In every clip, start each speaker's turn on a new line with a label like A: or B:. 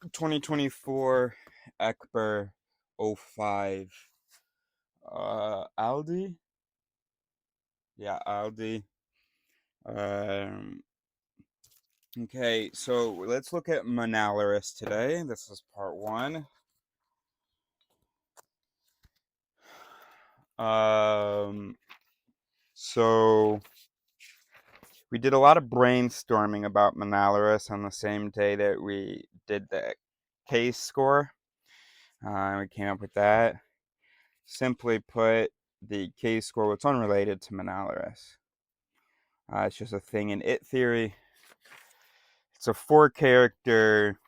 A: 2024 Ekber '05 Aldi. Yeah, Aldi. Um, okay, so let's look at Monaleris today. This is part one. Um, so we did a lot of brainstorming about Monaleris on the same day that we did the case score. We came up with that. Simply put, the case score was unrelated to Monaleris. It's just a thing in it theory. It's a 4-character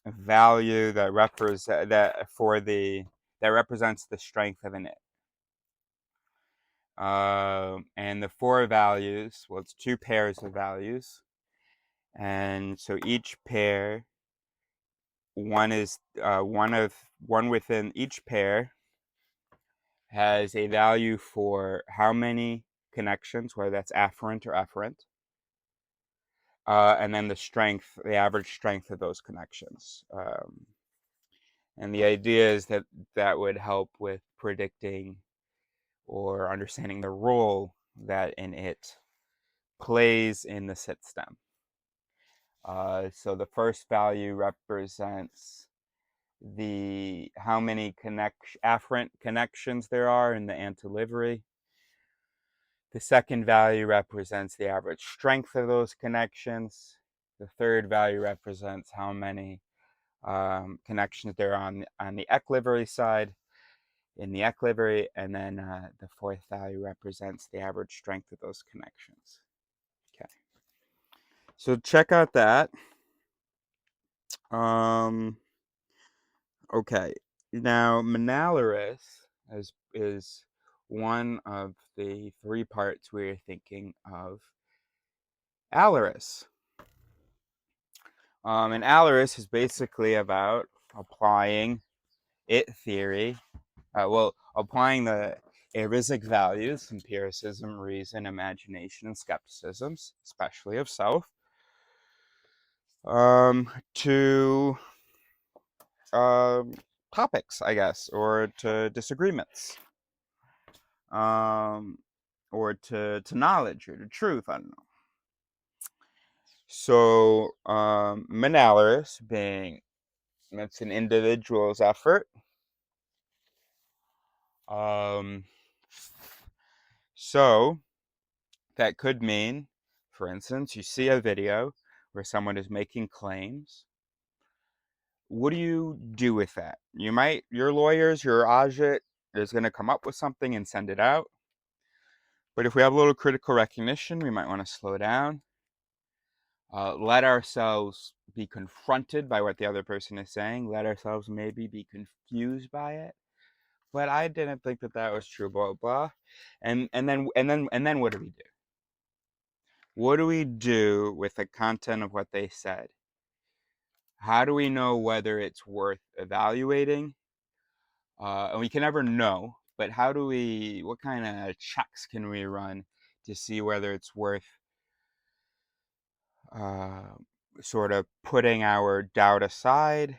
A: value that represents the strength of an it. And the 4 values, well, it's 2 pairs of values, and so each pair, one within each pair has a value for how many connections, whether that's afferent or efferent, and then the average strength of those connections. And the idea is that that would help with predicting or understanding the role that an it plays in the sit stem. So the first value represents how many afferent connections there are in the antilivery. The second value represents the average strength of those connections. The third value represents how many connections there are on the equilivery side, in the equilivery, and then the fourth value represents the average strength of those connections. Okay, so check out that. Okay, now Monaleris is one of the 3 parts we're thinking of Alaris. And Alaris is basically about applying it theory, applying the Arisic values, empiricism, reason, imagination, and skepticism, especially of self, to topics, I guess, or to disagreements, or to knowledge or to truth. I don't know. So, Monaleris it's an individual's effort. So that could mean, for instance, you see a video where someone is making claims. What do you do with that? Your lawyers, your agent is going to come up with something and send it out. But if we have a little critical recognition, we might want to slow down, let ourselves be confronted by what the other person is saying, let ourselves maybe be confused by it. But I didn't think that was true, blah blah. And then what do we do? What do we do with the content of what they said? How do we know whether it's worth evaluating? And we can never know, but what kind of checks can we run to see whether it's worth sort of putting our doubt aside,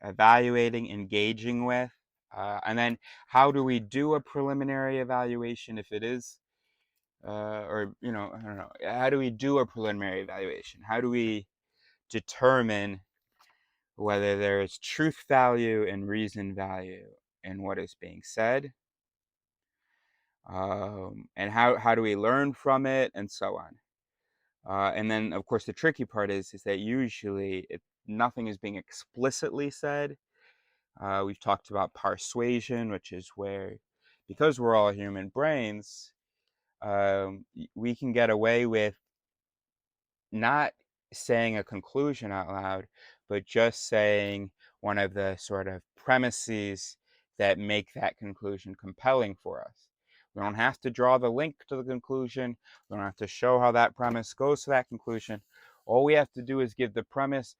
A: evaluating, engaging with? And then how do we do a preliminary evaluation if it is, or, I don't know, how do we do a preliminary evaluation? How do we determine whether there is truth value and reason value in what is being said? And how do we learn from it, and so on. And then, of course, the tricky part is that usually nothing is being explicitly said. We've talked about persuasion, which is where, because we're all human brains, we can get away with not saying a conclusion out loud, but just saying one of the sort of premises that make that conclusion compelling for us. We don't have to draw the link to the conclusion. We don't have to show how that premise goes to that conclusion. All we have to do is give the premise,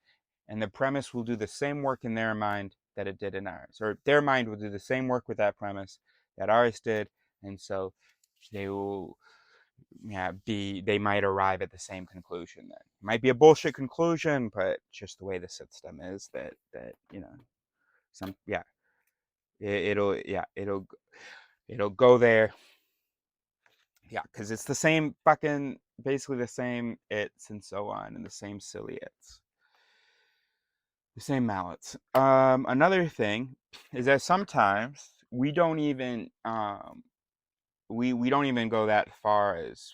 A: and the premise will do the same work in their mind that it did in ours, or their mind will do the same work with that premise that ours did, and so they will yeah, they might arrive at the same conclusion. Then it might be a bullshit conclusion, but just the way the system is, that some yeah, it'll go there. Yeah, because it's the same fucking, basically the same its and so on, and the same silly its, the same mallets. Another thing is that sometimes we don't even we don't even go that far as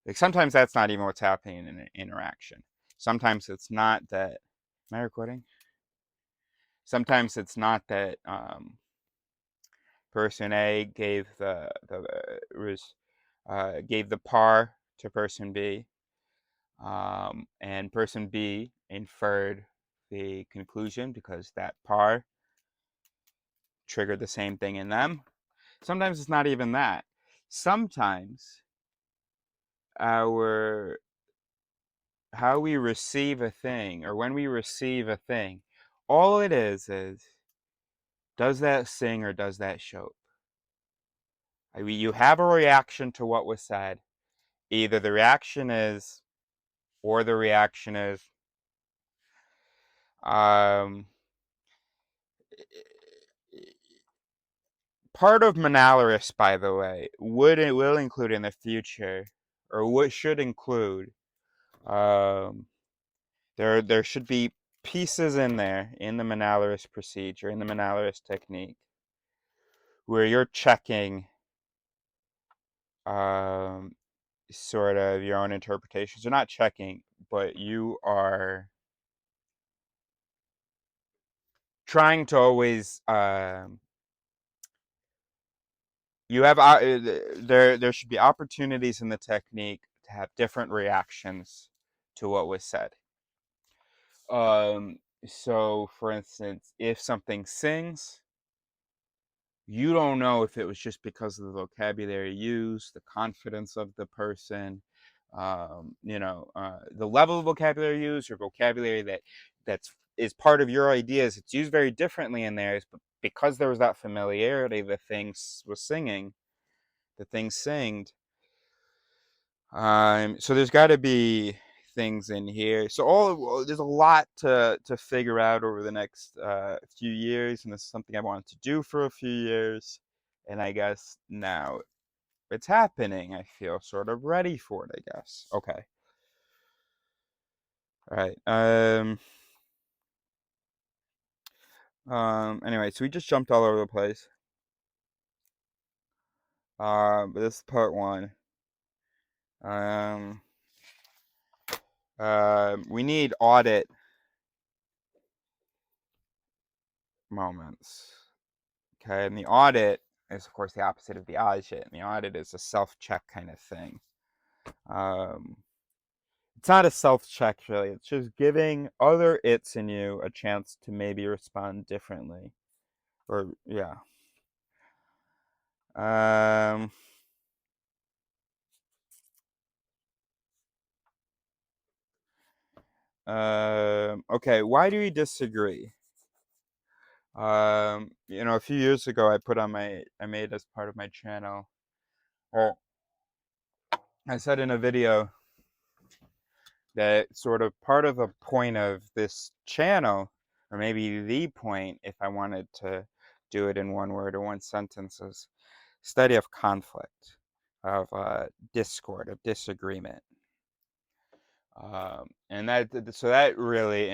A: like sometimes that's not even what's happening in an interaction. Sometimes it's not that. Am I recording? Sometimes it's not that person A gave gave the par to person B, and person B inferred the conclusion because that par triggered the same thing in them. Sometimes it's not even that. Sometimes our how we receive a thing, or when we receive a thing, all it is does that sing or does that show? I mean, you have a reaction to what was said. Either the reaction is, or the reaction is, um, part of Monaleris, by the way, will include in the future, or what should include, um, there should be pieces in there in the Monaleris procedure, in the Monaleris technique, where you're checking um, sort of your own interpretations. You're not checking, but you are trying to always you have there should be opportunities in the technique to have different reactions to what was said. Um, so for instance, if something sings, you don't know if it was just because of the vocabulary used, the confidence of the person, the level of vocabulary used, or vocabulary that's is part of your ideas. It's used very differently in theirs, but because there was that familiarity, the thing was singing, the thing singed. So there's got to be things in here. So there's a lot to figure out over the next few years, and this is something I wanted to do for a few years, and I guess now it's happening. I feel sort of ready for it, I guess. Okay. All right. Anyway, so we just jumped all over the place. But this is part one. Um, we need audit moments. Okay, and the audit is, of course, the opposite of the audit. And the audit is a self-check kind of thing. Um, it's not a self-check, really. It's just giving other its in you a chance to maybe respond differently. Or, yeah. Um, okay, why do we disagree? A few years ago, I made as part of my channel, or I said in a video that sort of part of the point of this channel, or maybe the point, if I wanted to do it in one word or one sentence, is study of conflict, of discord, of disagreement. And that really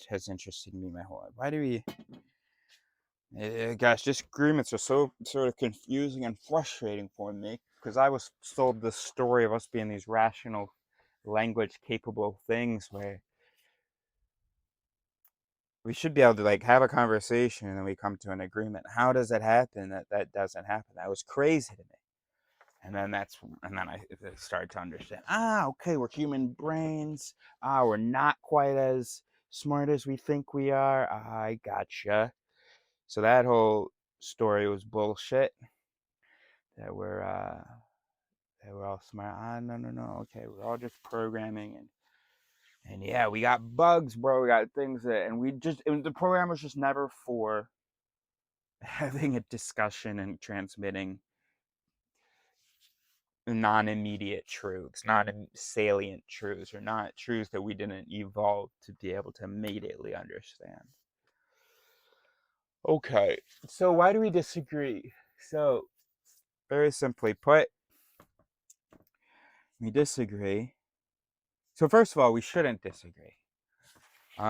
A: has interested me my whole life. Why do we gosh, disagreements are so sort of confusing and frustrating for me, because I was told this story of us being these rational, language capable things where we should be able to like have a conversation and then we come to an agreement. How does it happen that doesn't happen? That was crazy to me. And then I started to understand. Okay, we're human brains. We're not quite as smart as we think we are. I gotcha. So that whole story was bullshit. That we're all smart. No, no, no. Okay, we're all just programming, and yeah, we got bugs, bro. We got things and the program was just never for having a discussion and transmitting non-immediate truths, non-salient truths, or not truths that we didn't evolve to be able to immediately understand. Okay, so why do we disagree? So, very simply put, we disagree. So first of all, we shouldn't disagree. We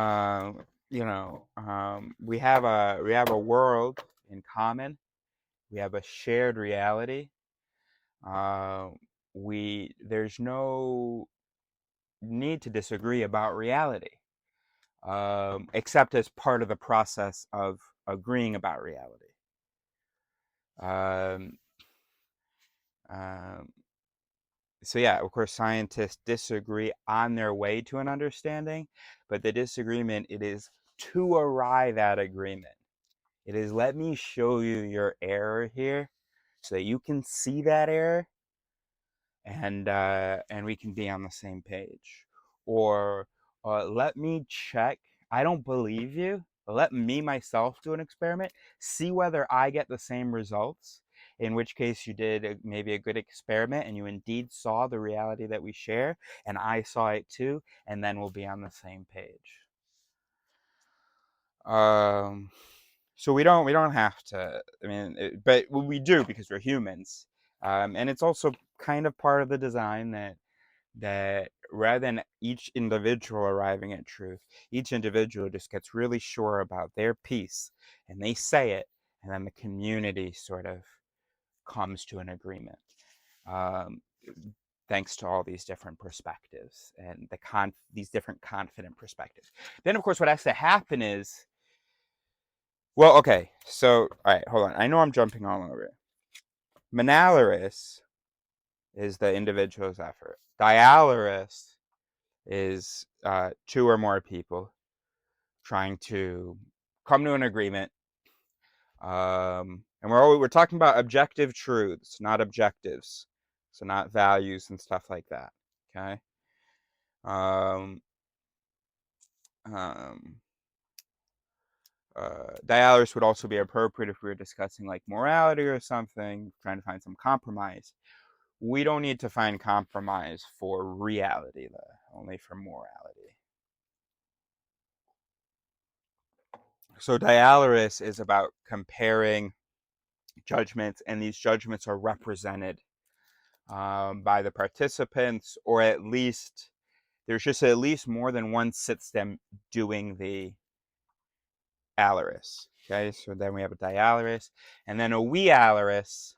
A: have a world in common. We have a shared reality. Uh, there's no need to disagree about reality, except as part of the process of agreeing about reality. Um, um, so yeah, of course, scientists disagree on their way to an understanding, but the disagreement, it is to arrive at agreement. It is, let me show you your error here so that you can see that error, and we can be on the same page. Or let me check. I don't believe you. Let me myself do an experiment, see whether I get the same results, in which case you did maybe a good experiment and you indeed saw the reality that we share, and I saw it too, and then we'll be on the same page. So we don't have to. I mean, but we do because we're humans, and it's also kind of part of the design that rather than each individual arriving at truth, each individual just gets really sure about their piece, and they say it, and then the community sort of comes to an agreement. Um, Thanks to all these different perspectives and these different confident perspectives. Then, of course, what has to happen is, well, okay, so, all right, hold on. I know I'm jumping all over it. Monaleris is the individual's effort. Dialeris is two or more people trying to come to an agreement. And we're talking about objective truths, not objectives. So not values and stuff like that. Okay. Um, um, Dialysis would also be appropriate if we were discussing like morality or something, trying to find some compromise. We don't need to find compromise for reality, though, only for morality. So Dialysis is about comparing judgments, and these judgments are represented by the participants, or at least there's just at least more than one system doing the alaris. Okay, so then we have a dialaris, and then a we alaris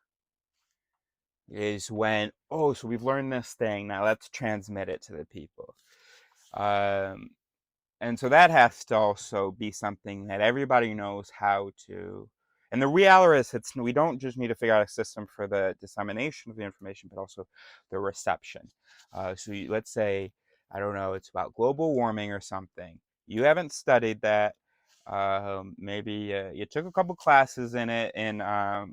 A: is when, oh, so we've learned this thing, now let's transmit it to the people. Um, and so that has to also be something that everybody knows how to. And the reality is, we don't just need to figure out a system for the dissemination of the information, but also the reception. Let's say, I don't know, it's about global warming or something. You haven't studied that. Maybe you took a couple classes in it in I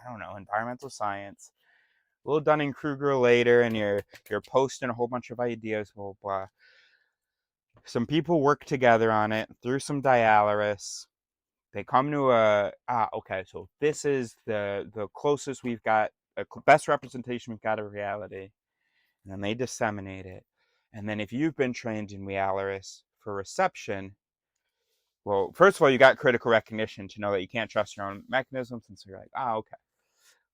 A: don't know, environmental science. A little Dunning-Kruger later, and you're posting a whole bunch of ideas, blah, blah. Some people work together on it through some dialysis. They come to okay, so this is the closest we've got, best representation we've got of reality. And then they disseminate it. And then if you've been trained in Realis for reception, well, first of all, you got critical recognition to know that you can't trust your own mechanisms. And so you're like, okay,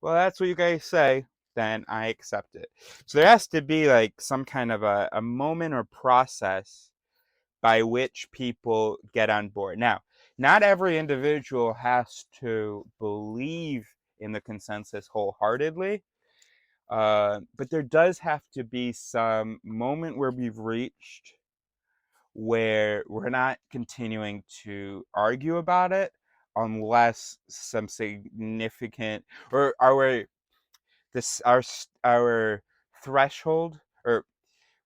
A: well, that's what you guys say, then I accept it. So there has to be like some kind of a moment or process by which people get on board. Now, not every individual has to believe in the consensus wholeheartedly, but there does have to be some moment where we've reached where we're not continuing to argue about it unless some significant, or our threshold, or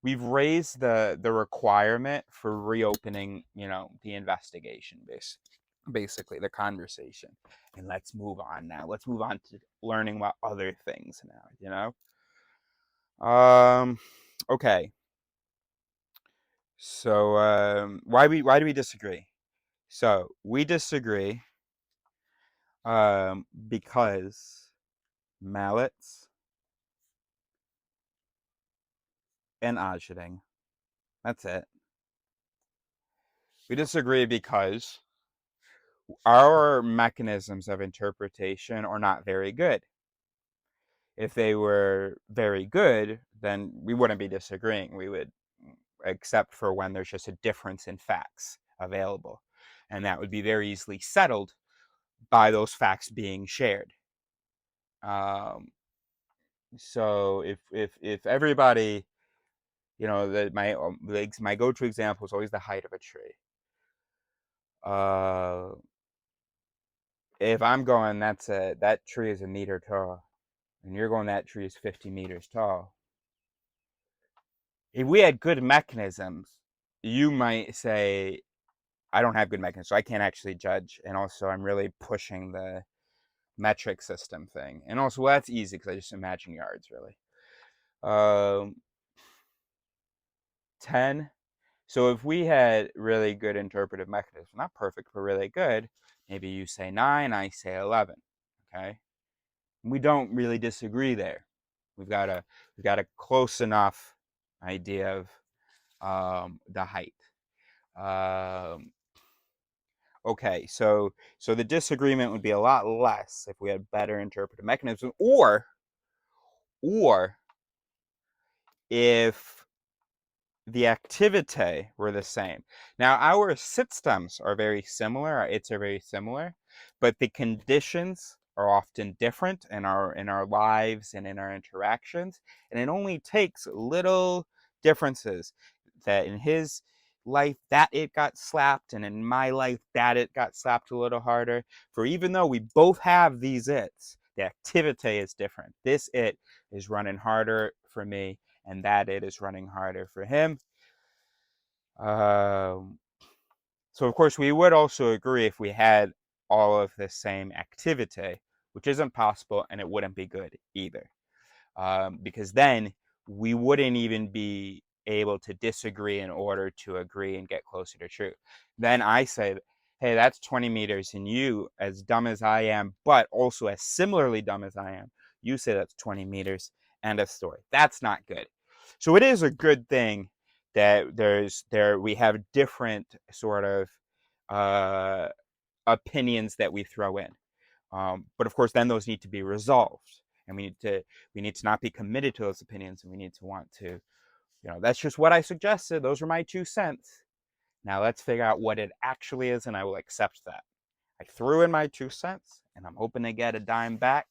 A: we've raised the requirement for reopening, the investigation, basically the conversation, and let's move on now. Let's move on to learning about other things now. Okay. So why do we disagree? So we disagree because mallets and adjecting. That's it. We disagree because our mechanisms of interpretation are not very good. If they were very good, then we wouldn't be disagreeing. We would, except for when there's just a difference in facts available. And that would be very easily settled by those facts being shared. Um, so if everybody, my go-to example is always the height of a tree. Uh, if I'm going, that tree is a meter tall, and you're going, that tree is 50 meters tall. If we had good mechanisms, you might say, I don't have good mechanisms, so I can't actually judge. And also, I'm really pushing the metric system thing. And also, well, that's easy because I just imagine yards, really. 10. So if we had really good interpretive mechanisms, not perfect, but really good, maybe you say 9, I say 11. Okay? We don't really disagree there. We've got a close enough idea of the height. Okay, so the disagreement would be a lot less if we had better interpretive mechanisms, or if the activity were the same. Now, our systems are very similar, our its are very similar, but the conditions are often different in our lives and in our interactions, and it only takes little differences, that in his life that it got slapped, and in my life that it got slapped a little harder. For even though we both have these its, the activity is different. This it is running harder for me, and that it is running harder for him. So of course we would also agree if we had all of the same activity, which isn't possible, and it wouldn't be good either, because then we wouldn't even be able to disagree in order to agree and get closer to truth. Then I say, hey, that's 20 meters, and you, as dumb as I am, but also as similarly dumb as I am, you say that's 20 meters. End of story. That's not good. So it is a good thing that we have different sort of uh, opinions that we throw in. But of course, then those need to be resolved, and we need to not be committed to those opinions, and we need to want to, that's just what I suggested. Those are my 2 cents. Now let's figure out what it actually is, and I will accept that. I threw in my 2 cents, and I'm hoping to get a dime back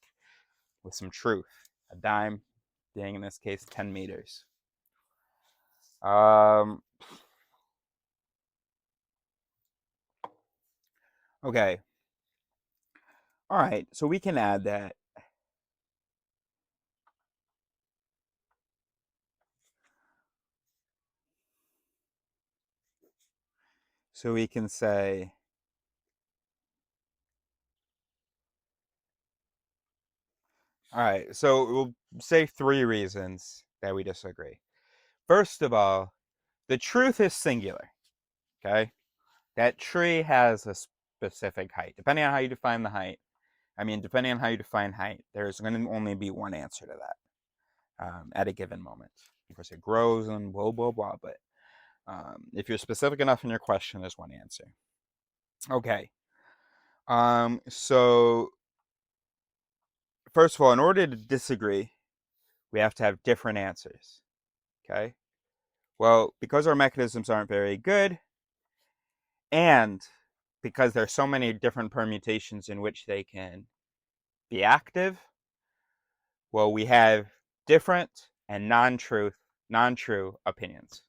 A: with some truth. A dime being, in this case, 10 meters. Okay. All right, so we can add that. So we can say, all right, so we'll say 3 reasons that we disagree. First of all, the truth is singular, okay? That tree has a specific height. Depending on how you define the height, depending on how you define height, there's going to only be one answer to that at a given moment. Of course, it grows and blah, blah, blah, but if you're specific enough in your question, there's one answer. Okay. So, first of all, in order to disagree, we have to have different answers, okay? Well, because our mechanisms aren't very good, and because there's so many different permutations in which they can be active, well, we have different and non-true opinions.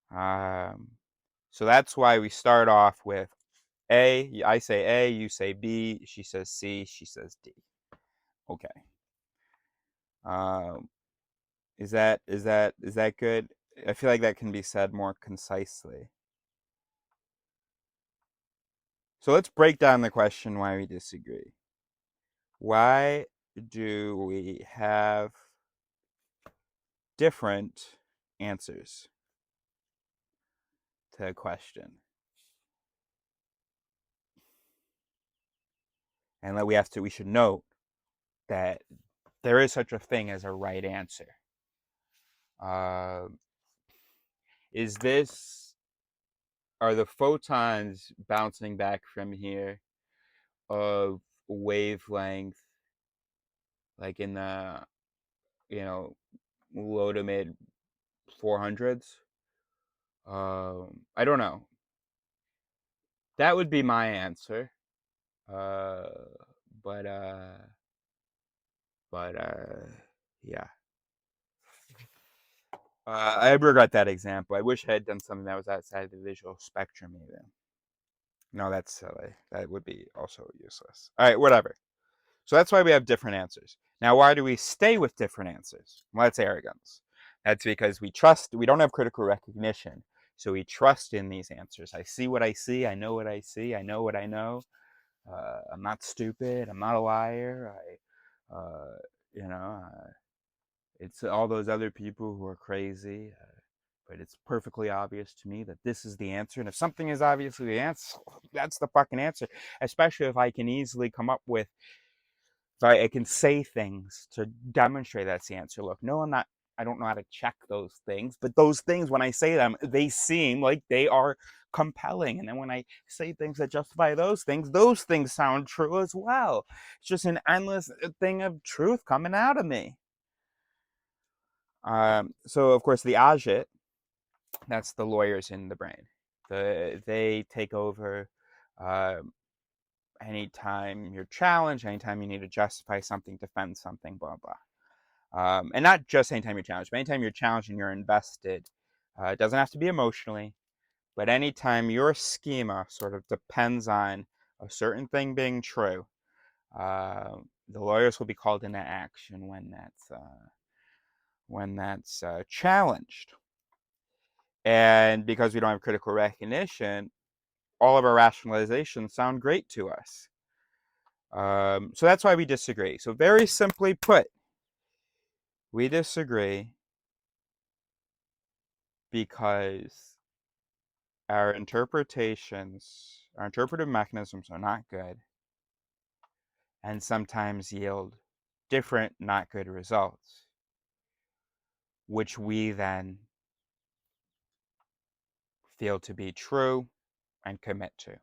A: So that's why we start off with A. I say A, you say B, she says C, she says D. Okay. Is that good? I feel like that can be said more concisely. So let's break down the question why we disagree. Why do we have different answers to a question? And that we should note that there is such a thing as a right answer. Uh, is this are the photons bouncing back from here of wavelength like in the you know low to mid 400s? I don't know. That would be my answer. Uh, but but yeah. I regret that example. I wish I had done something that was outside the visual spectrum even. No, that's silly. That would be also useless. All right, whatever. So that's why we have different answers. Now, why do we stay with different answers? Well, that's arrogance. That's because we don't have critical recognition. So we trust in these answers. I see what I see. I know what I see. I know what I know. I'm not stupid. I'm not a liar. You know, it's all those other people who are crazy. But it's perfectly obvious to me that this is the answer. And if something is obviously the answer, that's the fucking answer. Especially if I can easily come up with, if I can say things to demonstrate that's the answer. Look, no, I'm not, I don't know how to check those things, but those things, when I say them, they seem like they are compelling. And then when I say things that justify those things sound true as well. It's just an endless thing of truth coming out of me. So, of course, the agit, that's the lawyers in the brain. They take over uh, anytime you're challenged, anytime you need to justify something, defend something, blah, blah. And not just anytime you're challenged, but anytime you're challenged and you're invested. It doesn't have to be emotionally, but anytime your schema sort of depends on a certain thing being true, the lawyers will be called into action when that's challenged. And because we don't have critical recognition, all of our rationalizations sound great to us. So that's why we disagree. So very simply put, we disagree because our interpretations, our interpretive mechanisms are not good and sometimes yield different not good results, which we then feel to be true and commit to.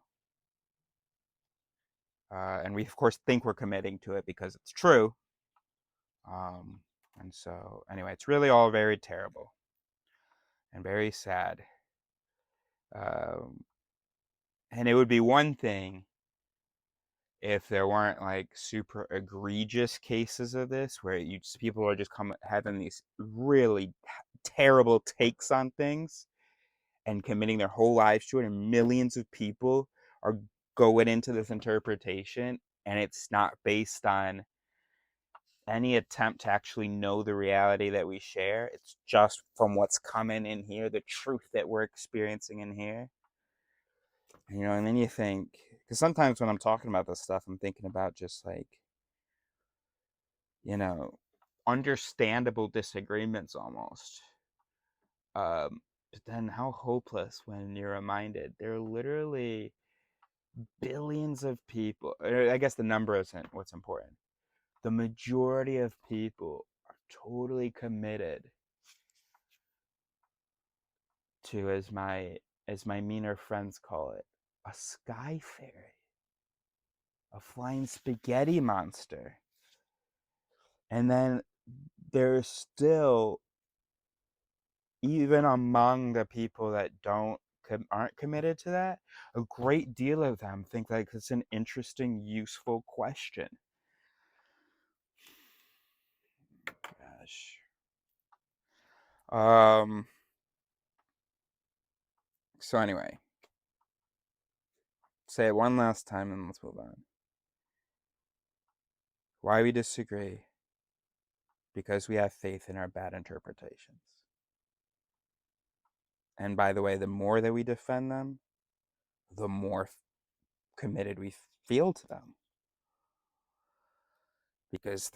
A: And we, of course, think we're committing to it because it's true. And so, anyway, it's really all very terrible and very sad. Um, and it would be one thing if there weren't like super egregious cases of this where people are just having these really terrible takes on things and committing their whole lives to it, and millions of people are going into this interpretation and it's not based on any attempt to actually know the reality that we share. It's just from what's coming in here, the truth that we're experiencing in here. And then you think, because sometimes when I'm talking about this stuff, I'm thinking about just like, understandable disagreements almost. But then how hopeless when you're reminded there are literally billions of people. I guess the number isn't what's important. The majority of people are totally committed to, as my meaner friends call it, a sky fairy, a flying spaghetti monster. And then there's still, even among the people that aren't committed to that, a great deal of them think like it's an interesting, useful question. Gosh. So anyway, say it one last time and let's move on. Why we disagree? Because we have faith in our bad interpretations. And by the way, the more that we defend them, the more committed we feel to them. Because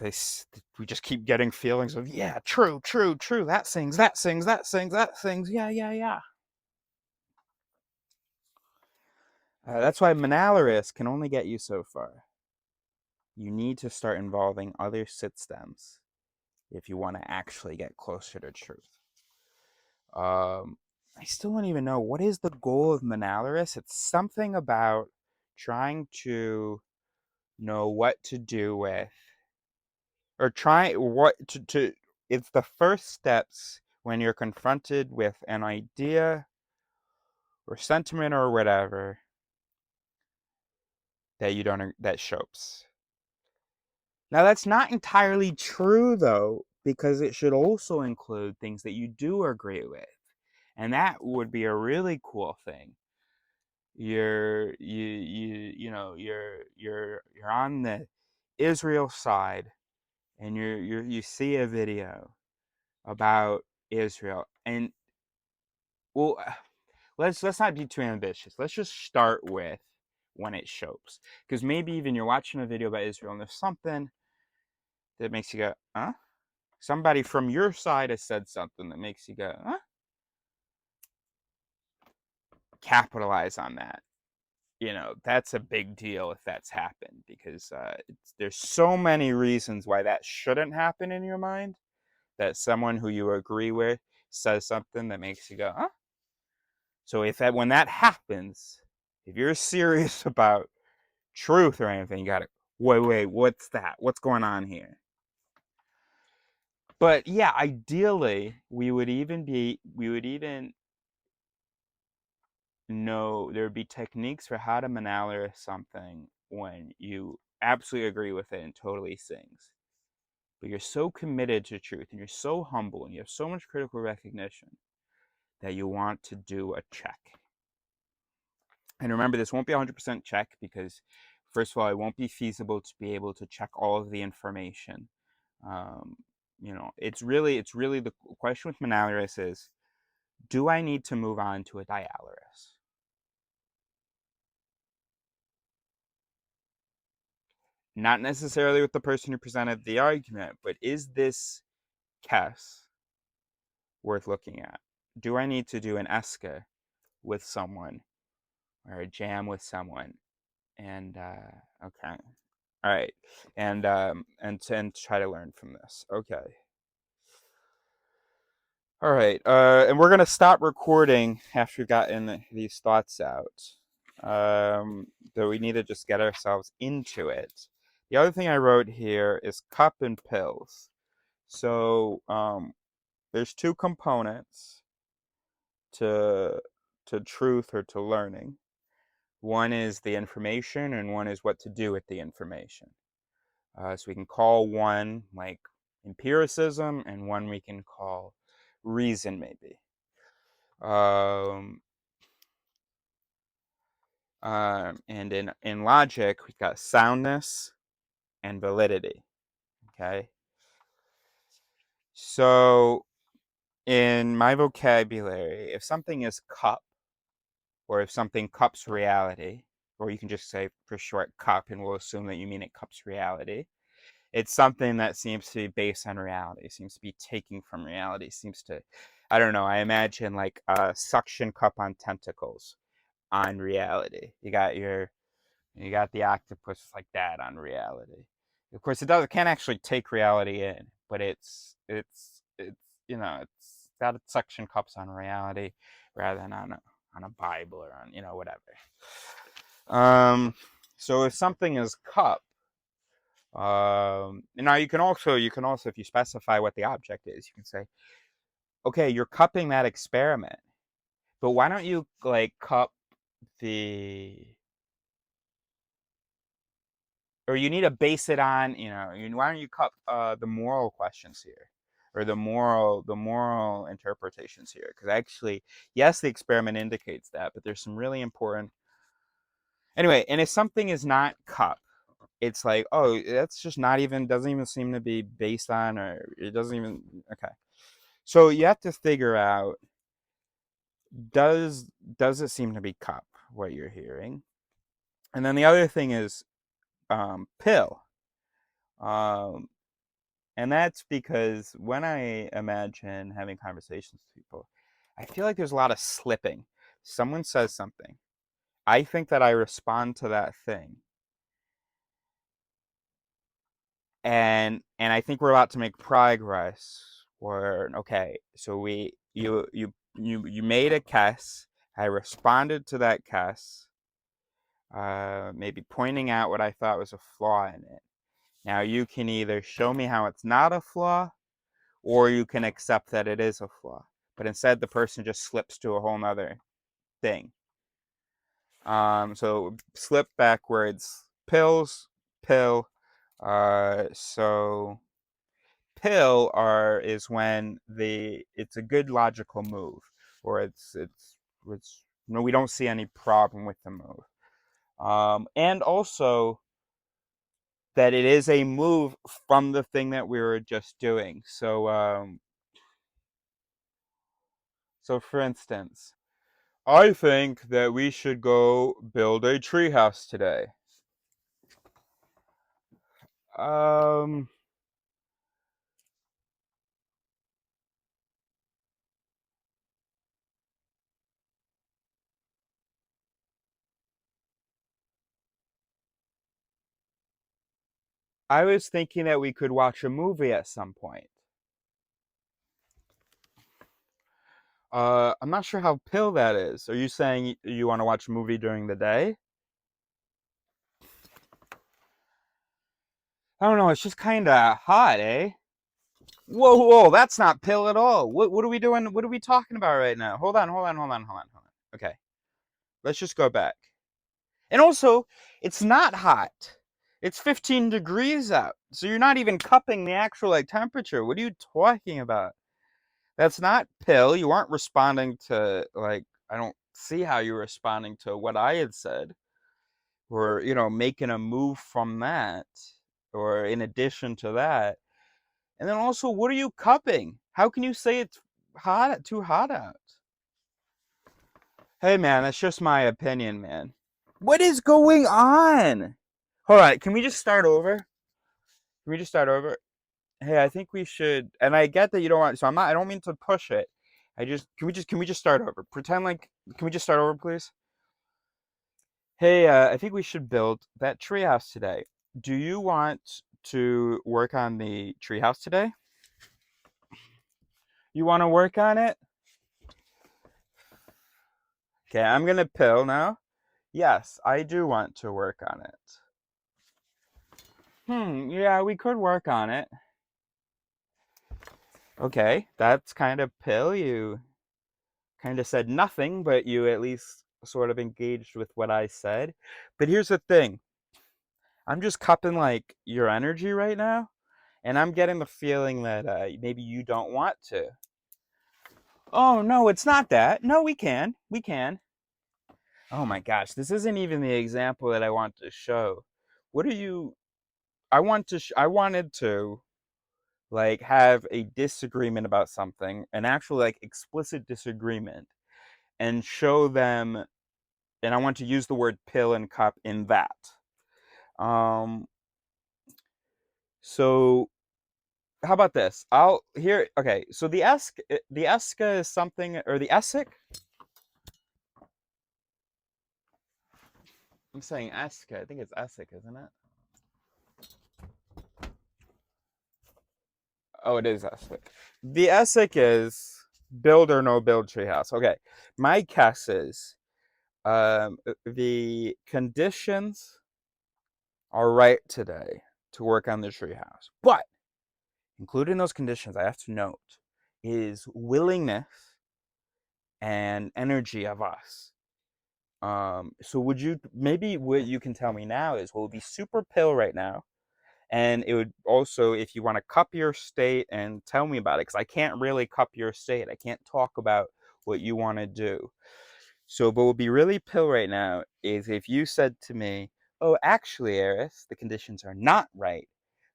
A: we just keep getting feelings of, yeah, true, that sings, yeah. That's why Monaleris can only get you so far. You need to start involving other sit stems if you want to actually get closer to truth. I still don't even know what is the goal of Monaleris. It's something about trying to know what to do with, or try what to it's the first steps when you're confronted with an idea or sentiment or whatever that you don't that shapes. Now that's not entirely true though, because it should also include things that you do agree with. And that would be a really cool thing. You're on the Israel side, and you see a video about Israel, and well, let's not be too ambitious. Let's just start with when it shows, because maybe even you're watching a video about Israel and there's something that makes you go, huh? Somebody from your side has said something that makes you go, huh? Capitalize on that. That's a big deal if that's happened, because there's so many reasons why that shouldn't happen in your mind, that someone who you agree with says something that makes you go, huh? So when that happens, if you're serious about truth or anything, you gotta wait, what's that? What's going on here? But yeah, ideally, we would even know there would be techniques for how to Monaleris something when you absolutely agree with it and totally sings. But you're so committed to truth, and you're so humble, and you have so much critical recognition that you want to do a check. And remember, this won't be 100% check, because first of all, it won't be feasible to be able to check all of the information. Um, it's really the question with Monaleris is, do I need to move on to a dialeris? Not necessarily with the person who presented the argument, but is this Kess worth looking at? Do I need to do an Eska with someone, or a jam with someone? And okay, all right, and try to learn from this. Okay, all right, and we're gonna stop recording after we've gotten these thoughts out. Though we need to just get ourselves into it. The other thing I wrote here is cup and pills. So there's two components to truth or to learning. One is the information, and one is what to do with the information. So we can call one like empiricism, and one we can call reason, maybe. Um, and in logic, we've got soundness and validity. Okay. So in my vocabulary, if something is cup, or if something cups reality, or you can just say for short cup, and we'll assume that you mean it cups reality. It's something that seems to be based on reality, seems to be taking from reality, seems to, I don't know, I imagine like a suction cup on tentacles on reality. You got the octopus like that on reality. Of course, it can't actually take reality in, but it's got its suction cups on reality rather than on a Bible, or on whatever. So if something is cup, now you can also if you specify what the object is, you can say, okay, you're cupping that experiment, but why don't you like cup the or you need to base it on, why don't you cup the moral questions here, or the moral interpretations here, because actually, yes, the experiment indicates that, but there's some really important. Anyway, and if something is not cup, it's like, oh, that's just not even, doesn't even seem to be based on, or it doesn't even, okay. So you have to figure out, does it seem to be cup, what you're hearing? And then the other thing is pill. Um, and that's because when I imagine having conversations with people, I feel like there's a lot of slipping. Someone says something. I think that I respond to that thing. And I think we're about to make progress. Or okay, so you you made a guess. I responded to that guess, maybe pointing out what I thought was a flaw in it. Now you can either show me how it's not a flaw, or you can accept that it is a flaw. But instead, the person just slips to a whole nother thing. So slip backwards. Pills, pill. So pill is when it's a good logical move, or it's no, we don't see any problem with the move. And also that it is a move from the thing that we were just doing. So for instance, I think that we should go build a treehouse today. I was thinking that we could watch a movie at some point. I'm not sure how pill that is. Are you saying you want to watch a movie during the day? I don't know, it's just kind of hot, eh? Whoa, whoa, that's not pill at all. What are we doing? What are we talking about right now? Hold on. Okay, let's just go back. And also, it's not hot. It's 15 degrees out. So you're not even cupping the actual like temperature. What are you talking about? That's not pill. You aren't responding to like I don't see how you're responding to what I had said, or making a move from that, or in addition to that. And then also, what are you cupping? How can you say it's too hot out? Hey man, that's just my opinion, man. What is going on? Hold on, can we just start over? Can we just start over? Hey, I think we should, and I get that you don't want, so I don't mean to push it. Can we just start over? Pretend like, can we just start over, please? Hey, I think we should build that treehouse today. Do you want to work on the treehouse today? You want to work on it? Okay, I'm gonna pill now. Yes, I do want to work on it. Yeah, we could work on it. Okay, that's kind of pill. You kind of said nothing, but you at least sort of engaged with what I said. But here's the thing. I'm just cupping like your energy right now, and I'm getting the feeling that maybe you don't want to. Oh, no, it's not that. No, we can. We can. Oh my gosh, this isn't even the example that I want to show. What are you I wanted to like have a disagreement about something, an actual like explicit disagreement, and show them, and I want to use the word pill and cup in that. Um so how about this? Okay, so the Eska is something, or the Essek? I'm saying Eska, I think it's Essek, isn't it? Oh, it is Essek. The Essek is build or no build treehouse. Okay, my guess is the conditions are right today to work on the treehouse, but included in those conditions, I have to note, is willingness and energy of us. So maybe what you can tell me now is what would be super pill right now, and it would also, if you want to cup your state and tell me about it, because I can't really cup your state. I can't talk about what you want to do. So, what would be really pill right now is if you said to me, oh, actually, Eris, the conditions are not right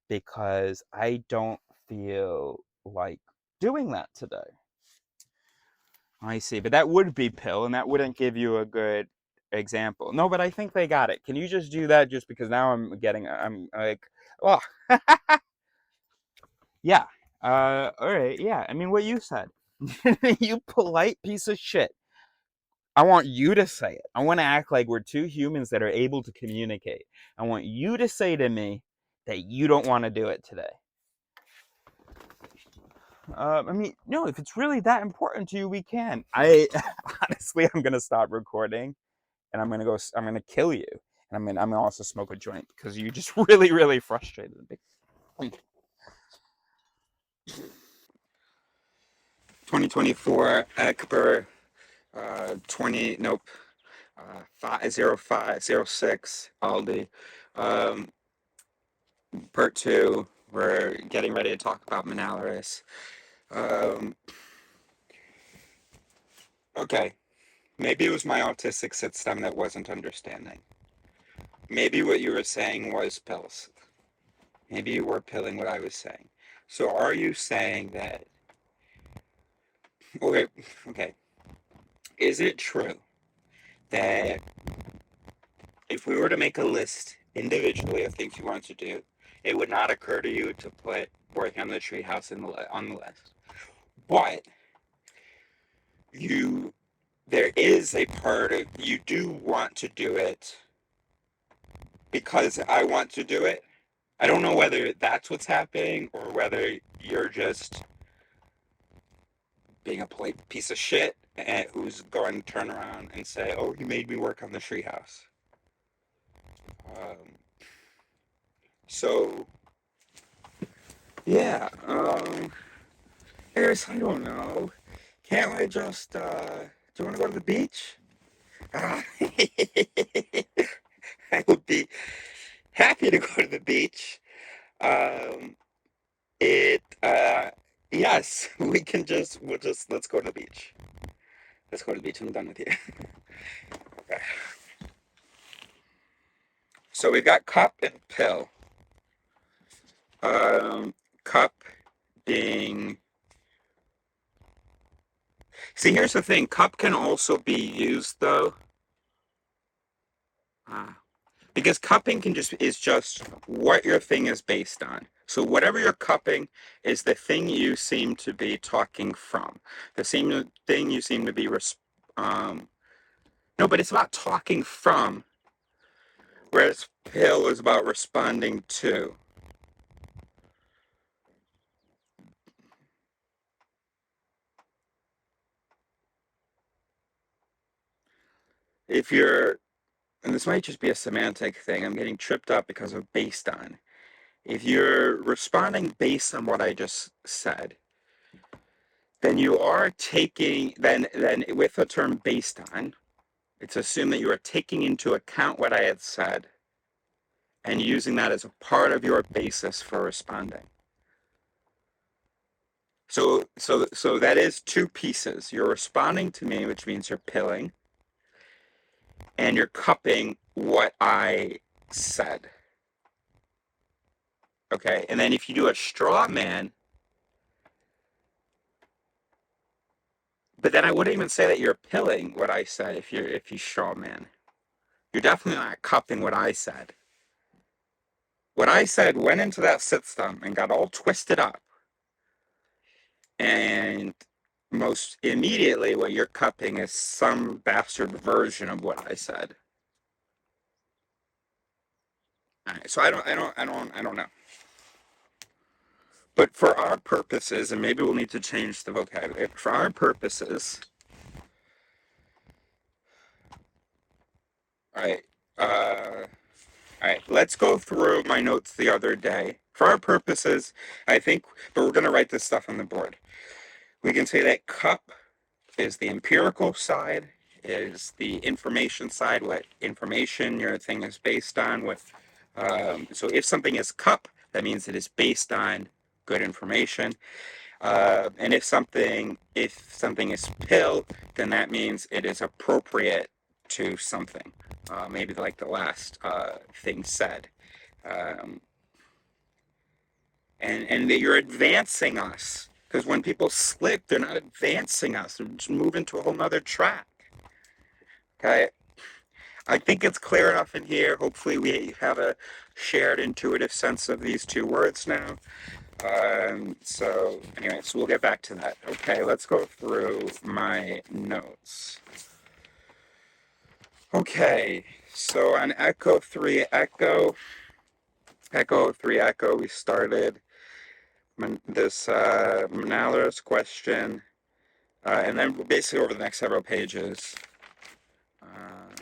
A: because I don't feel like doing that today. I see, but that would be pill, and that wouldn't give you a good example. No, but I think they got it. Can you just do that just because now I'm like, oh, yeah. All right, yeah. I mean, what you said. You polite piece of shit. I want you to say it. I want to act like we're two humans that are able to communicate. I want you to say to me that you don't want to do it today. I mean, no, if it's really that important to you, we can. I honestly, I'm gonna stop recording, and I'm gonna go. I'm gonna kill you, and I'm gonna also smoke a joint because you just really frustrated me. 2024 Ekber 20 nope 50506 Aldi. Um, Part two. We're getting ready to talk about Monaleris. Um, okay, maybe it was my autistic system that wasn't understanding. Maybe what you were saying was pills. Maybe you were pilling what I was saying. So are you saying that? Okay, okay. Is it true that if we were to make a list individually of things you want to do, it would not occur to you to put working on the treehouse on the list? But you, there is a part of you do want to do it because I want to do it. I don't know whether that's what's happening or whether you're just being a polite piece of shit and who's going to turn around and say, "Oh, you made me work on the treehouse." Um, so yeah, Harris, I don't know. Can't I just do you want to go to the beach? I would be happy to go to the beach. Um, it yes, we'll just let's go to the beach. Let's go to the beach. I'm done with you. Okay. So we've got cup and pill. Um, Cup being. See, here's the thing. Cup can also be used though, uh, because cupping can just is just what your thing is based on. So whatever you're cupping is the thing you seem to be talking from. The same thing you seem to be. Um, no, but it's about talking from, whereas pill is about responding to. If you're, and this might just be a semantic thing, I'm getting tripped up because of based on. If you're responding based on what I just said, then you are taking, then with the term based on, it's assumed that you are taking into account what I had said and using that as a part of your basis for responding. So that is two pieces. You're responding to me, which means you're pilling, and you're cupping what I said. Okay, and then if you do a straw man, but then I wouldn't even say that you're pilling what I said if you straw man. You're definitely not cupping what I said. What I said went into that system and got all twisted up. And most immediately what you're cupping is some bastard version of what I said. All right, so I don't know. But for our purposes, and maybe we'll need to change the vocabulary, for our purposes, all right, all right, let's go through my notes the other day. For our purposes, I think, but we're going to write this stuff on the board. We can say that cup is the empirical side, is the information side, what information your thing is based on. So if something is cup, that means it is based on good information. And if something is pill, then that means it is appropriate to something. Maybe like the last thing said. Um, and that you're advancing us. Because when people slip, they're not advancing us. They're just moving to a whole nother track. Okay. I think it's clear enough in here. Hopefully we have a shared intuitive sense of these two words now. So anyway, so we'll get back to that. Okay, let's go through my notes. Okay, so on Echo 3 Echo, we started this Monaleris question, and then basically over the next several pages.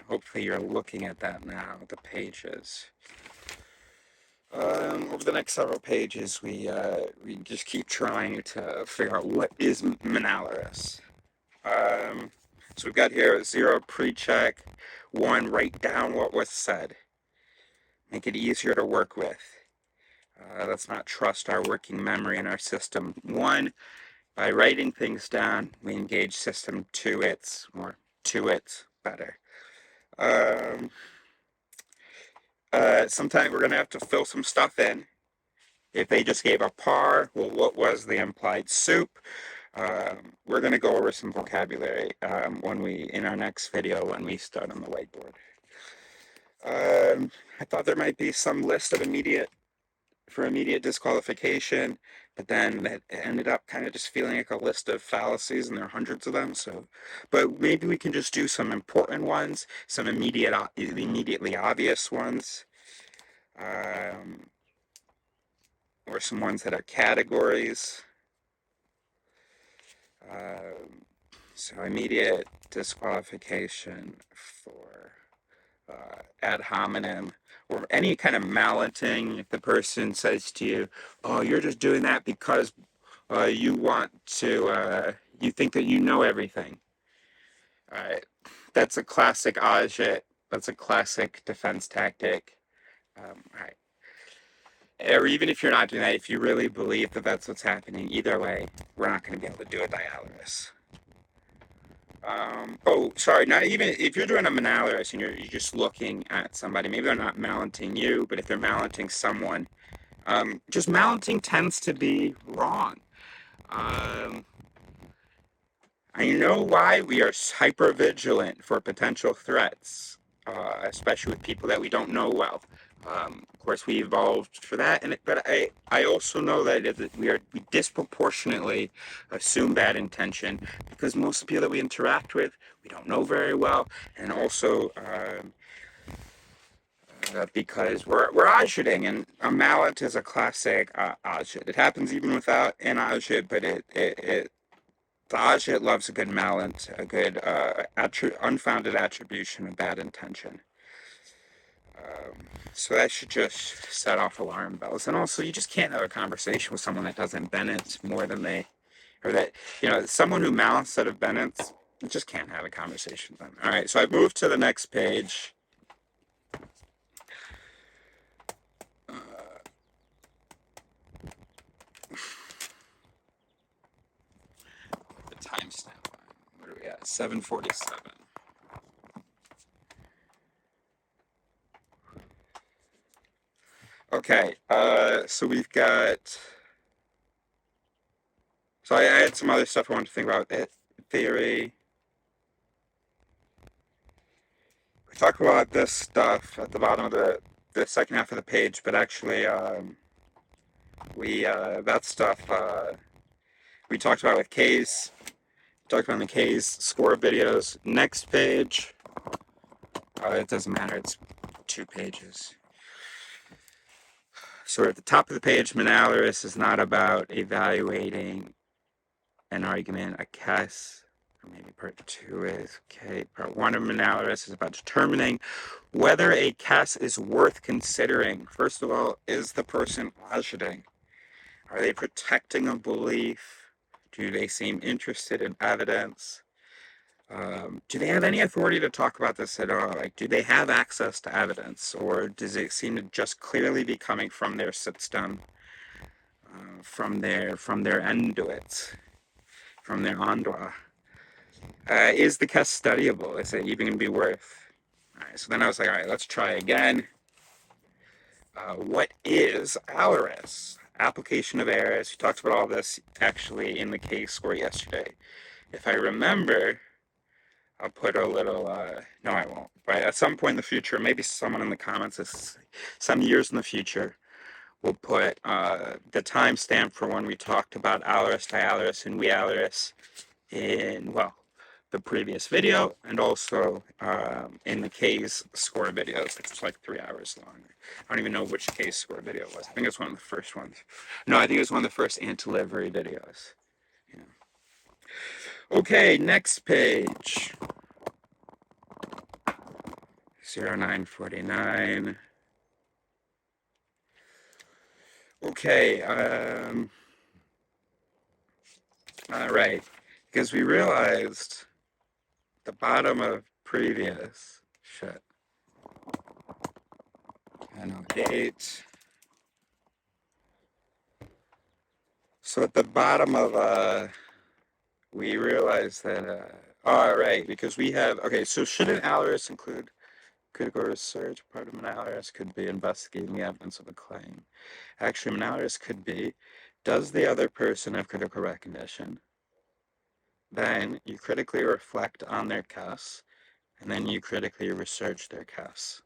A: Hopefully you're looking at that now, the pages. Over the next several pages, we just keep trying to figure out what is Monaleris. So we've got here 0, pre-check. 1, write down what was said. Make it easier to work with. Let's not trust our working memory and our system. 1, by writing things down, we engage system 2-its, or 2-its better. Sometimes we're going to have to fill some stuff in. If they just gave a par, well, what was the implied soup? We're going to go over some vocabulary in our next video when we start on the whiteboard. I thought there might be some list of immediate disqualification, but then it ended up kind of just feeling like a list of fallacies, and there are hundreds of them. But maybe we can just do some important ones, some immediately obvious ones, or some ones that are categories. So immediate disqualification for ad hominem, or any kind of malenting. If the person says to you, "Oh, you're just doing that because you want to, you think that you know everything." All right, that's a classic agit. That's a classic defense tactic. All right. Or even if you're not doing that, if you really believe that that's what's happening, either way, we're not going to be able to do a dialysis. Oh, sorry, not even if you're doing a Monaleris and you're just looking at somebody, maybe they're not malenting you, but if they're malenting someone, just malenting tends to be wrong. I know why we are hyper vigilant for potential threats, especially with people that we don't know well. Of course, we evolved for that, but I also know that we disproportionately assume bad intention because most of the people that we interact with, we don't know very well, and also because we're agiting, and a mallet is a classic agit. It happens even without an agit, but the agit loves a good mallet, a good unfounded attribution of bad intention. So that should just set off alarm bells. And also, you just can't have a conversation with someone that doesn't Bennett more than someone who mallets instead of Bennett, you just can't have a conversation with them. All right, so I've moved to the next page. The timestamp. What are we at? 7:47. Okay, so we've got. So I had some other stuff I wanted to think about. Theory. We talk about this stuff at the bottom of the second half of the page, but actually, that stuff we talked about with K's. Talked about in the K's score videos. Next page. It doesn't matter. It's 2 pages. So at the top of the page, Monaleris is not about evaluating an argument, a case. Or maybe part 2 is. Okay, part 1 of Monaleris is about determining whether a case is worth considering. First of all, is the person agiting? Are they protecting a belief? Do they seem interested in evidence? Do they have any authority to talk about this at all? Like, do they have access to evidence, or does it seem to just clearly be coming from their system, from their enduits, from their endroit? Is the case studyable? Is it even going to be worth? All right, so then I was like, all right, let's try again. What is Alaris? Application of errors. We talked about all this actually in the case score yesterday. If I remember, I'll put a little, no I won't, but at some point in the future, maybe someone in the comments, some years in the future, we'll put the timestamp for when we talked about Alaris, Dialaris, and Wealaris in, well, the previous video, and also in the K's score videos, which was like 3 hours long. I don't even know which K's score video it was. I think it was one of the first ones. No, I think it was one of the first anti-livery videos. Yeah. Okay, next page. 0949. Okay, all right, because we realized the bottom of previous, shit, I know, 8. So at the bottom of, we realized that, all right, because we have, okay, so should an analyst include critical research? Part of an analyst could be investigating the evidence of a claim. Actually, an analyst could be, does the other person have critical recognition? Then you critically reflect on their case, and then you critically research their case.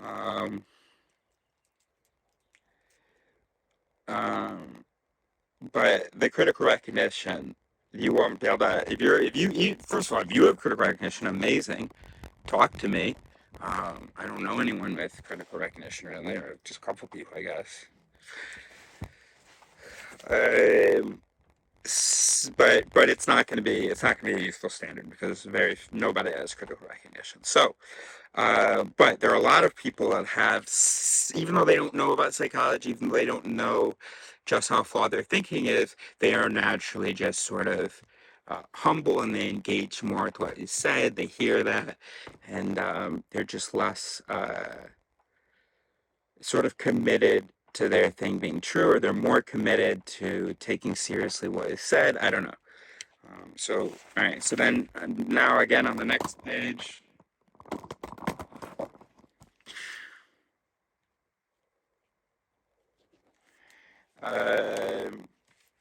A: Um, but the critical recognition, you won't be able to. If you first of all, if you have critical recognition, amazing. Talk to me. I don't know anyone with critical recognition really, or just a couple people, I guess. Um, but it's not going to be a useful standard because nobody has critical recognition. So, but there are a lot of people that have, even though they don't know about psychology, even though they don't know just how flawed their thinking is, they are naturally just sort of humble, and they engage more with what is said. They hear that, and they're just less sort of committed to their thing being true, or they're more committed to taking seriously what is said. I don't know. So, all right. So then, now again on the next page.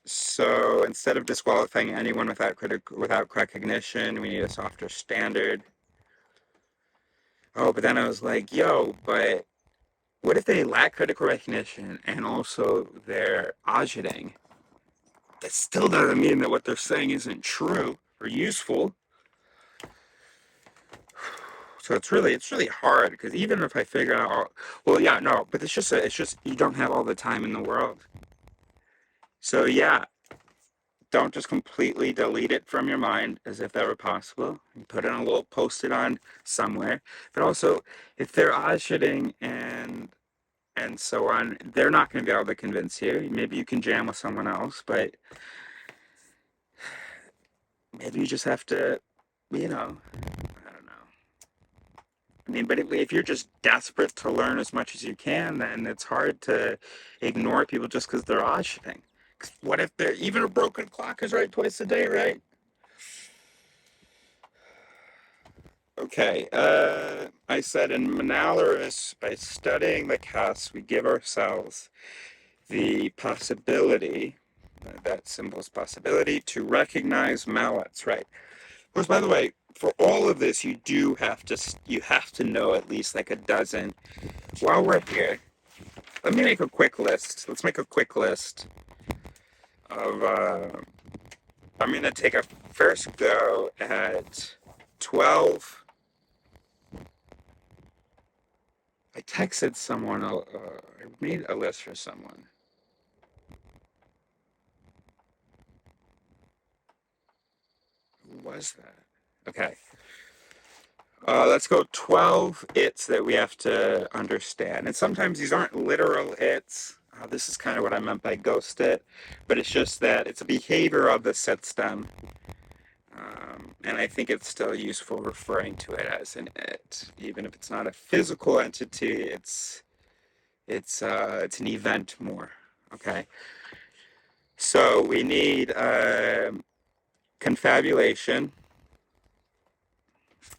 A: So instead of disqualifying anyone without recognition, we need a softer standard. Oh, but then I was like, yo, but what if they lack critical recognition and also they're auditing? That still doesn't mean that what they're saying isn't true or useful. So it's really hard, because even if I figure out, well, yeah, no, but it's just you don't have all the time in the world. So yeah, don't just completely delete it from your mind as if that were possible. You put it on a little post-it on somewhere. But also, if they're auditing and so on, they're not going to be able to convince you. Maybe you can jam with someone else, but maybe you just have to, I don't know. I mean, but if you're just desperate to learn as much as you can, then it's hard to ignore people just because they're auditing. What if they're, even a broken clock is right twice a day, right? Okay, I said in Monaleris, by studying the cast, we give ourselves the possibility, that symbol's possibility, to recognize mallets, right? Of course, by the way, for all of this, you have to know at least like a dozen. While we're here, let me make a quick list. Let's make a quick list of, I'm going to take a first go at 12. I texted someone, I made a list for someone. Who was that? Okay. Let's go 12 its that we have to understand. And sometimes these aren't literal its. This is kind of what I meant by ghost it. But it's just that it's a behavior of the sit stem. And I think it's still useful referring to it as an it. Even if it's not a physical entity, it's an event more. Okay. So we need confabulation.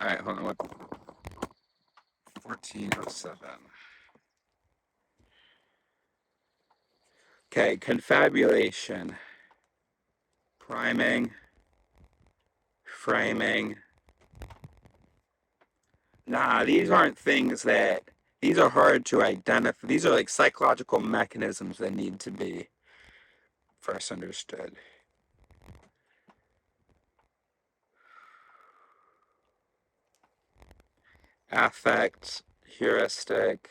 A: All right, hold on. 1407. Okay, confabulation. Priming. Framing. Nah, these aren't things that. These are hard to identify. These are like psychological mechanisms that need to be first understood. affect, heuristic.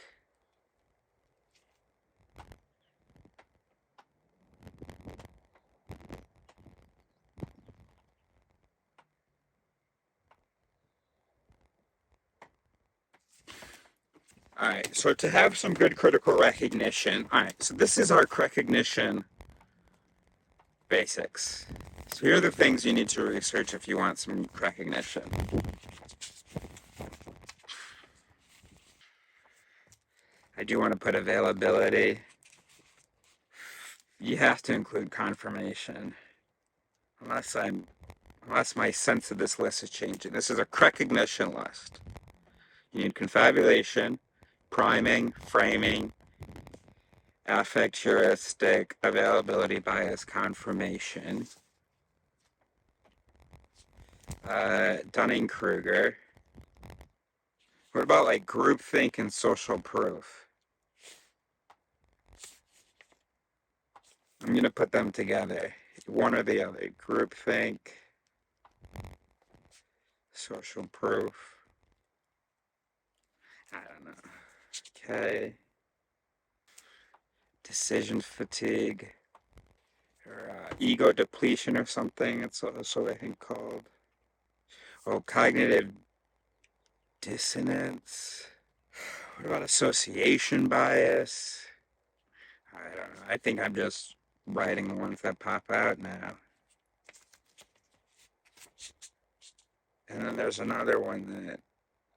A: All right, so to have some good critical recognition, all right, so this is our recognition basics. So here are the things you need to research if you want some recognition. I do want to put availability. You have to include confirmation, unless my sense of this list is changing. This is a recognition list. You need confabulation, priming, framing, affect, heuristic, availability, bias, confirmation. Dunning-Kruger. What about like groupthink and social proof? I'm going to put them together. One or the other. Groupthink, social proof. I don't know. Okay. Decision fatigue. Or ego depletion or something. It's also, I think, called. Oh, cognitive dissonance. What about association bias? I don't know. I think I'm just writing the ones that pop out now. And then there's another one that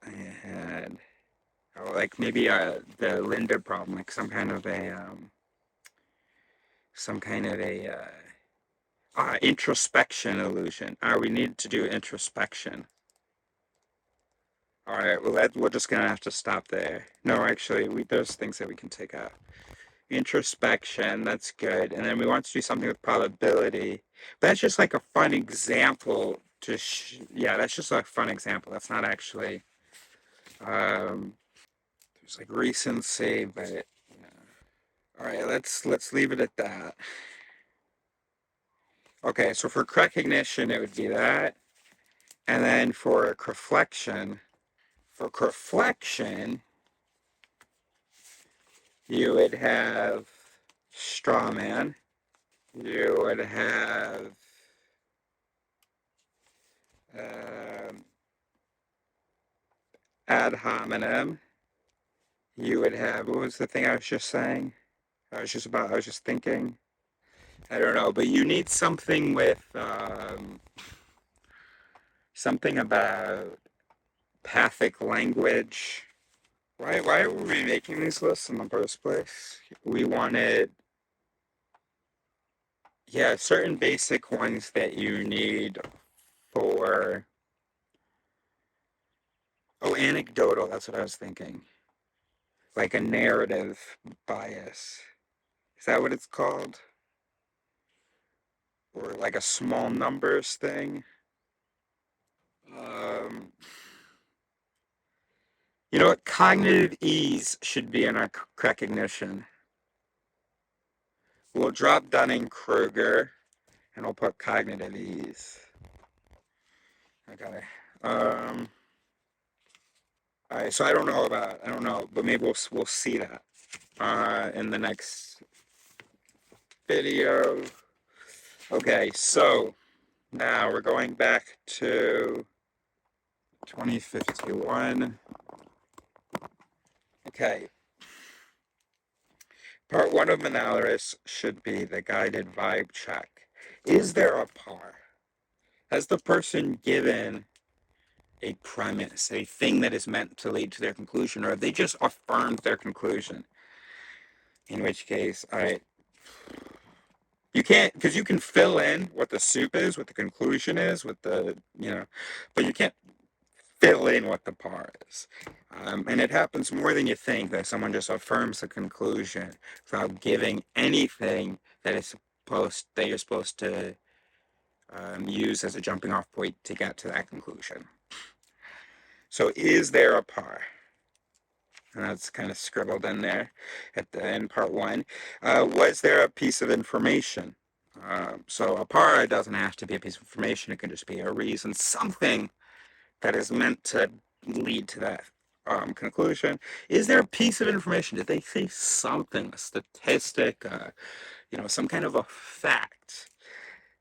A: I had. Oh, like maybe the Linda problem, like some kind of introspection illusion. We need to do introspection. All right, well, we're just gonna have to stop there. No, actually, there's things that we can take out. Introspection, that's good. And then we want to do something with probability. But that's just like a fun example yeah, that's just a fun example. That's not actually, there's like recency, but yeah. All right, let's leave it at that. Okay, so for recognition, it would be that. And then for reflection, you would have straw man. You would have ad hominem. You would have, what was the thing I was just saying? I was just thinking. I don't know, but you need something with something about pathic language. Why were we making these lists in the first place? We wanted, yeah, certain basic ones that you need for, anecdotal, that's what I was thinking. Like a narrative bias. Is that what it's called? Or like a small numbers thing? Um, you know what? Cognitive ease should be in our recognition. We'll drop Dunning-Kruger and we'll put cognitive ease. Okay. All right, so I don't know, but maybe we'll see that in the next video. Okay, so now we're going back to 2051. Okay. Part 1 of Monaleris should be the guided vibe check. Is there a par? Has the person given a premise, a thing that is meant to lead to their conclusion, or have they just affirmed their conclusion? In which case, you can't, because you can fill in what the soup is, what the conclusion is, but you can't fill in what the par is. And it happens more than you think that someone just affirms the conclusion without giving anything that you're supposed to use as a jumping off point to get to that conclusion. So is there a par? And that's kind of scribbled in there in part 1. Was there a piece of information? So a par doesn't have to be a piece of information. It can just be a reason, something that is meant to lead to that conclusion. Is there a piece of information? Did they say something, a statistic, some kind of a fact?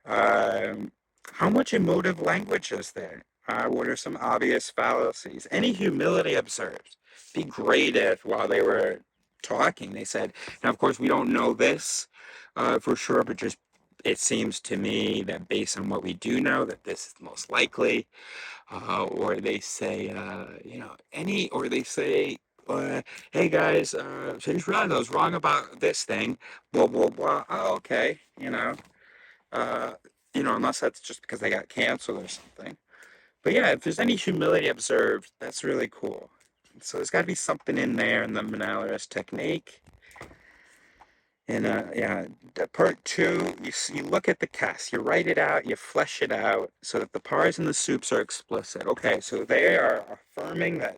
A: Um, how much emotive language is there? What are some obvious fallacies? Any humility observed? Be great if while they were talking, they said, now of course we don't know this for sure, but just it seems to me that based on what we do know, that this is most likely. Or they say, or they say, hey guys, so I just realized I was wrong about this thing, blah, blah, blah. Oh, okay, uh, unless that's just because they got canceled or something. But yeah, if there's any humility observed, that's really cool. So there's got to be something in there in the Monaleris technique. And yeah, part two, you look at the cast, you write it out, you flesh it out so that the pars and the soups are explicit. Okay, so they are affirming that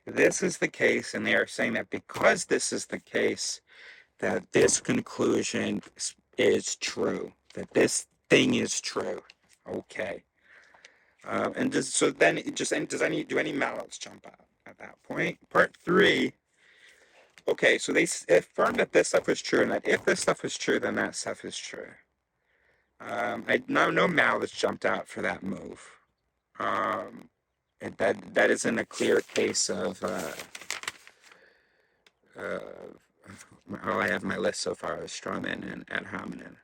A: this is the case, and they are saying that because this is the case, that this conclusion is true, that this thing is true. Okay. And just so then it just do any mallets jump out at that point? Part three. Okay, so they affirm that this stuff is true, and that if this stuff is true, then that stuff is true. No malice jumped out for that move. That isn't a clear case of. I have my list so far of strawman and ad hominem.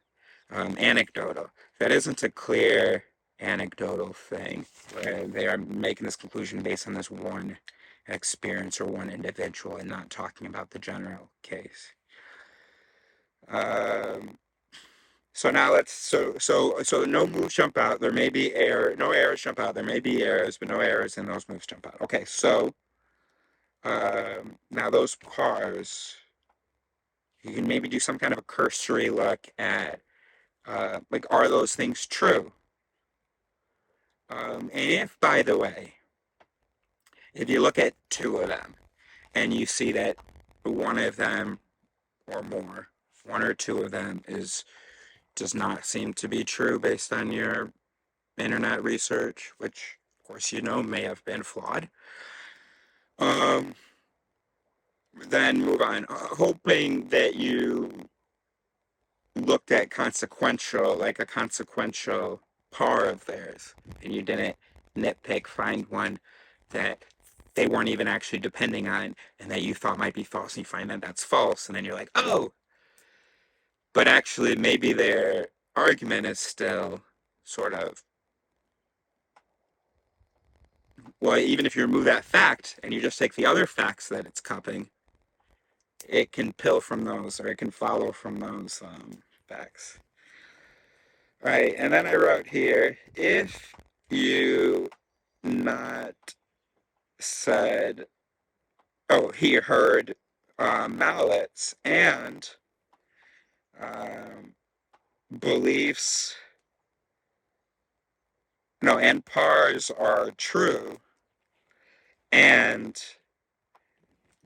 A: Anecdotal. That isn't a clear anecdotal thing where they are making this conclusion based on this one experience or one individual and not talking about the general case. So now so no moves jump out. There may be no errors jump out. There may be errors, but no errors and those moves jump out. Okay, so now those cars, you can maybe do some kind of a cursory look at like, are those things true? And if, by the way, if you look at two of them and you see that one of them or more, one or two of them does not seem to be true based on your internet research, which of course may have been flawed, um, then move on. Hoping that you looked at like a consequential par of theirs, and you didn't nitpick, find one that they weren't even actually depending on and that you thought might be false, and you find that that's false, and then you're like, oh, but actually maybe their argument is still sort of, well, even if you remove that fact and you just take the other facts that it's copying, it can pill from those, or it can follow from those facts. All right, and then I wrote here, if you not said, oh, he heard mallets and um, beliefs, no, and pars are true, and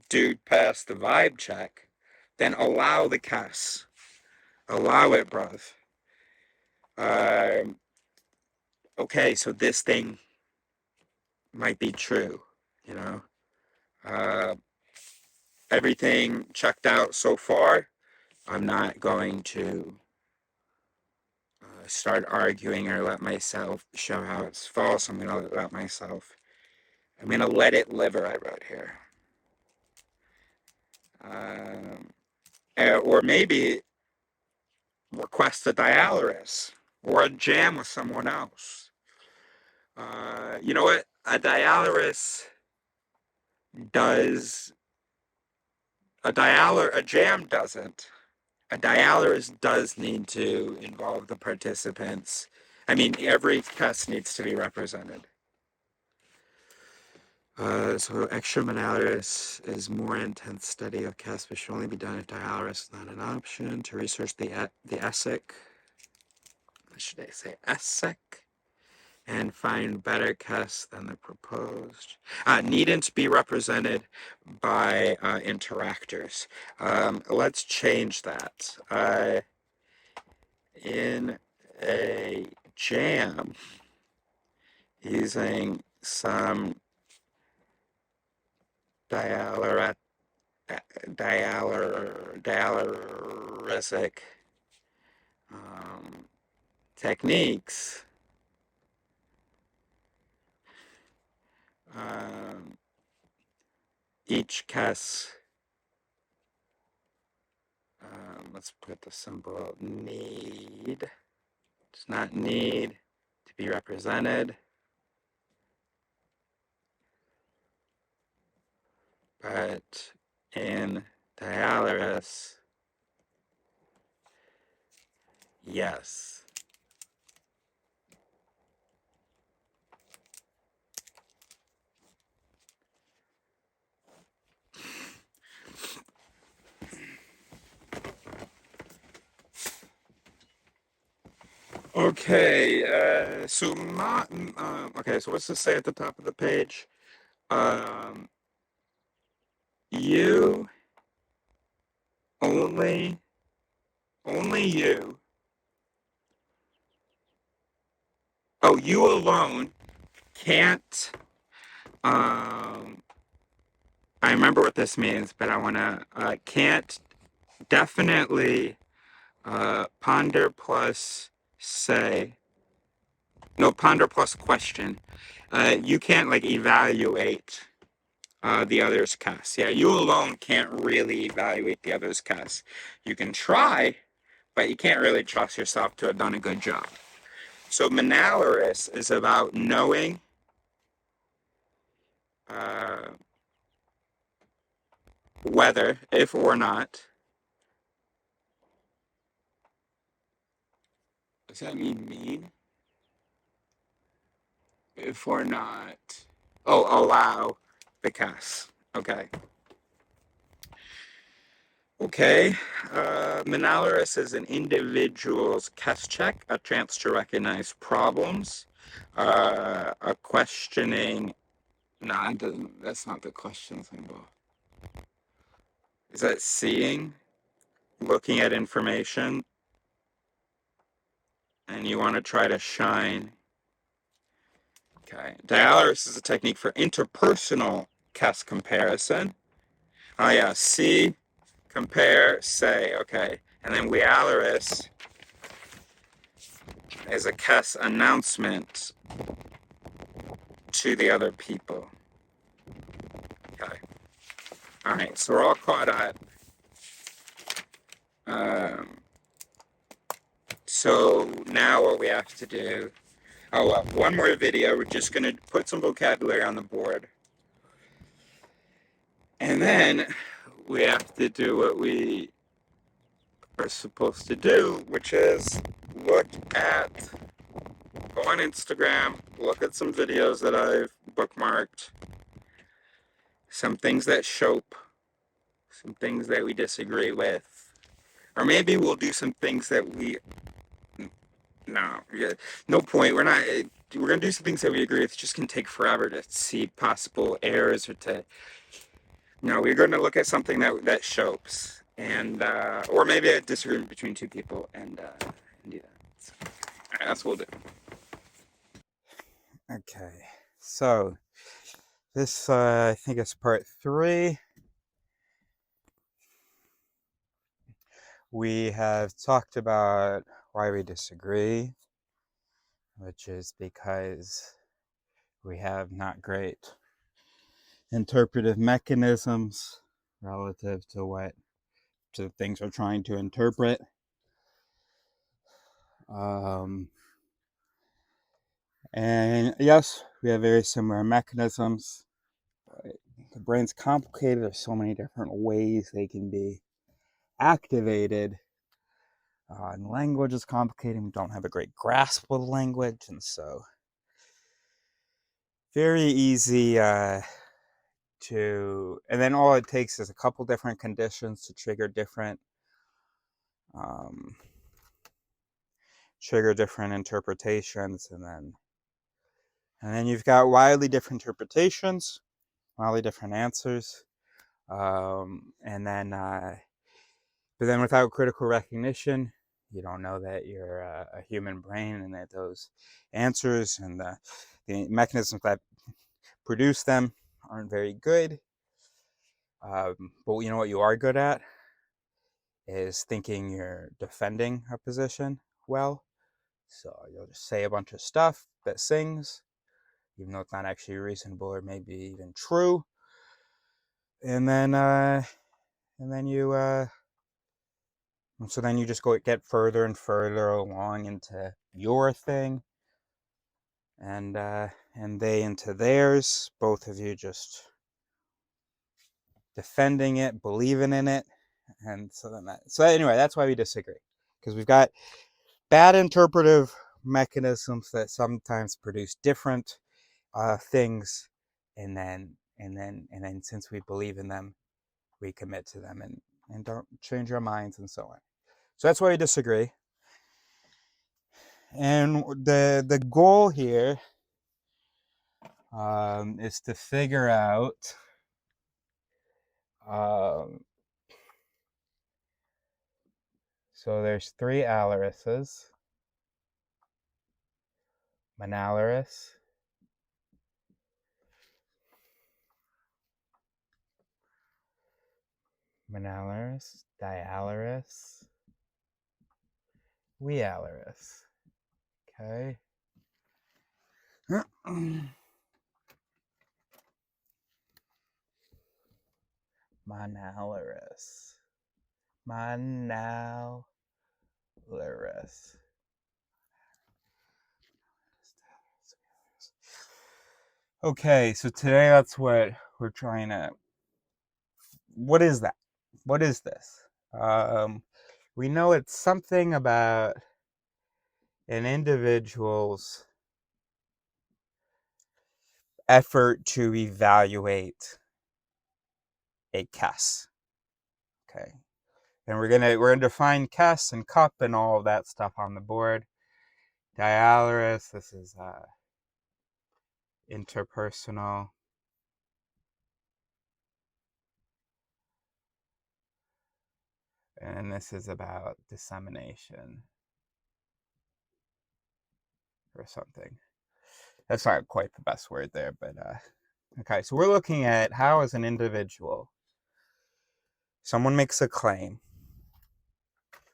A: dude passed the vibe check, then allow the cuss. Allow it, bruv. Okay, so this thing might be true, you know. Uh, Everything checked out so far. I'm not going to start arguing or let myself show how it's false. I'm going to let it live, I wrote here. Or maybe request a dialysis or a jam with someone else. You know what? Does, a jam doesn't. A dialysis does need to involve the participants. I mean, every test needs to be represented. So extramonalis is more intense study of casts, but should only be done if dialysis is not an option. To research the ESSEC, should I say ESSEC, and find better casts than the proposed. Needn't be represented by interactors. Let's change that. In a jam, using some dialeric dialeresic techniques, each case, let's put the symbol need, does not need to be represented, but in dialysis, yes. Okay, okay, so what's this say at the top of the page? You only you. Oh, you alone can't. I remember what this means, but I want to can't definitely ponder plus say. No, ponder plus question. You can't like evaluate the other's cast. Yeah, you alone can't really evaluate the other's cast. You can try, but you can't really trust yourself to have done a good job. So Monaleris is about knowing whether, if or not. Does that mean? If or not. Oh, allow the cast. Okay. Okay. Monaleris is an individual's cast check, a chance to recognize problems, a questioning. No, it doesn't. That's not the question symbol. Is that seeing, looking at information, and you want to try to shine? Okay. Dialysis is a technique for interpersonal cast comparison. Oh yeah, see, compare, say. Okay, and then Wealaris is a cast announcement to the other people. Okay. All right, so we're all caught up. So now what we have to do, one more video. We're just going to put some vocabulary on the board. And then we have to do what we are supposed to do, which is go on Instagram, look at some videos that I've bookmarked, some things that shope, some things that we disagree with, or maybe we'll do some things that no point. We're gonna do some things that we agree with. It's just gonna take forever to see possible errors or we're gonna look at something that shopes, and or maybe a disagreement between two people, and do that. So, that's what we'll do. Okay, so this I think is part 3. We have talked about why we disagree, which is because we have not great interpretive mechanisms relative to the things we're trying to interpret. And yes, we have very similar mechanisms. But the brain's complicated. There's so many different ways they can be activated. And language is complicated. We don't have a great grasp of language, and so very easy and then all it takes is a couple different conditions to trigger different interpretations, and then you've got wildly different interpretations, wildly different answers, but then without critical recognition, you don't know that you're a human brain, and that those answers and the mechanisms that produce them aren't very good. But you know what you are good at is thinking you're defending a position well. So you'll just say a bunch of stuff that sings, even though it's not actually reasonable or maybe even true. And then you so then you just get further and further along into your thing, and they into theirs. Both of you just defending it, believing in it, and so anyway, that's why we disagree, because we've got bad interpretive mechanisms that sometimes produce different things, and then since we believe in them, we commit to them and don't change our minds and so on. So that's why we disagree. And the goal here is to figure out so there's three Alarises: Monaleris, Dialaris, Wealaris. Okay. Monaleris. Okay, so today that's what we're trying to. What is that? What is this? We know it's something about an individual's effort to evaluate a Kess. Okay, and we're gonna define Kess and cup and all of that stuff on the board. Dialaris, this is interpersonal. And this is about dissemination or something. That's not quite the best word there, but okay. So we're looking at how, as an individual, someone makes a claim.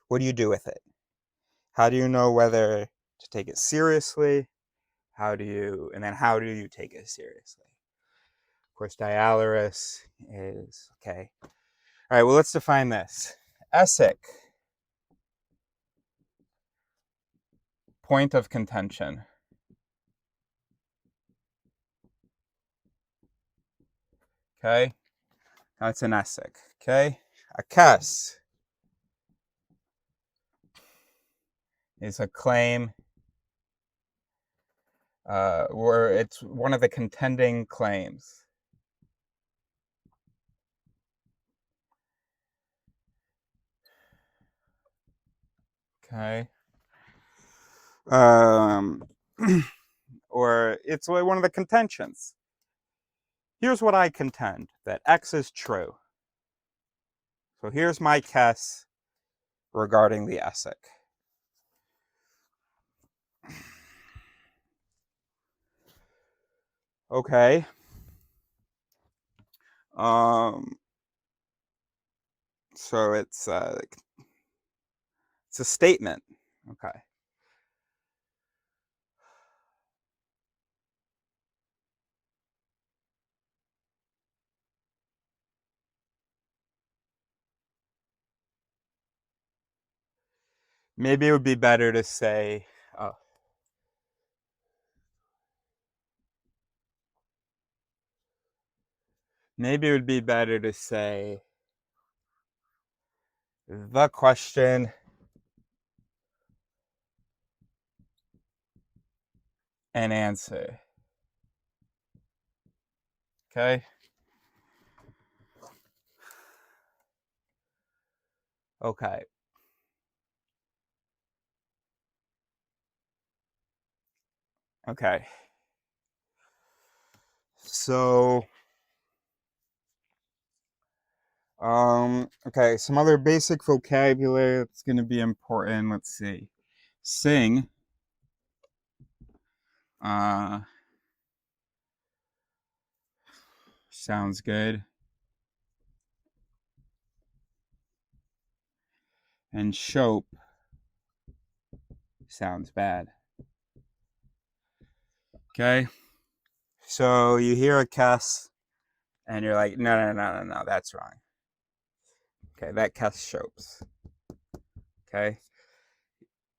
A: What do you do with it? How do you know whether to take it seriously? And then how do you take it seriously? Of course, Dialaris is, okay. All right, well, let's define this. Essic, point of contention. Okay, that's an Essic. Okay, a Kess is a claim where it's one of the contending claims. Okay. Or it's one of the contentions. Here's what I contend, that X is true. So here's my Kess regarding the Essic. Okay. So it's a statement. Okay. Maybe it would be better to say, the question and answer. Okay. Okay. Okay. So, okay, some other basic vocabulary that's going to be important. Let's see. Sing. Sounds good. And shope sounds bad. Okay? So you hear a cuss and you're like, no, that's wrong. Okay, that cuss shopes. Okay?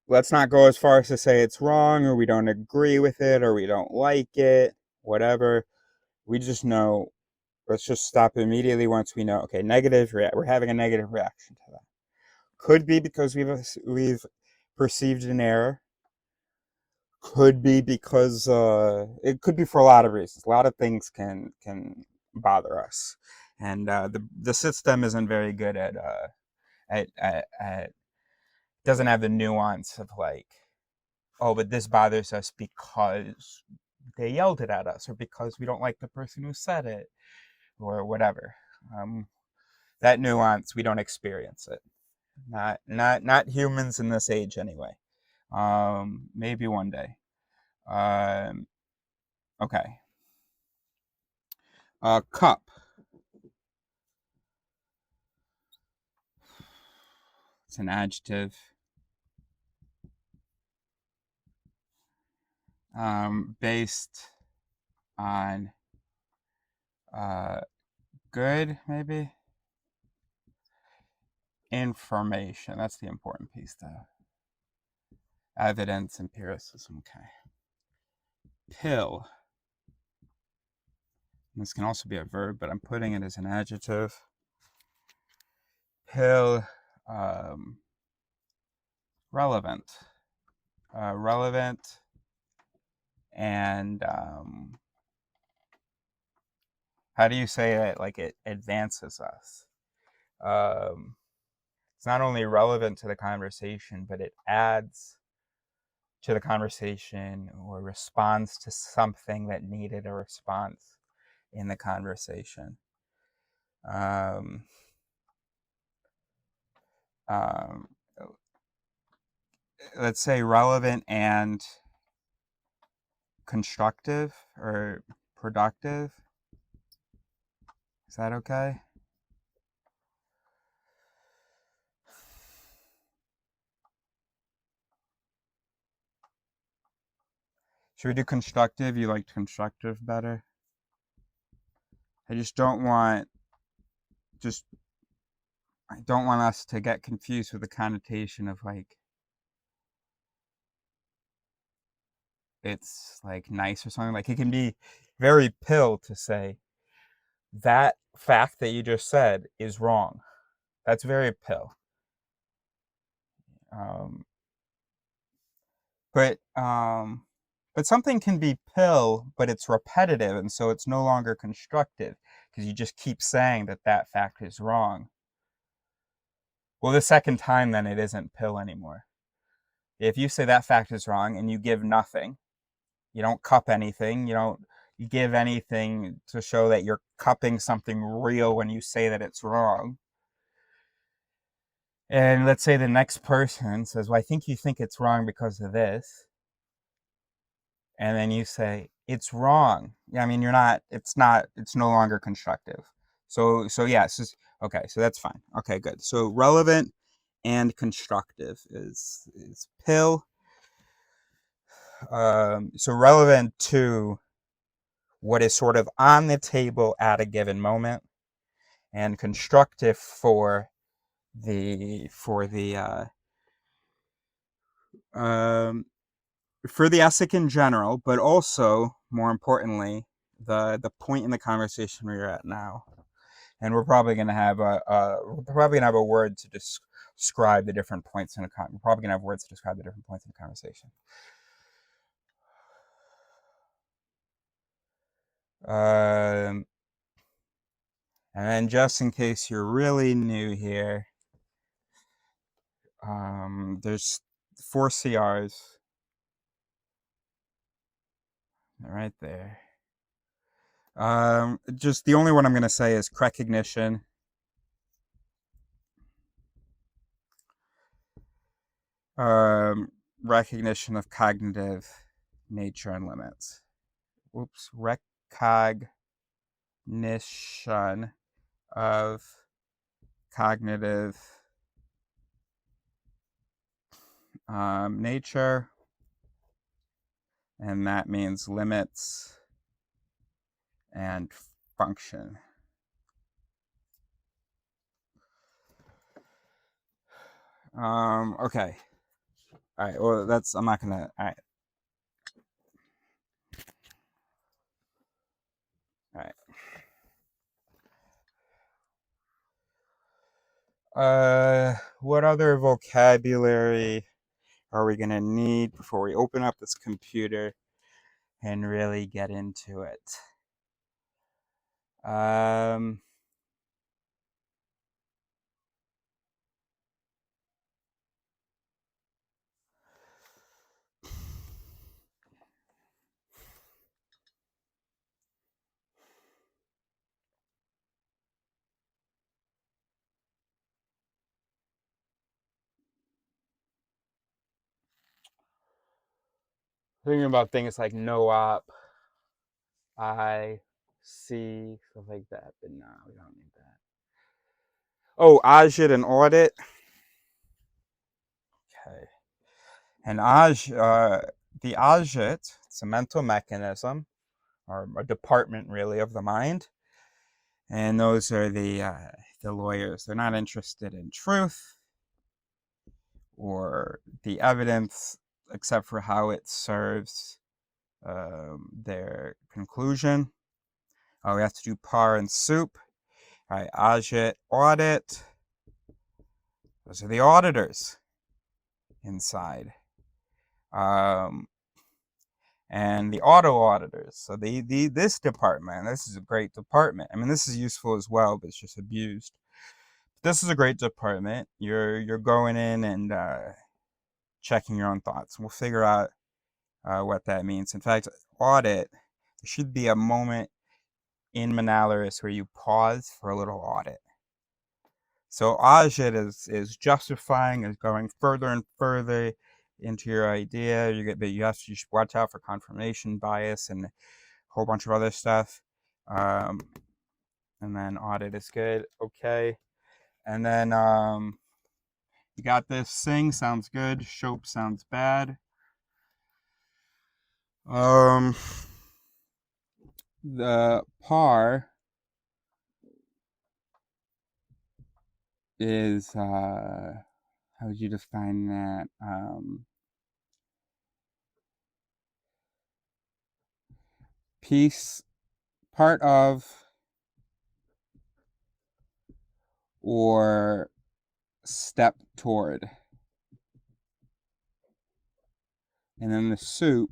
A: Let's not go as far as to say it's wrong or we don't agree with it or we don't like it, whatever. We just know, let's just stop immediately once we know, okay, we're having a negative reaction to that. Could be because we've perceived an error. Could be because it could be for a lot of reasons. A lot of things can bother us, and the system isn't very good at doesn't have the nuance of like, oh, but this bothers us because they yelled it at us, or because we don't like the person who said it, or whatever. That nuance, we don't experience it. Not humans in this age anyway. Maybe one day. Okay. Cup. It's an adjective. Based on good, maybe, information. That's the important piece, though. Evidence, empiricism. Okay. Pill. This can also be a verb, but I'm putting it as an adjective. Pill. Relevant. Relevant. And how do you say it? Like it advances us. It's not only relevant to the conversation, but it adds to the conversation or responds to something that needed a response in the conversation. Um, um, let's say relevant and constructive or productive. Is that okay? Should we do constructive? You liked constructive better? I don't want us to get confused with the connotation of like it's like nice or something. Like it can be very pill to say that fact that you just said is wrong. That's very pill. Um, but something can be pill, but it's repetitive, and so it's no longer constructive because you just keep saying that fact is wrong. Well, the second time, then it isn't pill anymore. If you say that fact is wrong and you give nothing, you don't cup anything, you give anything to show that you're cupping something real when you say that it's wrong. And let's say the next person says, well, I think you think it's wrong because of this. And then you say, it's wrong. Yeah, I mean, it's no longer constructive. So yes, okay, so that's fine. Okay, good. So relevant and constructive is pill. So relevant to what is sort of on the table at a given moment, and constructive for the ESSEC in general, but also more importantly the point in the conversation we're at now. And we're probably going to have a word to describe the different points in a we're probably going to have words to describe the different points in the conversation. And then just in case you're really new here, there's 4 CRs right there. Just the only one I'm going to say is recognition. Recognition of cognitive nature and limits. Whoops, recognition of cognitive nature, and that means limits and function. Okay. All right. Well, I'm not gonna. All right. All right. What other vocabulary are we gonna need before we open up this computer and really get into it? Thinking about things like no-op, I see, stuff like that, but no, we don't need that. Oh, audit and audit. Okay. And the audit, it's a mental mechanism, or a department really of the mind, and those are the lawyers. They're not interested in truth or the evidence, except for how it serves their conclusion. We have to do par and soup. All right, audit. Those are the auditors inside. And the auto auditors. So this department, this is a great department. I mean, this is useful as well, but it's just abused. This is a great department. You're going in and checking your own thoughts. We'll figure out what that means. In fact, audit, there should be a moment in Monaleris where you pause for a little audit. So audit is justifying, is going further and further into your idea. You should watch out for confirmation bias and a whole bunch of other stuff. And then audit is good. Okay. And then you got this. Sing sounds good. Shope sounds bad. The par is how would you define that? Piece, part of, or step toward. And then the soup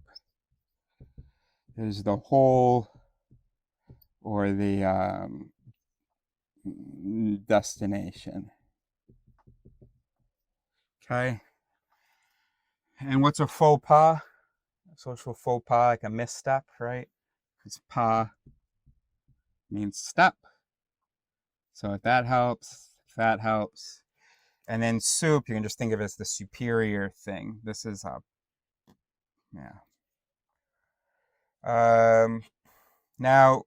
A: is the whole or the destination. Okay. And what's a faux pas? A social faux pas, like a misstep, right? Because pas means step. So if that helps, And then soup, you can just think of it as the superior thing. This is yeah. Now,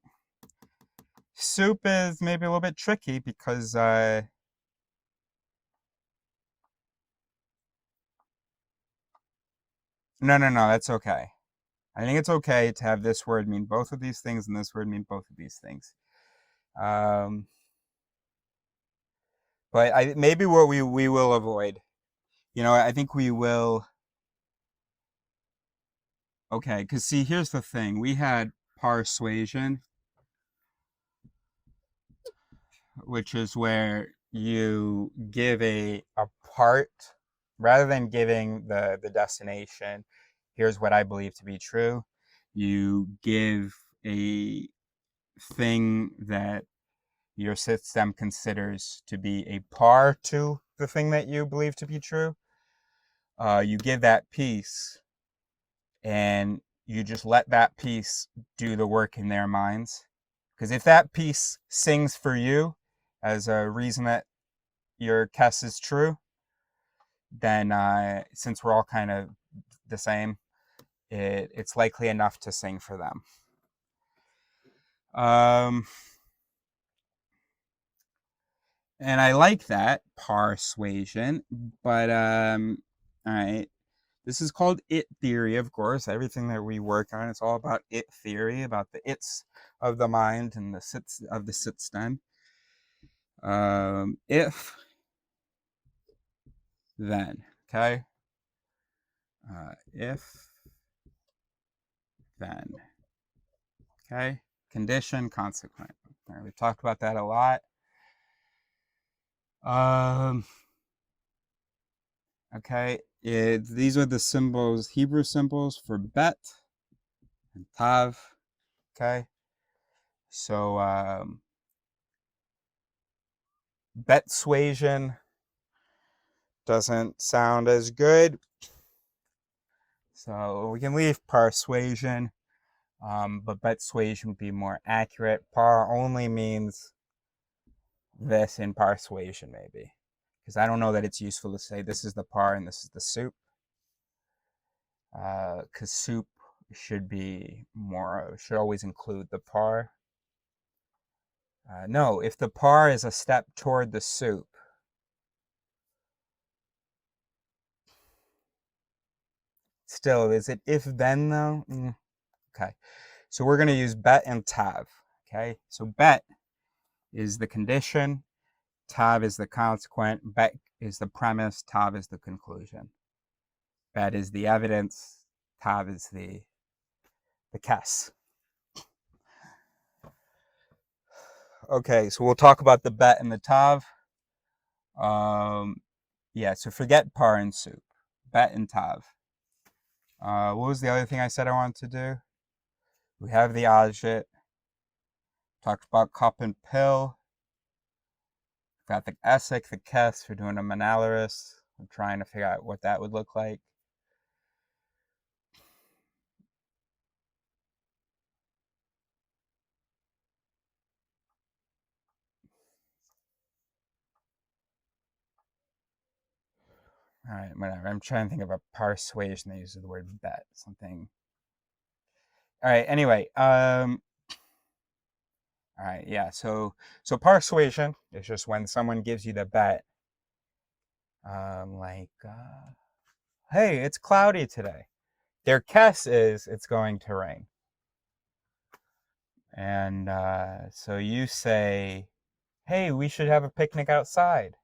A: soup is maybe a little bit tricky because no, that's okay. I think it's okay to have this word mean both of these things and this word mean both of these things. But maybe what we will avoid, I think we will. Okay, because see, here's the thing. We had persuasion, which is where you give a part rather than giving the destination. Here's what I believe to be true. You give a thing that your system considers to be a par to the thing that you believe to be true. You give that piece and you just let that piece do the work in their minds. Because if that piece sings for you as a reason that your guess is true, then since we're all kind of the same, it's likely enough to sing for them. And I like that persuasion, but all right. This is called it theory, of course. Everything that we work on is all about it theory, about the its of the mind and the sits of the system. If then, okay? If then, okay? Condition, consequent. Right, we've talked about that a lot. Okay, these are the symbols, Hebrew symbols for bet and tav. Okay, so bet suasion doesn't sound as good, so we can leave persuasion, but bet suasion would be more accurate. Par only means this in persuasion, maybe, because I don't know that it's useful to say this is the par and this is the soup, because soup should always include the par. No, if the par is a step toward the soup, still, is it if then though? Okay, so we're going to use bet and tav. Okay, so bet is the condition, tav is the consequent, bet is the premise, tav is the conclusion. Bet is the evidence, tav is the kes. Okay, so we'll talk about the bet and the tav. Yeah, so forget par and soup, bet and tav. What was the other thing I said I wanted to do? We have the agit. Talked about cup and pill. Got the esic, the kes. We're doing a Monaleris. I'm trying to figure out what that would look like. All right, whatever. I'm trying to think of a persuasion that uses the word bet. Something. All right. Anyway. All right. Yeah. So persuasion is just when someone gives you the bet. Hey, it's cloudy today. Their kes is it's going to rain. And so you say, hey, we should have a picnic outside.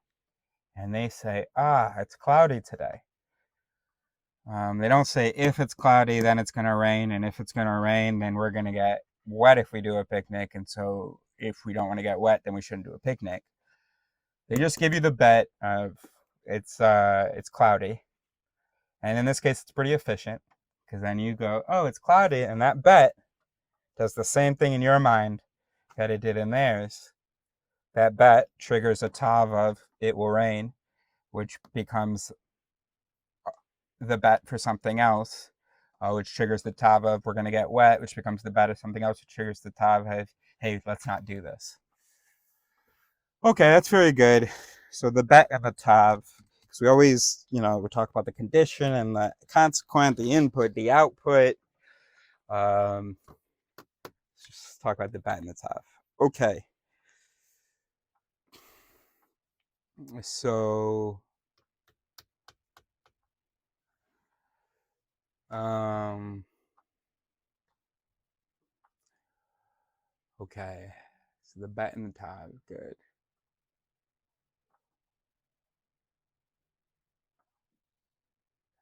A: And they say, it's cloudy today. They don't say if it's cloudy, then it's going to rain. And if it's going to rain, then we're going to get wet if we do a picnic. And so if we don't want to get wet, then we shouldn't do a picnic. They just give you the bet of it's cloudy. And in this case, it's pretty efficient because then you go, oh, it's cloudy. And that bet does the same thing in your mind that it did in theirs. That bet triggers a tav of it will rain, which becomes the bet for something else, which triggers the tav of we're going to get wet, which becomes the bet of something else, which triggers the tav of, hey, let's not do this. Okay, that's very good. So the bet and the tav, because we always, we talk about the condition and the consequent, the input, the output. Let's just talk about the bet and the tav. Okay. So, okay. So the bet and the tav, good.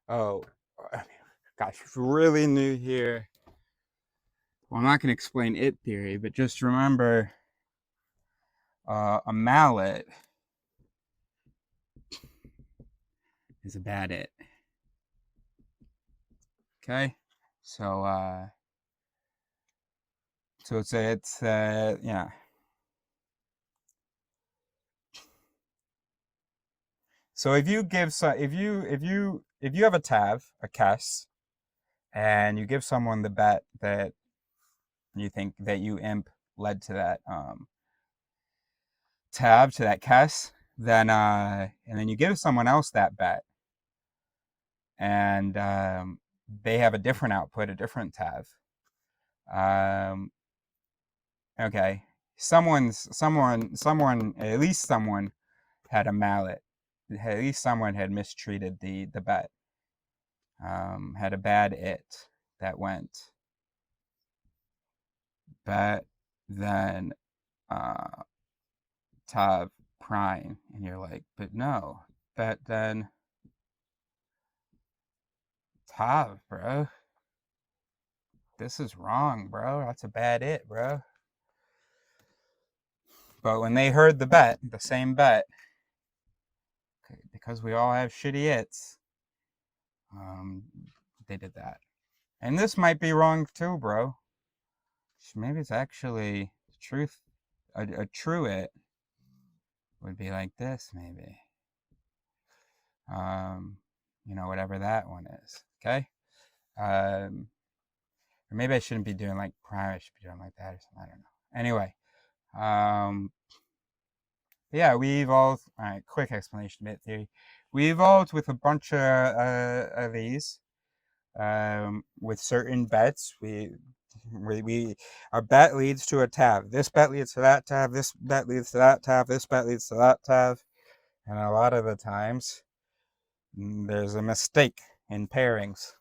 A: Oh, gosh, if you're really new here, well, I'm not going to explain it theory, but just remember a mallet is a bad it. Okay, so it's yeah. So if you give if you have a tav, a kes, and you give someone the bet that you think that you imp led to that tav, to that kes, then and then you give someone else that bet, and they have a different output, a different tav. Okay, someone, at least someone had a mallet. At least someone had mistreated the bet. had a bad it that went bet then tav prime, and you're like, but no, bet then tav, bro. This is wrong, bro. That's a bad it, bro. But when they heard the bet, the same bet, because we all have shitty its, they did that. And this might be wrong too, bro. Maybe it's actually truth. A true it would be like this, maybe. You know, whatever that one is. Okay. Or maybe I shouldn't be doing like prime. I should be doing like that or something. I don't know. Anyway. Yeah, we evolved. All right, quick explanation bit theory. We evolved with a bunch of these. With certain bets, our bet leads to a tab. This bet leads to that tab. This bet leads to that tab. This bet leads to that tab. And a lot of the times, there's a mistake in pairings.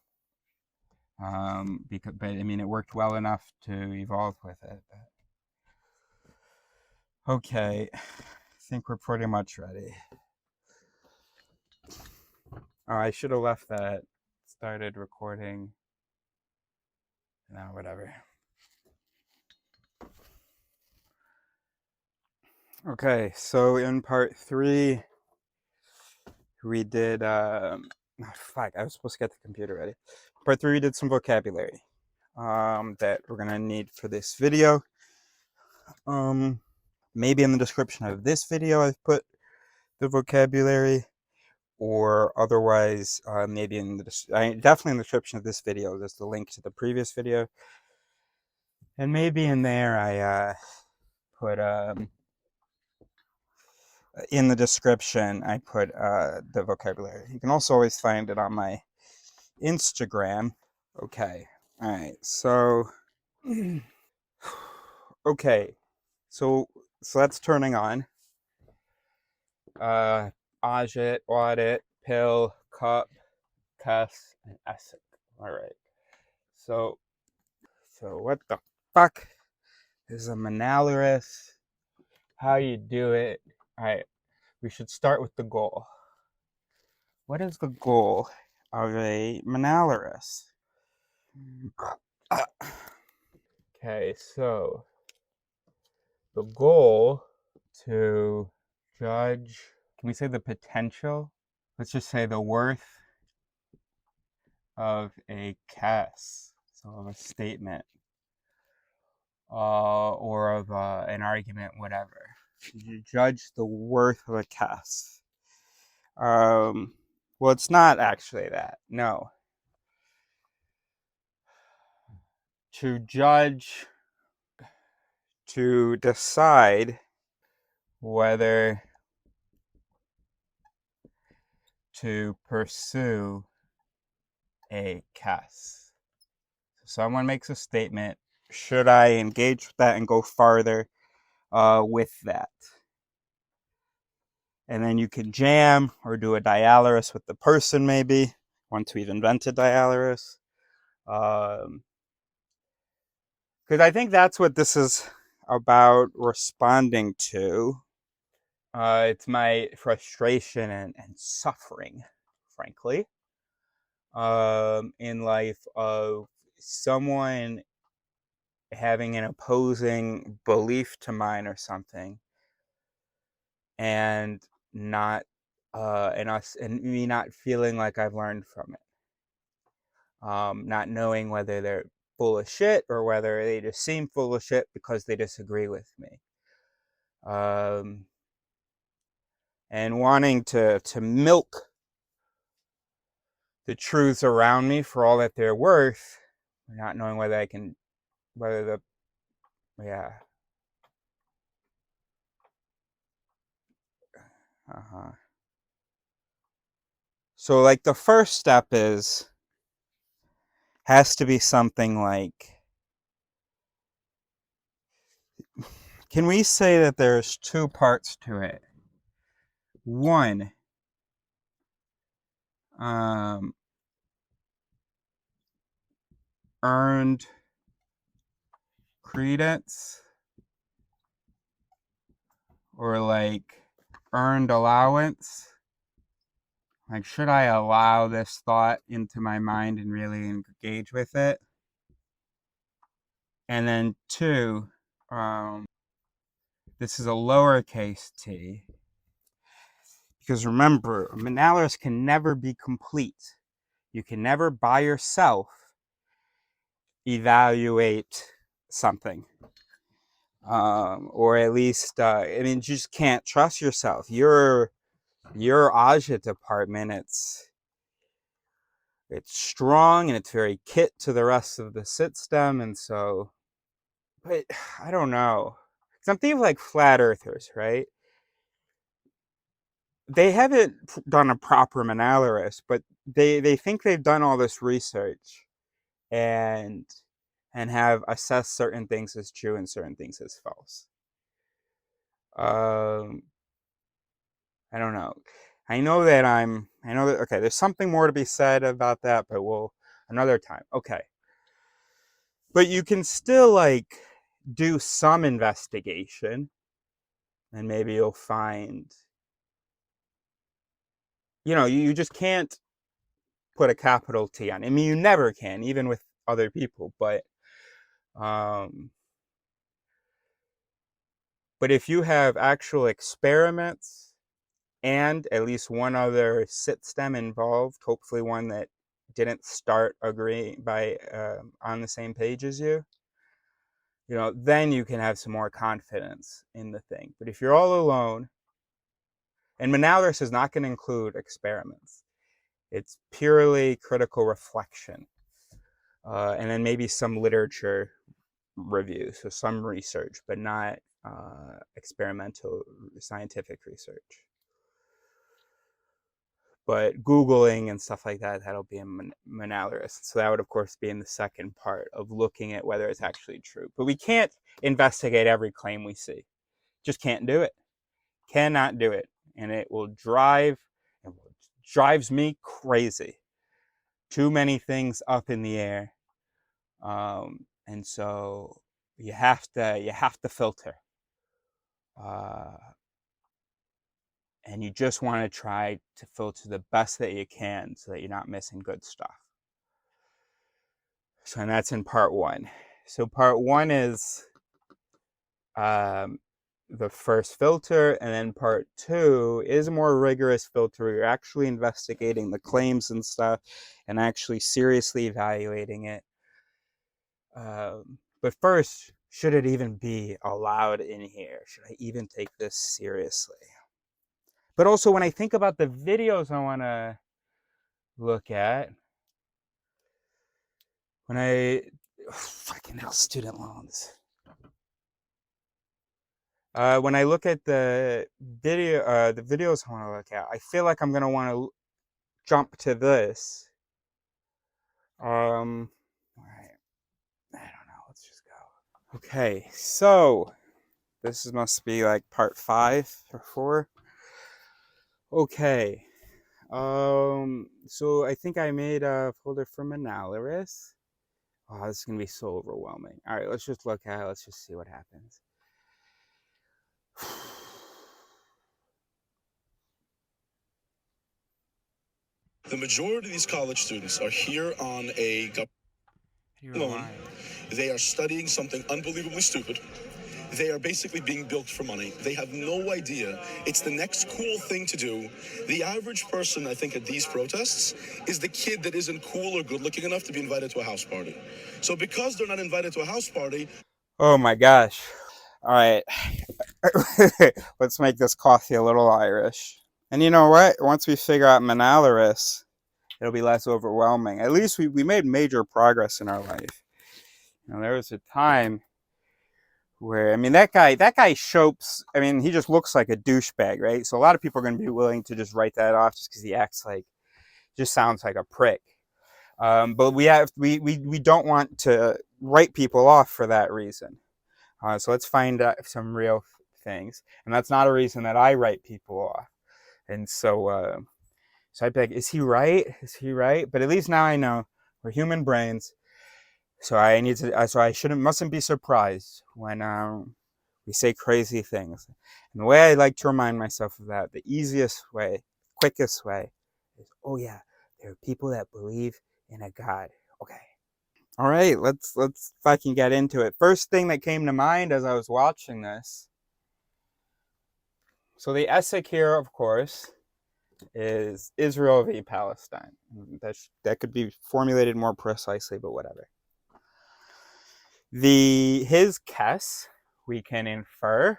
A: But I mean, it worked well enough to evolve with it. But... Okay, I think we're pretty much ready. Oh, I should have left that. Started recording. No, whatever. Okay, so in part 3, we did, fuck, I was supposed to get the computer ready. Part 3, we did some vocabulary that we're gonna need for this video. Maybe in the description of this video I've put the vocabulary, or otherwise, maybe in the definitely in the description of this video, there's the link to the previous video, and maybe in there I put in the description I put the vocabulary. You can also always find it on my Instagram. Okay, all right, so okay, so that's turning on. Audit, audit, pill, cup, cuss, and essek. All right. So what the fuck is a Monaleris? How you do it? All right. We should start with the goal. What is the goal of a Monaleris? Okay, so the goal to judge, can we say the potential? Let's just say the worth of a case, so of a statement, or of an argument, whatever. You judge the worth of a case. Well, it's not actually that. No. To judge, to decide whether to pursue a case. So someone makes a statement. Should I engage with that and go farther with that? And then you can jam or do a dialysis with the person, maybe, once we've invented dialysis. Because I think that's what this is about responding to. It's my frustration and suffering, frankly, in life, of someone having an opposing belief to mine or something, and not and me not feeling like I've learned from it, not knowing whether they're full of shit or whether they just seem full of shit because they disagree with me, and wanting to milk the truths around me for all that they're worth, not knowing whether I can, whether the, yeah, so like the first step has to be something like, can we say that there's 2 parts to it? One, earned credence, or like earned allowance. Like, should I allow this thought into my mind and really engage with it? And then 2, this is a lowercase t, because remember, Monaleris can never be complete. You can never by yourself evaluate something. Or at least, I mean, you just can't trust yourself. Your Aja department, it's strong and it's very kit to the rest of the system, and so, but I don't know. Because I'm thinking of like flat earthers, right? They haven't done a proper Monaleris, but they think they've done all this research and have assessed certain things as true and certain things as false. I don't know. I know that okay, there's something more to be said about that, but we'll another time. Okay. But you can still like do some investigation, and maybe you'll find, you just can't put a capital T on. I mean, you never can, even with other people, but if you have actual experiments and at least one other sit stem involved, hopefully one that didn't start agreeing by on the same page as you, then you can have some more confidence in the thing. But if you're all alone, and Monaleris is not going to include experiments, it's purely critical reflection, and then maybe some literature review, so some research, but not experimental scientific research. But Googling and stuff like that, that'll be in Monaleris. So that would, of course, be in the second part of looking at whether it's actually true. But we can't investigate every claim we see. Just can't do it. Cannot do it. And it drives me crazy. Too many things up in the air. And so you have to filter. And you just want to try to filter the best that you can so that you're not missing good stuff. So, and that's in part 1. So part 1 is the first filter, and then part 2 is a more rigorous filter where you're actually investigating the claims and stuff and actually seriously evaluating it. But first, should it even be allowed in here? Should I even take this seriously? But also, when I think about the videos I want to look at, fucking hell, student loans. When I look at the videos I want to look at, I feel like I'm gonna want to jump to this. All right, I don't know. Let's just go. Okay, so this must be like part 5 or 4. Okay. So I think I made a folder for Monaleris. Oh, this is gonna be so overwhelming. All right, let's just look at it. Let's just see what happens.
B: The majority of these college students are here on a loan. They are studying something unbelievably stupid. They are basically being built for money. They have no idea. It's the next cool thing to do. The average person, I think, at these protests is the kid that isn't cool or good looking enough to be invited to a house party. So because they're not invited to a house party...
A: Oh my gosh. All right. Let's make this coffee a little Irish. And you know what? Once we figure out Monaleris, it'll be less overwhelming. At least we made major progress in our life. There was a time where, I mean, that guy Shopes, I mean, he just looks like a douchebag, right? So a lot of people are going to be willing to just write that off just because he acts like, just sounds like a prick. But we don't want to write people off for that reason. So let's find out some real things. And that's not a reason that I write people off. And so, so I'd be like, is he right? Is he right? But at least now I know we're human brains. So I mustn't be surprised when we say crazy things. And the way I like to remind myself of that, the easiest way, quickest way, is, oh yeah, there are people that believe in a God. Okay. All right, let's fucking get into it. First thing that came to mind as I was watching this. So the ESIC here, of course, is Israel v. Palestine. That could be formulated more precisely, but whatever. His guess, we can infer,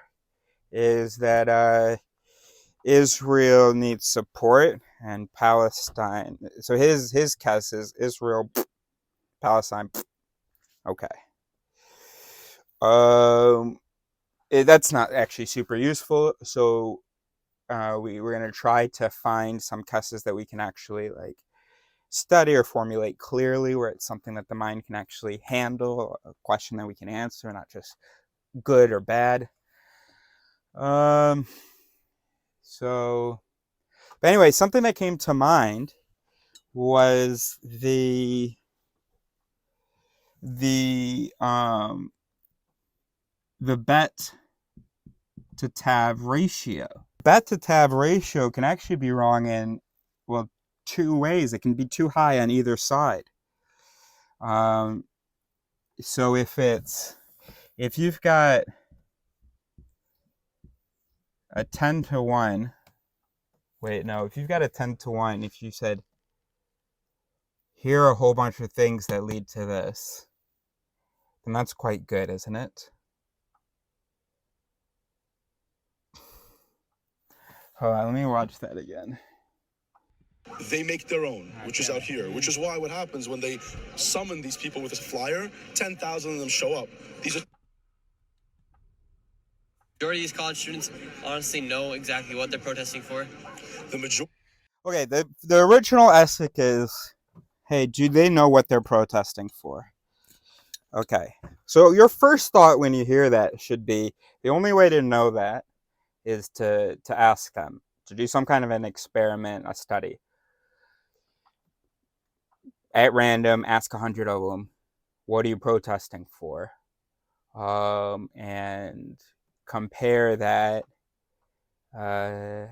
A: is that Israel needs support and Palestine. So his guess is Israel, Palestine. Okay. That's not actually super useful. So we're gonna try to find some guesses that we can actually like study or formulate clearly, where it's something that the mind can actually handle, a question that we can answer, not just good or bad. So, but anyway, something that came to mind was the bet to tav ratio. Bet to tav ratio can actually be wrong in, well, two ways. It can be too high on either side. So if you've got a 10 to 1, wait, no, if you've got a 10 to 1, if you said, here are a whole bunch of things that lead to this, then that's quite good, isn't it? Hold on, let me watch that again.
B: They make their own, which is out here, which is why what happens when they summon these people with a flyer, 10,000 of them show up. These are
C: majority of these college students honestly know exactly what they're protesting for.
B: The majority.
A: Okay, the original ESIC is, hey, do they know what they're protesting for? Okay, so your first thought when you hear that should be, the only way to know that is to ask them, to do some kind of an experiment, a study. At random, ask 100 of them, what are you protesting for? And compare that, I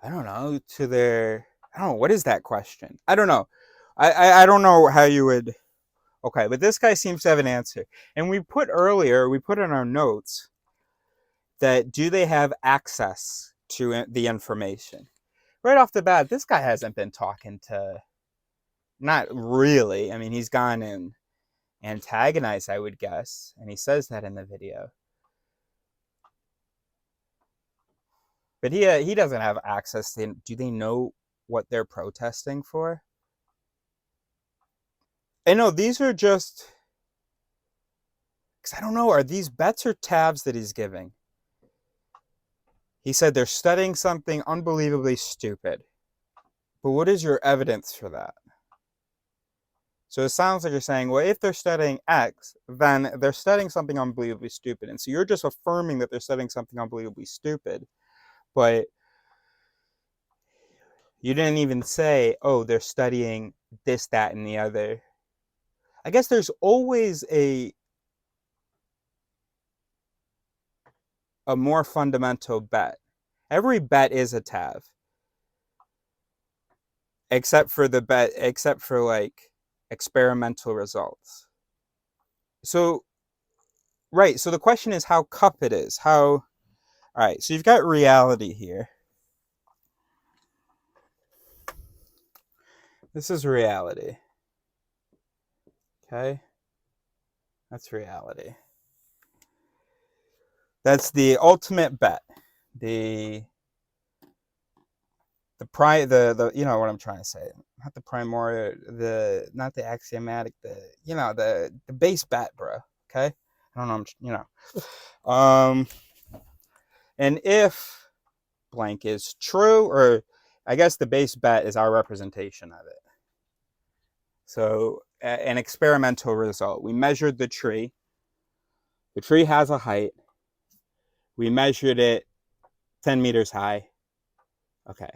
A: don't know, to their, I don't know, what is that question? I don't know. I don't know how you would, okay, but this guy seems to have an answer. And we put in our notes that do they have access to the information? Right off the bat, this guy hasn't been talking to, not really. I mean, he's gone and antagonized, I would guess, and he says that in the video. But he doesn't have access to, do they know what they're protesting for? And no, these are just, because I don't know, are these bets or tabs that he's giving? He said they're studying something unbelievably stupid. But what is your evidence for that? So it sounds like you're saying, well, if they're studying X, then they're studying something unbelievably stupid. And so you're just affirming that they're studying something unbelievably stupid. But you didn't even say, oh, they're studying this, that, and the other. I guess there's always a more fundamental bet. Every bet is a TAV. Except for like experimental results. So, right, so the question is how cup it is. All right, so you've got reality here. This is reality. Okay? That's reality. That's the ultimate bet. The you know what I'm trying to say. Not the primordial, not the axiomatic, the base bet, bro. Okay? I don't know, and if blank is true, or I guess the base bet is our representation of it. So an experimental result. We measured the tree. The tree has a height. We measured it 10 meters high. Okay.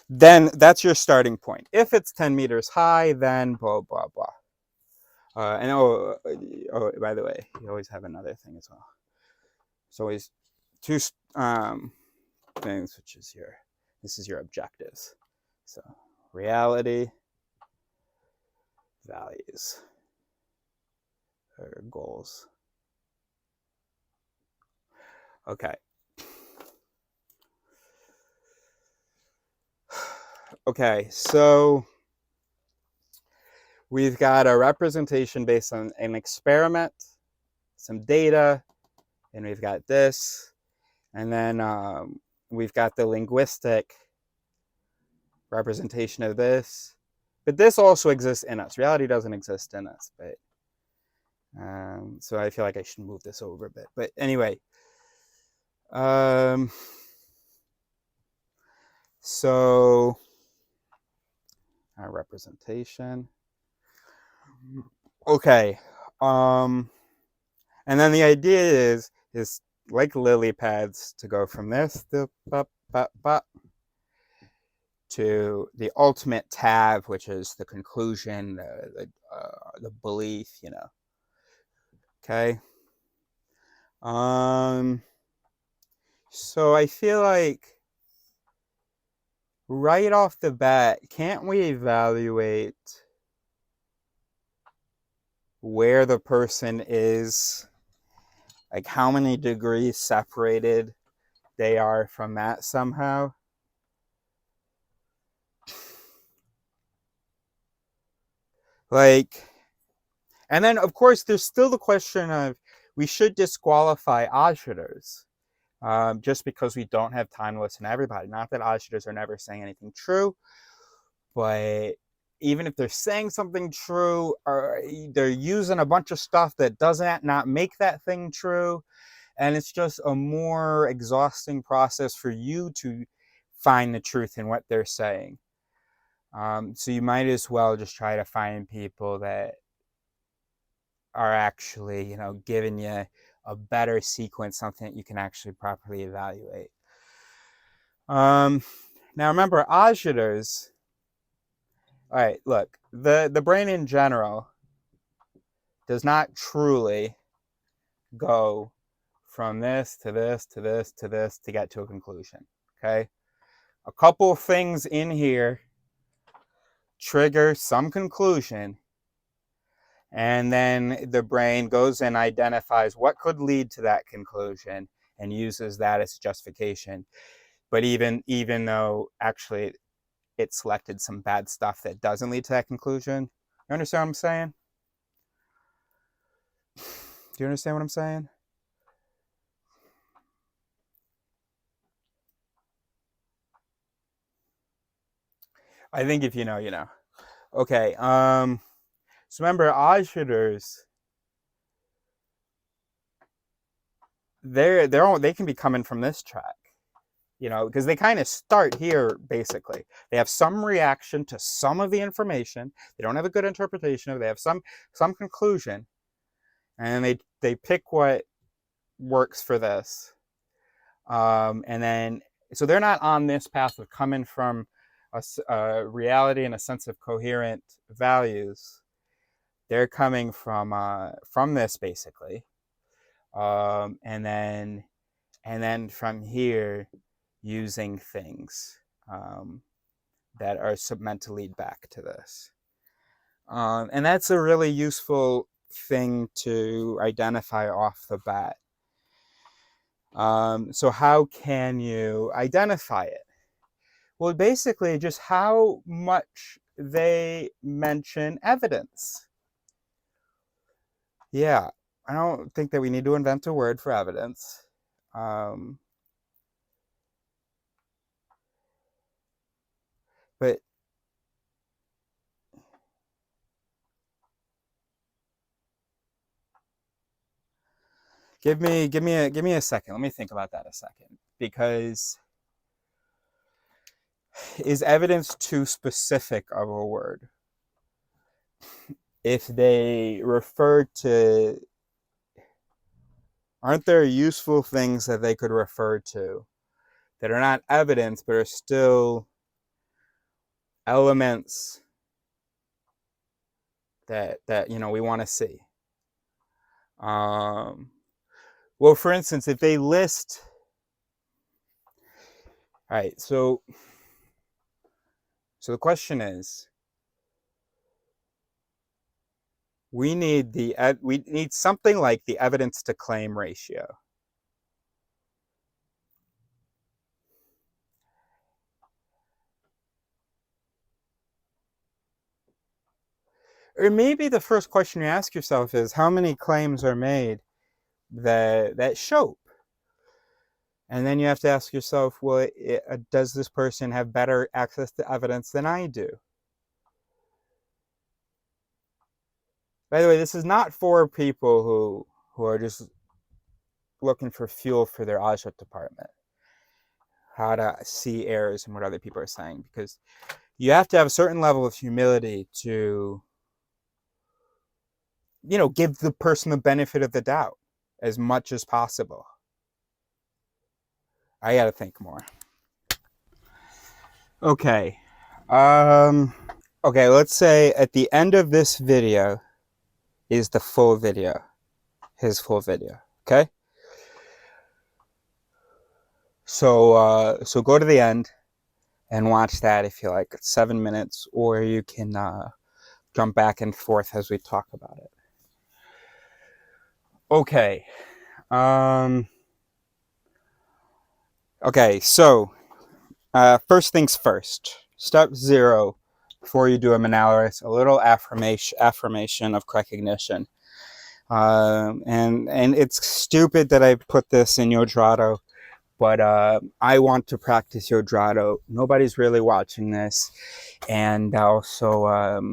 A: Then that's your starting point. If it's 10 meters high, then blah, blah, blah. And by the way, you always have another thing as well. There's always two things, which is this is your objectives. So reality, values, or goals. Okay. Okay, so we've got a representation based on an experiment, some data, and we've got this. And then we've got the linguistic representation of this. But this also exists in us. Reality doesn't exist in us. But so I feel like I should move this over a bit. But anyway, so our representation. Okay. And then the idea is like lily pads to go from this to the ultimate tab, which is the conclusion, the belief, you know. Okay. So I feel like right off the bat, can't we evaluate where the person is, like how many degrees separated they are from that somehow? Like, and then of course there's still the question of we should disqualify auditors just because we don't have time to listen to everybody. Not that auditors are never saying anything true, but even if they're saying something true, or they're using a bunch of stuff that doesn't not make that thing true, and it's just a more exhausting process for you to find the truth in what they're saying. So you might as well just try to find people that are actually, you know, giving you a better sequence, something that you can actually properly evaluate. Now remember, auditors. All right, look, the brain in general does not truly go from this to this to this to this to get to a conclusion. Okay, a couple of things in here trigger some conclusion, and then the brain goes and identifies what could lead to that conclusion and uses that as justification. But even though actually it selected some bad stuff that doesn't lead to that conclusion, you understand what I'm saying? Do you understand what I'm saying? I think if you know, you know. Okay. So remember, auditors, they can be coming from this track, you know, because they kind of start here basically. They have some reaction to some of the information. They don't have a good interpretation of it. They have some conclusion, and they pick what works for this. And then so they're not on this path of coming from a reality and a sense of coherent values. They're coming from this basically, and then from here using things that are meant to lead back to this, and that's a really useful thing to identify off the bat. So how can you identify it? Well, basically just how much they mention evidence. Yeah, I don't think that we need to invent a word for evidence. But give me a second. Let me think about that a second, because is evidence too specific of a word? If they refer to, aren't there useful things that they could refer to that are not evidence but are still elements that you know we want to see. Well, for instance, if they list, all right, so the question is, we need something like the evidence to claim ratio. Or maybe the first question you ask yourself is, how many claims are made that show? And then you have to ask yourself, well, does this person have better access to evidence than I do? By the way, this is not for people who are just looking for fuel for their algebra department, how to see errors in what other people are saying, because you have to have a certain level of humility to, you know, give the person the benefit of the doubt as much as possible. I gotta think more. Okay. Okay, let's say at the end of this video is the full video. His full video. Okay? So so go to the end and watch that if you like. It's 7 minutes, or you can jump back and forth as we talk about it. Okay. Okay, so first things first. Step 0, before you do a Monaleris, a little affirmation of recognition. And it's stupid that I put this in Yodrado, but I want to practice Yodrado. Nobody's really watching this, and also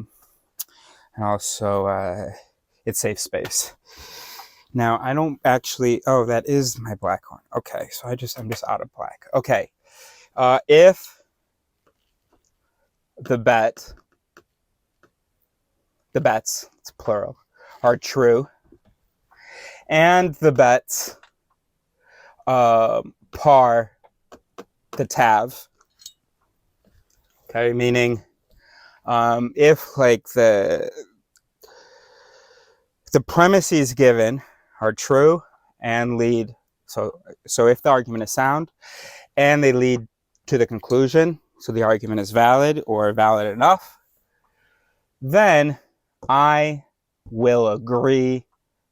A: it's safe space. Now I don't actually. Oh, that is my black one. Okay, so I'm just out of black. Okay, if the bets, it's plural, are true, and the bets par the tav. Okay, meaning if like the premises given are true and lead, so if the argument is sound and they lead to the conclusion, so the argument is valid or valid enough, then I will agree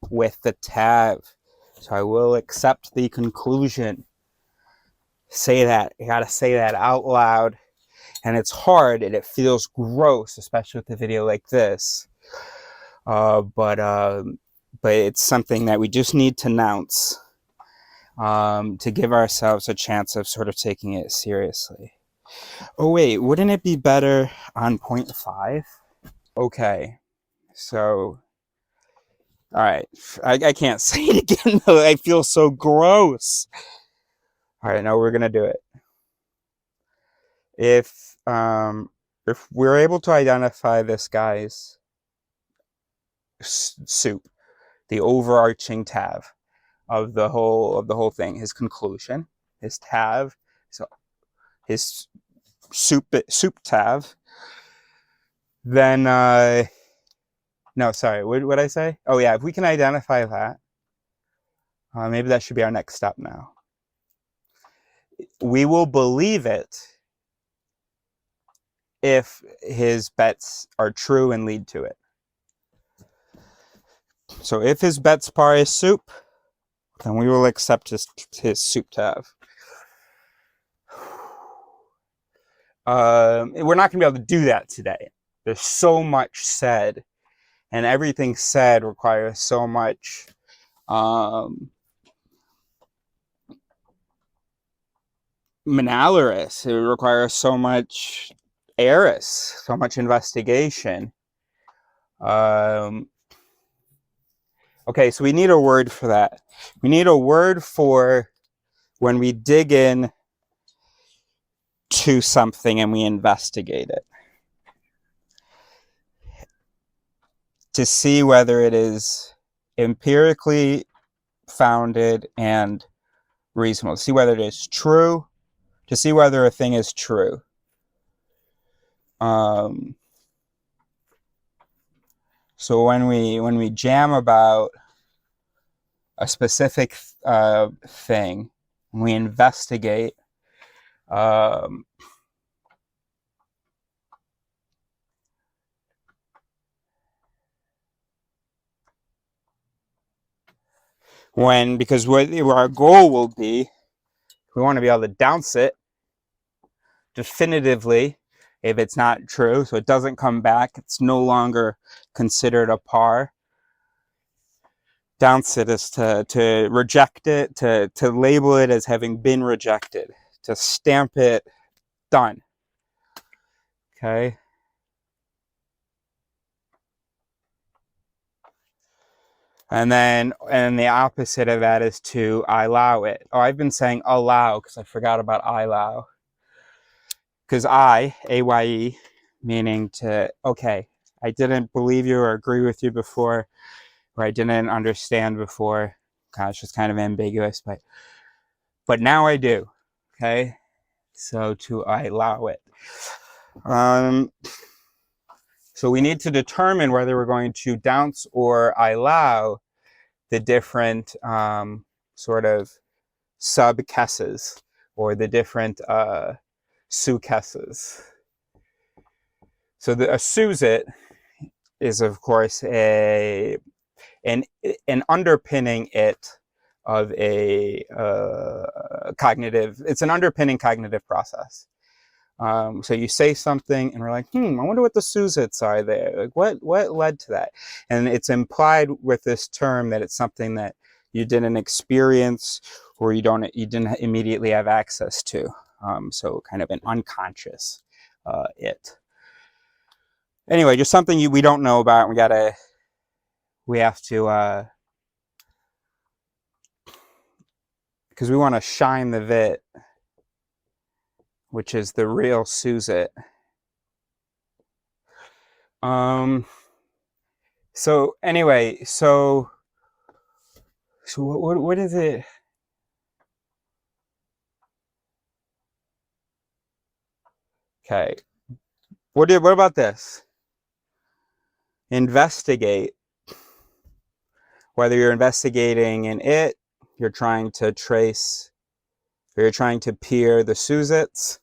A: with the tav. So I will accept the conclusion. Say that. You gotta say that out loud. And it's hard and it feels gross, especially with a video like this. But it's something that we just need to announce to give ourselves a chance of sort of taking it seriously. Oh wait, wouldn't it be better on 0.5? Okay, so all right, I can't say it again though. I feel so gross. All right, now we're gonna do it. If we're able to identify this guy's soup, the overarching tav of the whole thing, his conclusion, his tav, so his soup tav, then no, sorry, what did I say? Oh yeah, if we can identify that, maybe that should be our next step now. We will believe it if his bets are true and lead to it. So if his bets par is soup, then we will accept his soup tav. We're not going to be able to do that today. There's so much said, and everything said requires so much Monaleris. It requires so much Eris, so much investigation. Okay, so we need a word for that. We need a word for when we dig in to something and we investigate it to see whether it is empirically founded and reasonable, to see whether it is true, to see whether a thing is true. So when we jam about a specific thing, we investigate because what our goal will be, we want to be able to denounce it definitively if it's not true, so it doesn't come back, it's no longer considered a par. Denounce it is to reject it, to label it as having been rejected, to stamp it done. Okay. And the opposite of that is to allow it. Oh, I've been saying allow because I forgot about allow. Because AYE, meaning to, okay, I didn't believe you or agree with you before, or I didn't understand before. Gosh, it's kind of ambiguous, but now I do. Okay, so to allow it. So we need to determine whether we're going to denounce or allow the different sort of sub-cases or the different sous-cases. So a sous-it is, of course, an underpinning it of a cognitive, it's an underpinning cognitive process. So you say something and we're like, I wonder what the sous-its are there. Like what led to that? And it's implied with this term that it's something that you didn't experience or you didn't immediately have access to. So kind of an unconscious it. Anyway, just something we don't know about. We have to, because we want to shine the vit, which is the real sous-it. So anyway, so what is it? Okay. What about this? Investigate. Whether you're investigating in it, you're trying to trace, or you're trying to peer the sous-its,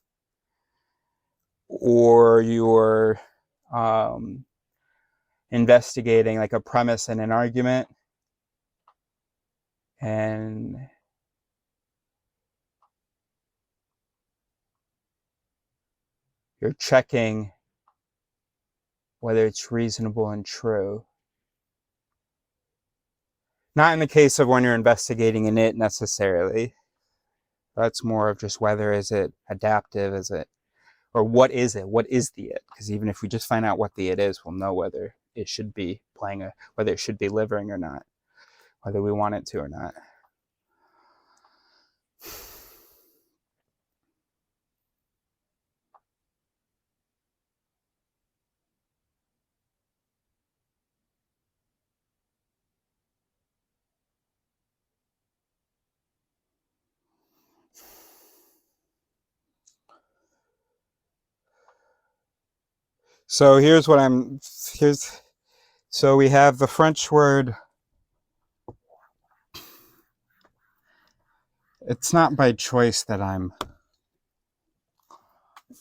A: or you're investigating like a premise and an argument, and you're checking whether it's reasonable and true. Not in the case of when you're investigating in it necessarily. That's more of just whether is it adaptive, is it, or what is it? What is the it? Because even if we just find out what the it is, we'll know whether it should be whether it should be living or not, whether we want it to or not. So so we have the French word. It's not by choice that I'm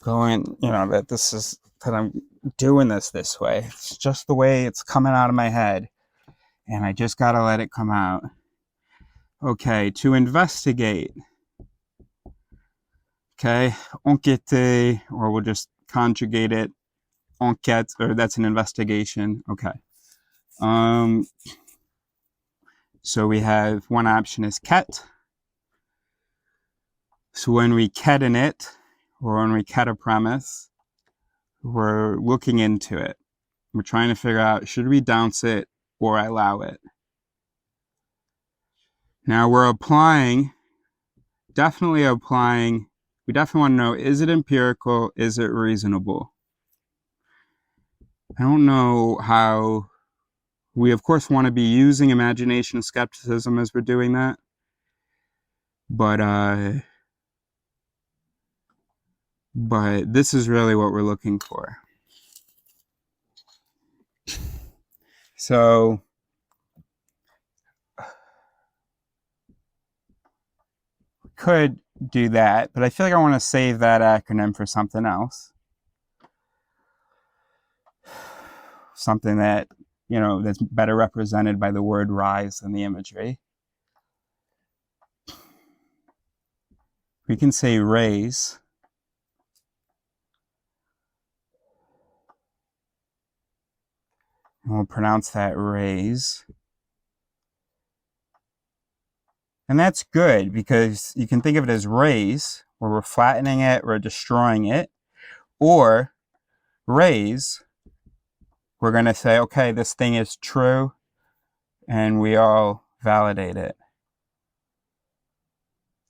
A: going, that I'm doing this way. It's just the way it's coming out of my head. And I just gotta let it come out. Okay, to investigate. Okay, enquêter, or we'll just conjugate it. Enquête, or that's an investigation. Okay. So we have one option is quête. So when we quête an it, or when we quête a premise, we're looking into it. We're trying to figure out, should we denounce it or allow it? Now we're definitely applying, we definitely want to know, is it empirical? Is it reasonable? I don't know how, we of course want to be using imagination and skepticism as we're doing that. But this is really what we're looking for. So could do that, but I feel like I want to save that acronym for something else. Something that, you know, that's better represented by the word rise than the imagery. We can say raise. And we'll pronounce that raise. And that's good because you can think of it as raise, where we're flattening it, we're destroying it, or raise, we're going to say, okay, this thing is true, and we all validate it.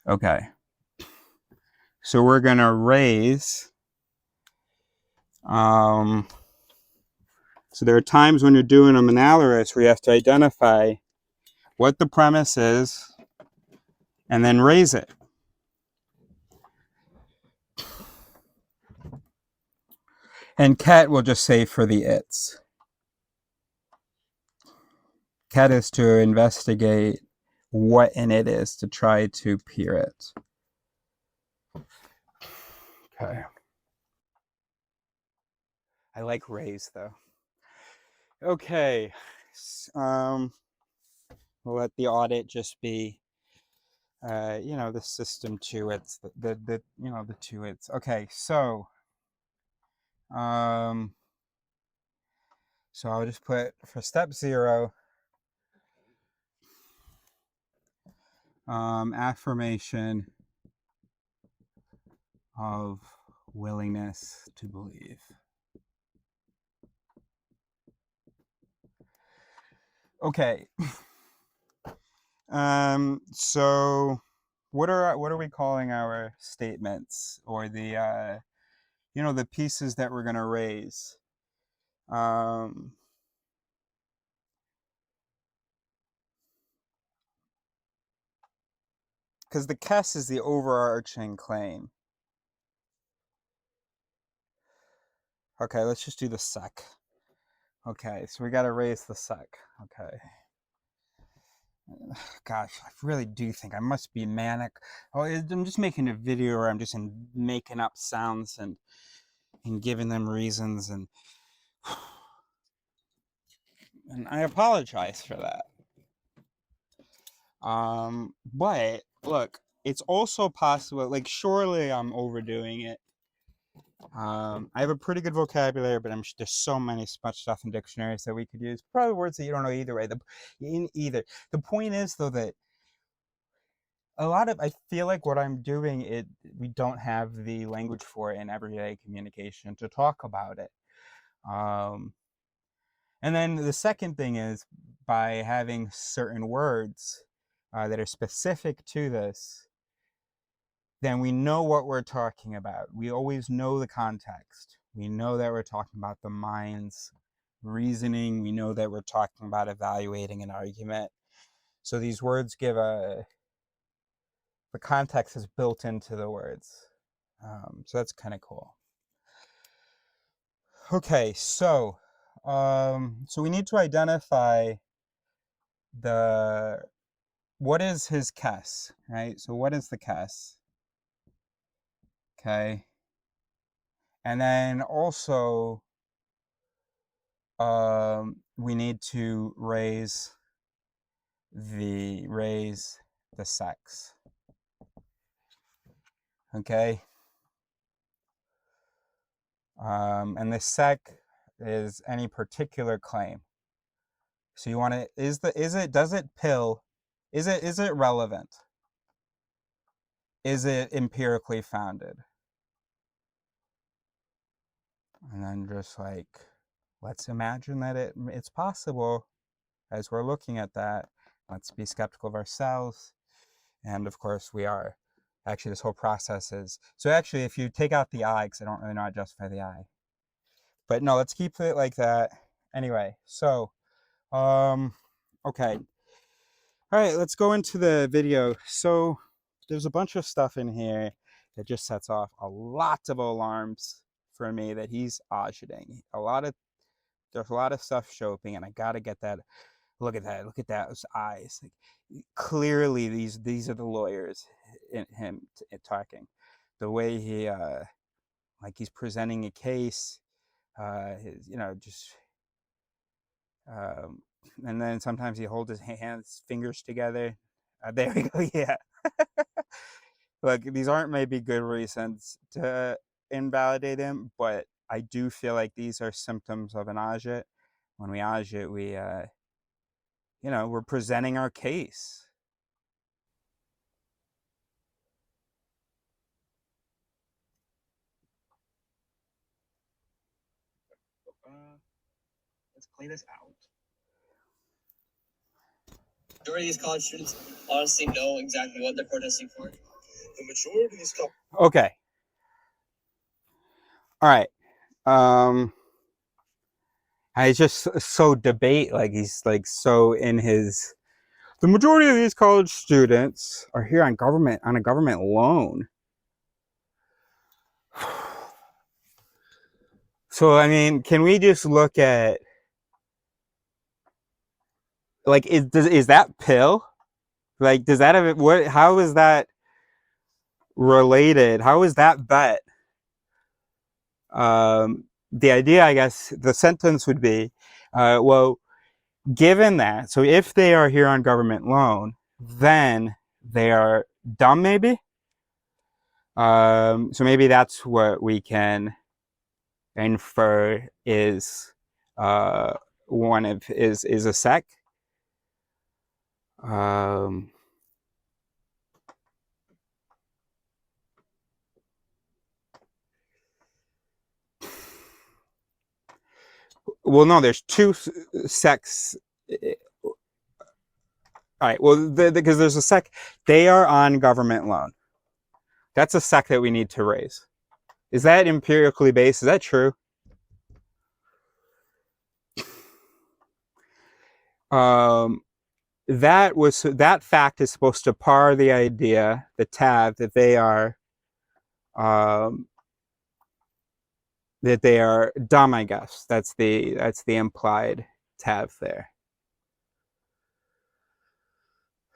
A: Okay. So we're going to raise. So there are times when you're doing a Monaleris where you have to identify what the premise is and then raise it. And ket will just say for the its. Ket is to investigate what in it is, to try to peer it. Okay. I like raise though. Okay. We'll let the audit just be, you know, the system to its, the you know, the to its. Okay, so I'll just put for step 0, affirmation of willingness to believe. Okay. So what are we calling our statements, or the you know, the pieces that we're going to raise? Because the KES is the overarching claim. Okay, let's just do the sec. Okay, so we got to raise the sec. Okay. Gosh, I really do think I must be manic. Oh, I'm just making a video where I'm just making up sounds and giving them reasons, and I apologize for that. But look, it's also possible, like, surely I'm overdoing it. I have a pretty good vocabulary, but there's so much stuff in dictionaries that we could use. Probably words that you don't know either way. The point is, though, that I feel like what I'm doing, we don't have the language for it in everyday communication to talk about it. And then the second thing is, by having certain words that are specific to this, then we know what we're talking about. We always know the context. We know that we're talking about the mind's reasoning. We know that we're talking about evaluating an argument. So these words give the context is built into the words. So that's kind of cool. Okay, so we need to identify what is his KES, right? So what is the KES? Okay. And then also, we need to raise the sex. Okay. And the sec is any particular claim. So you want to, is it relevant? Is it empirically founded? And then just like, let's imagine that it's possible as we're looking at that. Let's be skeptical of ourselves. And of course we are. Actually, this whole process is, so actually if you take out the I, because I don't really know how to justify the I. But no, let's keep it like that. Anyway, so, okay. All right, let's go into the video. So there's a bunch of stuff in here that just sets off a lot of alarms for me that he's auditing. A lot of there's a lot of stuff showing, and I gotta get that. Look at that. Look at those eyes. Like, clearly, these are the lawyers in him talking. The way he like he's presenting a case. His, just and then sometimes he holds his fingers together. There we go. Yeah. Look, these aren't maybe good reasons to invalidate him, but I do feel like these are symptoms of an agit. When we agit, we're presenting our case.
B: Let's play this out.
C: Majority of these college students honestly know exactly what they're protesting for.
B: The majority of these
A: Okay. All right. I just so debate, like he's like so in his. The majority of these college students are here on a government loan. So I mean, can we just look at like is that pill? Like, does that have what? How is that related? How is that bet? The idea, I guess, the sentence would be, well, given that, so if they are here on government loan, then they are dumb, maybe. So maybe that's what we can infer is one of is a sec. Well, no, there's two sects. All right. Well, because there's a sec, they are on government loan. That's a sec that we need to raise. Is that empirically based? Is that true? That fact is supposed to par the idea, the tab, that they are dumb, I guess. That's the implied tab there.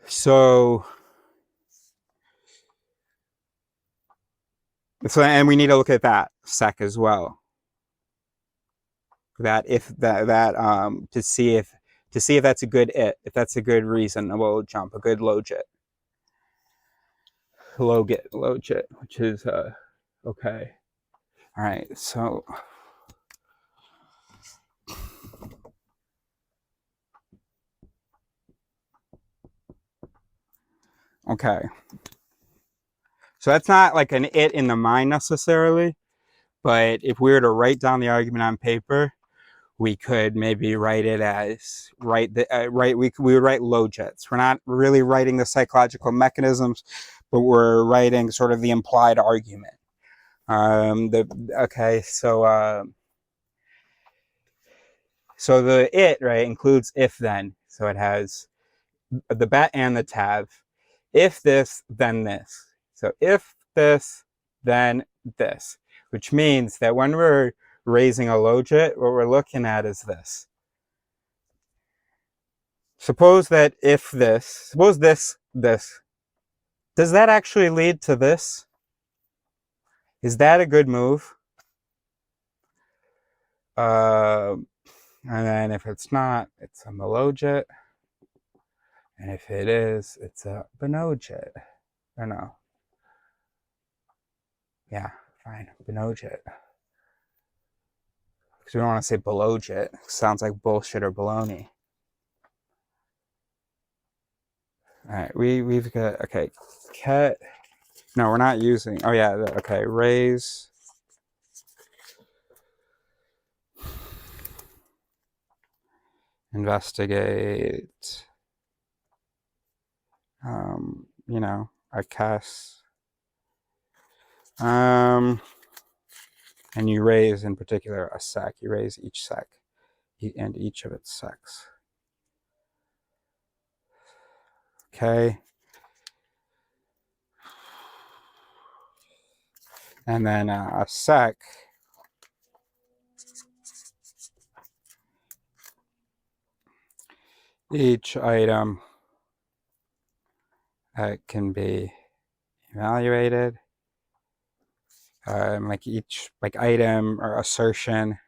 A: So and we need to look at that sec as well. That if to see if that's a good if that's a good reasonable jump, a good logit, which is okay. All right, so okay. So that's not like an it in the mind necessarily, but if we were to write down the argument on paper, we could maybe write it as we would write logits. We're not really writing the psychological mechanisms, but we're writing sort of the implied argument. So the it, right, includes if then. So it has the bet and the tab. If this, then this. So if this, then this, which means that when we're raising a logit, what we're looking at is this. Suppose that suppose this, does that actually lead to this? Is that a good move? And then if it's not, it's a malogit. And if it is, it's a benogit. Or no. Yeah, fine. Benogit. Because we don't want to say belogit. Sounds like bullshit or baloney. All right, we've got, okay, cat. No, we're not using, oh yeah, okay, raise. Investigate. A cast. And you raise in particular a sec. You raise each sec and each of its secs. Okay. And then a sec each item can be evaluated. Like each item or assertion,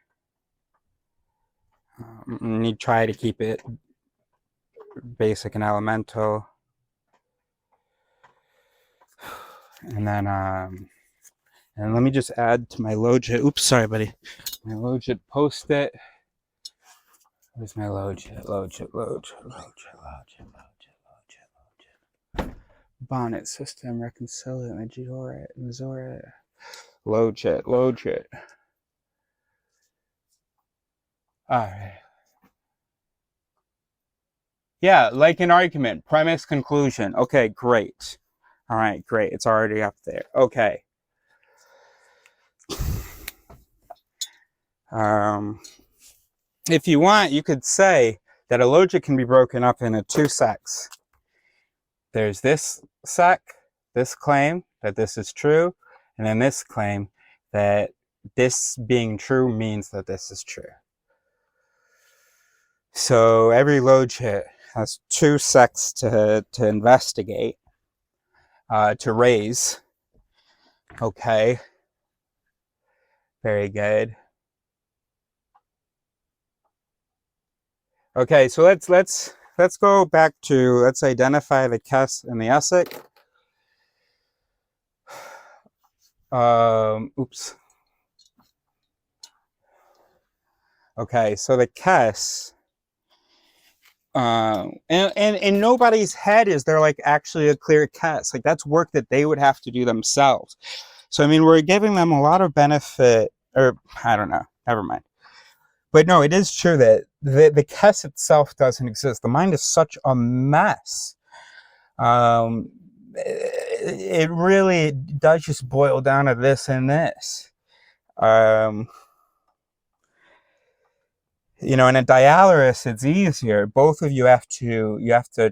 A: you try to keep it basic and elemental. And then and let me just add to my logit. Oops, sorry, buddy. My logit post-it. Where's my logit? Logit. Bonnet system, reconciliate, Majorit. Logit. Alright. Yeah, like an argument, premise, conclusion. Okay, great. Alright, great. It's already up there. Okay. If you want, you could say that a logit can be broken up into two sects. There's this sec, this claim that this is true, and then this claim that this being true means that this is true. So every logit has two sects to investigate, to raise. Okay. Very good. Okay, so let's go back to, let's identify the Kes and the Essek. Oops. Okay, so the Kes, and in nobody's head is there like actually a clear Kes. Like that's work that they would have to do themselves. So I mean, we're giving them a lot of benefit, or I don't know, never mind. But no, it is true that the Kes itself doesn't exist. The mind is such a mess. It really does just boil down to this and this. You know, in a dialysis, it's easier. Both of you have to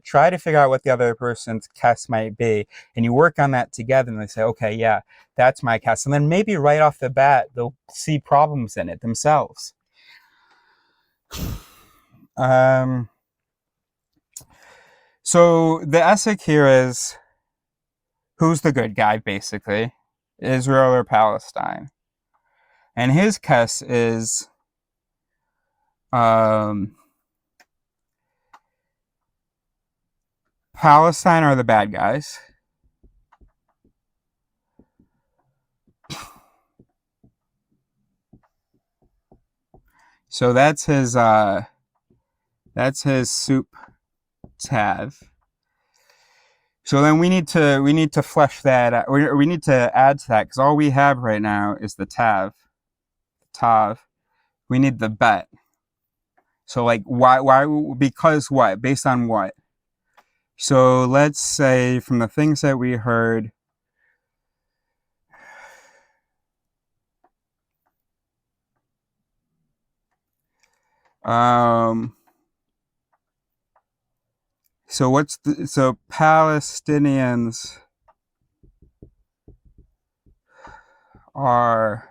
A: try to figure out what the other person's Kes might be, and you work on that together. And they say, okay, yeah, that's my Kes, and then maybe right off the bat they'll see problems in it themselves. So the Essek here is, who's the good guy, basically? Israel or Palestine? And his Kes is Palestine are the bad guys. So that's his soup tav. So then we need to flesh that out. We need to add to that, because all we have right now is the tav. We need the bet. So like why because what? Based on what? So let's say from the things that we heard, so Palestinians are,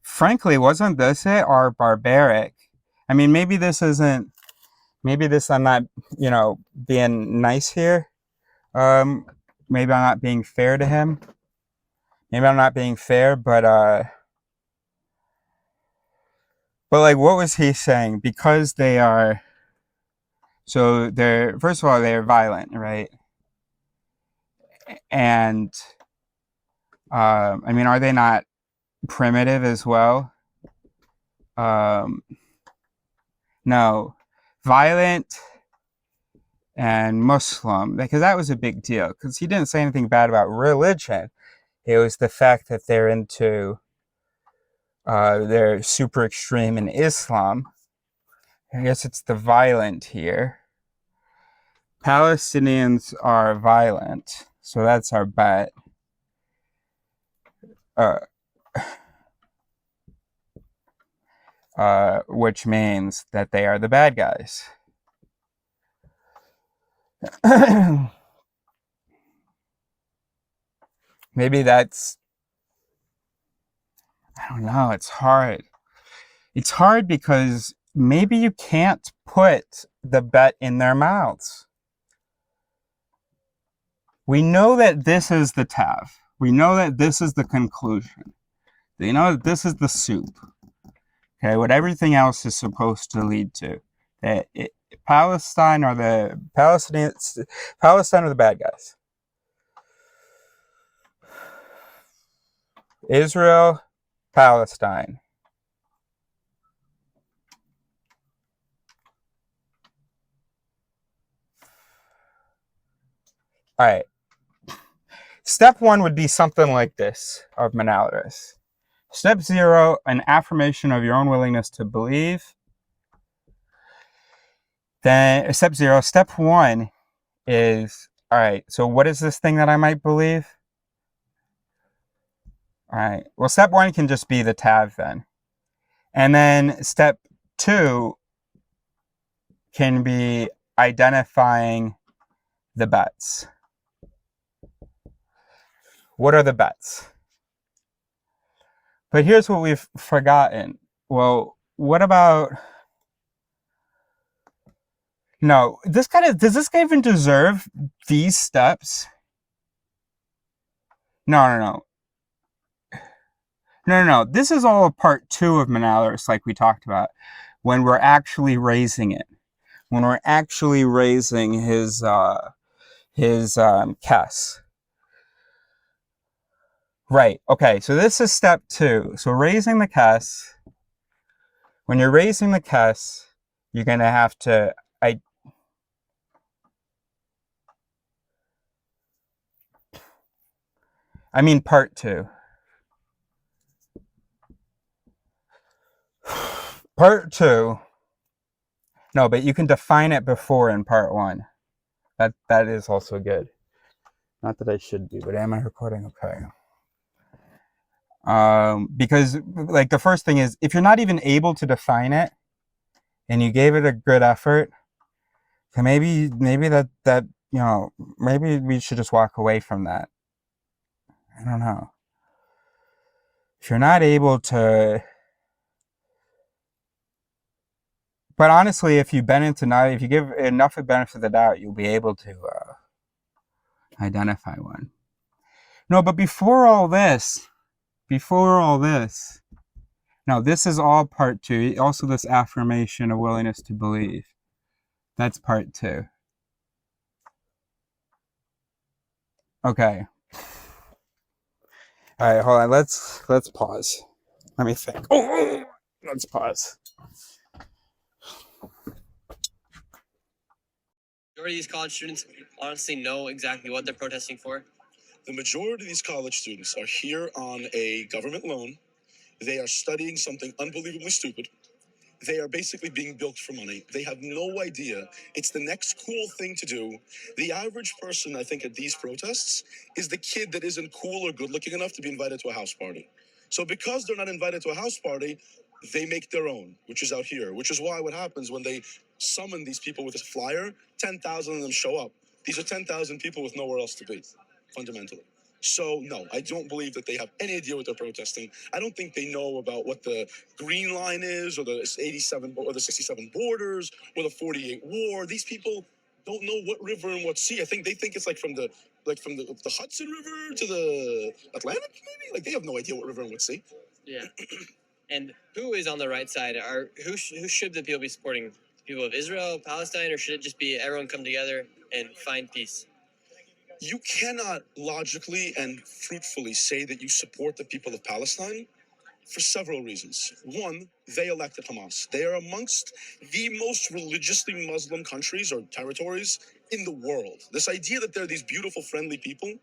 A: frankly, wasn't this it? Are barbaric. I mean, maybe this isn't, maybe this, I'm not, you know, being nice here. Maybe I'm not being fair to him. Maybe I'm not being fair, but like, what was he saying? Because they are, so they're, first of all, they're violent, right? And, I mean, are they not primitive as well? No, violent and Muslim, because that was a big deal, because he didn't say anything bad about religion. It was the fact that they're into, they're super extreme in Islam. I guess it's the violent here. Palestinians are violent, so that's our bet. Which means that they are the bad guys. Maybe that's, I don't know, it's hard. It's hard because maybe you can't put the bet in their mouths. We know that this is the tav. We know that this is the conclusion. They know that this is the soup. Okay, what everything else is supposed to lead to. That Palestine are the Palestinians. Palestine are the bad guys. Israel, Palestine. All right. Step 1 would be something like this of Monaleris. Step 0, an affirmation of your own willingness to believe. Then step 0, step 1 is, all right, so what is this thing that I might believe? All right, well, step 1 can just be the tav then. And then step 2 can be identifying the bets. What are the bets? But here's what we've forgotten. Well, what about... No, does this guy even deserve these steps? No. This is all part 2 of Monaleris, like we talked about, when we're actually raising it. When we're actually raising his Kes. Right, okay, so this is step 2. So raising the Kes. When you're raising the Kes, you're going to have to... I mean part 2. Part 2. No, but you can define it before in part 1. That is also good. Not that I should be, but am I recording? Okay. Because like the first thing is, if you're not even able to define it, and you gave it a good effort, so maybe that you know, maybe we should just walk away from that. I don't know. If you're not able to... But honestly, if you give enough of benefit of the doubt, you'll be able to identify one. No, but before all this, no, this is all part 2. Also, this affirmation of willingness to believe. That's part 2. Okay. All right, hold on. Let's pause. Let me think. Oh, let's pause.
C: Majority of these college students honestly know exactly what they're protesting for.
B: The majority of these college students are here on a government loan. They are studying something unbelievably stupid. They are basically being built for money. They have no idea. It's the next cool thing to do. The average person, I think, at these protests is the kid that isn't cool or good looking enough to be invited to a house party. So because they're not invited to a house party, they make their own, which is out here, which is why what happens when they summon these people with a flyer, 10,000 of them show up. These are 10,000 people with nowhere else to be, fundamentally. So, no, I don't believe that they have any idea what they're protesting. I don't think they know about what the Green Line is, or the 87 or the 67 borders, or the 48 war. These people don't know what river and what sea. I think they think it's like from the Hudson River to the Atlantic, maybe. Like they have no idea what river and what sea.
C: Yeah. And who is on the right side? Who should the people be supporting? People of Israel, Palestine, or should it just be everyone come together and find peace?
B: You cannot logically and fruitfully say that you support the people of Palestine for several reasons. One, they elected Hamas. They are amongst the most religiously Muslim countries or territories in the world. This idea that they're these beautiful, friendly people,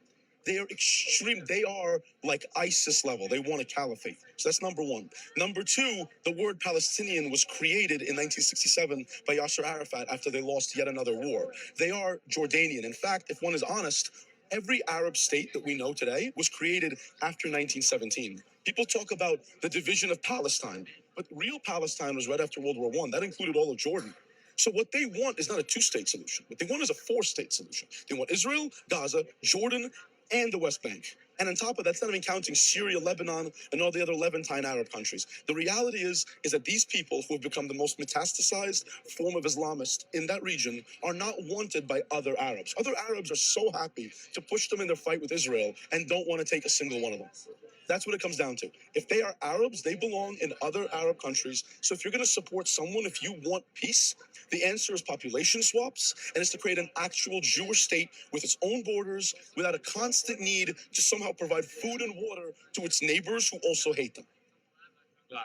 B: they are extreme. They are like ISIS level. They want a caliphate. So that's number one. Number two, the word Palestinian was created in 1967 by Yasser Arafat after they lost yet another war. They are Jordanian. In fact, if one is honest, every Arab state that we know today was created after 1917. People talk about the division of Palestine, but real Palestine was right after World War I. That included all of Jordan. So what they want is not a two-state solution. What they want is a four-state solution. They want Israel, Gaza, Jordan, and the West Bank. And on top of that, that's not even counting Syria, Lebanon, and all the other Levantine Arab countries. The reality is that these people who have become the most metastasized form of Islamist in that region are not wanted by other Arabs. Other Arabs are so happy to push them in their fight with Israel and don't want to take a single one of them. That's what it comes down to. If they are Arabs, they belong in other Arab countries. So if you're going to support someone, if you want peace, the answer is population swaps, and it's to create an actual Jewish state with its own borders without a constant need to somehow provide food and water to its neighbors who also hate them.
C: Wow.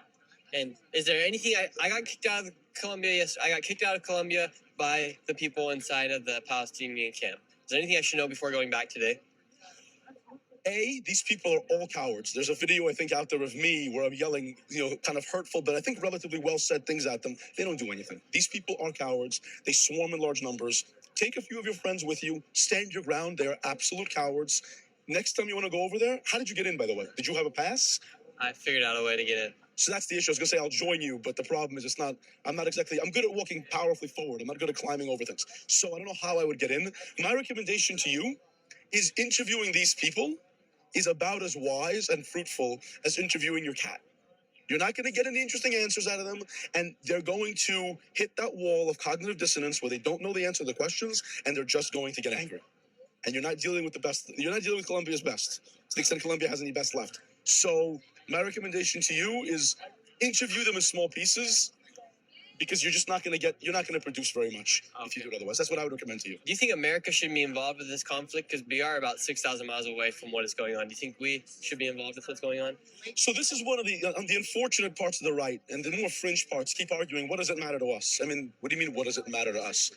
C: And is there anything I got kicked out of Colombia? Yes, I got kicked out of Colombia by the people inside of the Palestinian camp. Is there anything I should know before going back today?
B: These people are all cowards. There's a video I think out there of me where I'm yelling, kind of hurtful, but I think relatively well said things at them. They don't do anything. These people are cowards. They swarm in large numbers. Take a few of your friends with you. Stand your ground. They are absolute cowards. Next time you want to go over there, how did you get in, by the way? Did you have a pass?
C: I figured out a way to get in.
B: So that's the issue. I was going to say I'll join you, but the problem is I'm good at walking powerfully forward. I'm not good at climbing over things. So I don't know how I would get in. My recommendation to you is interviewing these people is about as wise and fruitful as interviewing your cat. You're not going to get any interesting answers out of them, and they're going to hit that wall of cognitive dissonance where they don't know the answer to the questions, and they're just going to get angry. And you're not dealing with the best. You're not dealing with Colombia's best, to the extent Colombia has any best left. So my recommendation to you is interview them in small pieces, because you're not going to produce very much if you do it otherwise. That's what I would recommend to you.
C: Do you think America should be involved with this conflict? Because we are about 6,000 miles away from what is going on. Do you think we should be involved with what's going on?
B: So this is one of the unfortunate parts of the right, and the more fringe parts keep arguing, what does it matter to us? I mean, what do you mean, what does it matter to us?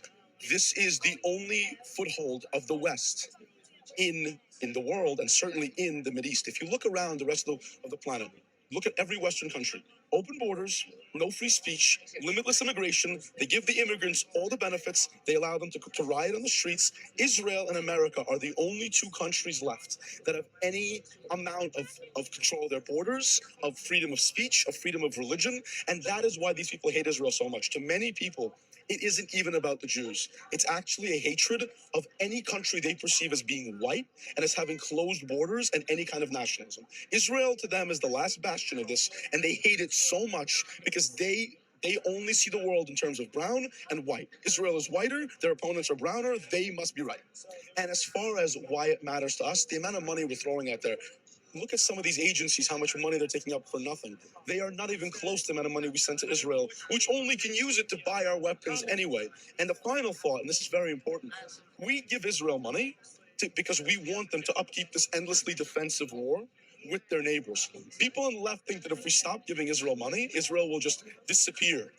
B: This is the only foothold of the West in the world, and certainly in the Mideast. If you look around the rest of the planet, look at every Western country. Open borders, no free speech, limitless immigration. They give the immigrants all the benefits. They allow them to riot on the streets. Israel and America are the only two countries left that have any amount of control of their borders, of freedom of speech, of freedom of religion. And that is why these people hate Israel so much. To many people, it isn't even about the Jews. It's actually a hatred of any country they perceive as being white and as having closed borders and any kind of nationalism. Israel to them is the last bastion of this, and they hate it so much because they only see the world in terms of brown and white. Israel is whiter, their opponents are browner, they must be right. And as far as why it matters to us, the amount of money we're throwing out there, look at some of these agencies, how much money they're taking up for nothing. They are not even close to the amount of money we send to Israel, which only can use it to buy our weapons anyway. And the final thought, and this is very important, we give Israel money because we want them to upkeep this endlessly defensive war with their neighbors. People on the left think that if we stop giving Israel money, Israel will just disappear.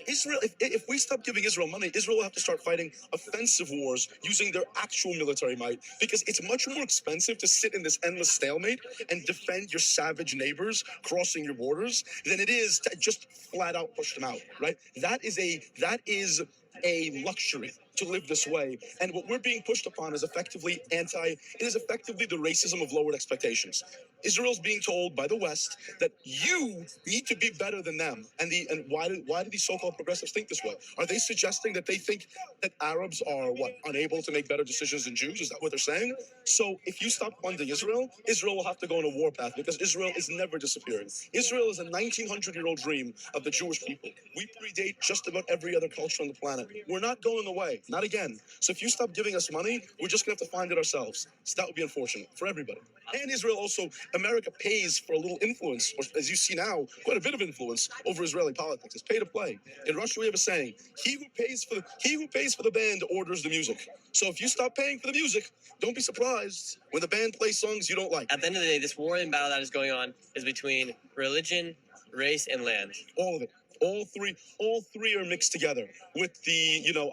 B: Israel, if we stop giving Israel money, Israel will have to start fighting offensive wars using their actual military might, because it's much more expensive to sit in this endless stalemate and defend your savage neighbors crossing your borders than it is to just flat out push them out, right? That is a luxury to live this way. And what we're being pushed upon is effectively it is effectively the racism of lowered expectations. Israel's being told by the West that you need to be better than them. And why do these so-called progressives think this way? Are they suggesting that they think that Arabs are unable to make better decisions than Jews? Is that what they're saying? So if you stop funding Israel, Israel will have to go on a warpath, because Israel is never disappearing. Israel is a 1900-year-old dream of the Jewish people. We predate just about every other culture on the planet. We're not going away, not again. So if you stop giving us money, we're just going to have to find it ourselves. So that would be unfortunate for everybody. And Israel also, America pays for a little influence, or as you see now, quite a bit of influence over Israeli politics. It's pay to play. In Russia, we have a saying: he who pays for the band orders the music. So if you stop paying for the music, don't be surprised when the band plays songs you don't like.
C: At the end of the day, this war and battle that is going on is between religion, race, and land.
B: All of it. All three are mixed together with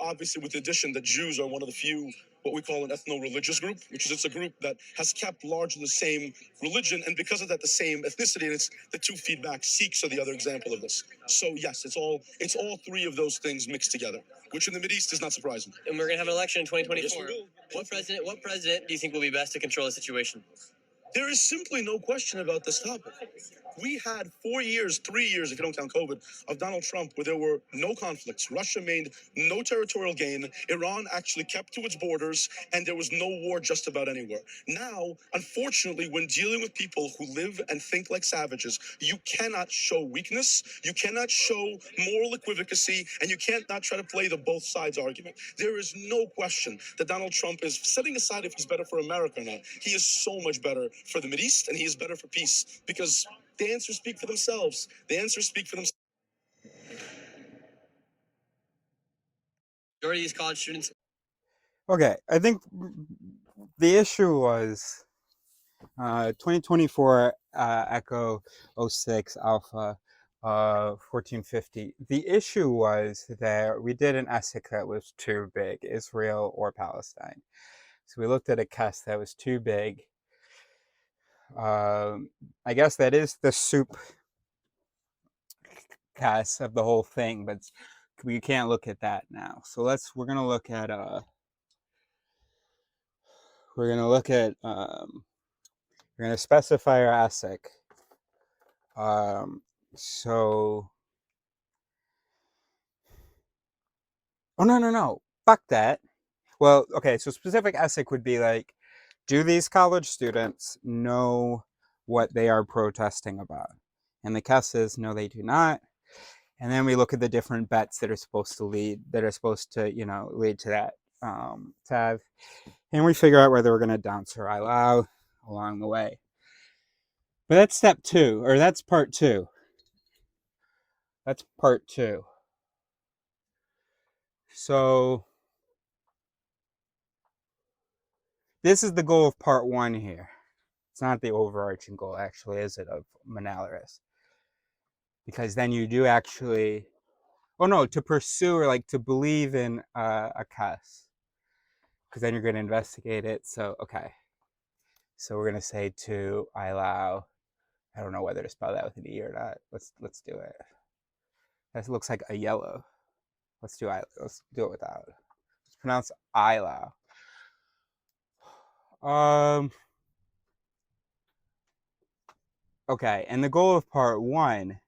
B: obviously with the addition that Jews are one of the few, what we call an ethno-religious group, which is it's a group that has kept largely the same religion, and because of that, the same ethnicity, and it's the two feedback. Sikhs are the other example of this. So yes, it's all three of those things mixed together, which in the Mideast is not surprising.
C: And we're gonna have an election in 2024.
B: Yes, we will.
C: What president do you think will be best to control the situation?
B: There is simply no question about this topic. We had 4 years, 3 years, if you don't count COVID, of Donald Trump where there were no conflicts. Russia made no territorial gain. Iran actually kept to its borders, and there was no war just about anywhere. Now, unfortunately, when dealing with people who live and think like savages, you cannot show weakness, you cannot show moral equivacy, and you can't not try to play the both sides argument. There is no question that Donald Trump is, setting aside if he's better for America or not, he is so much better for the Mideast, and he is better for peace, because the answers speak for themselves. The answers speak for themselves.
C: Majority of these college students.
A: Okay, I think the issue was 2024 Echo 06 Alpha 1450. The issue was that we did an essay that was too big, Israel or Palestine. So we looked at a cast that was too big. I guess that is the soup cast of the whole thing, but we can't look at that now. So we're gonna look at we're gonna specify our ASIC. So oh no, fuck that. Well, okay, so specific ASIC would be like, do these college students know what they are protesting about? And the cast says no, they do not. And then we look at the different bets that are supposed to lead, lead to that tab, and we figure out whether we're going to dance or allow along the way. But that's step 2, or that's part 2. That's part 2. So this is the goal of part 1 here. It's not the overarching goal, actually, is it, of Monaleris? Because then you do actually, to pursue or like to believe in a case. Because then you're going to investigate it. So, okay. So we're going to say to I allow. I don't know whether to spell that with an E or not. Let's do it. That looks like a yellow. Let's do it without. Let's pronounce I allow. Okay, and the goal of part 1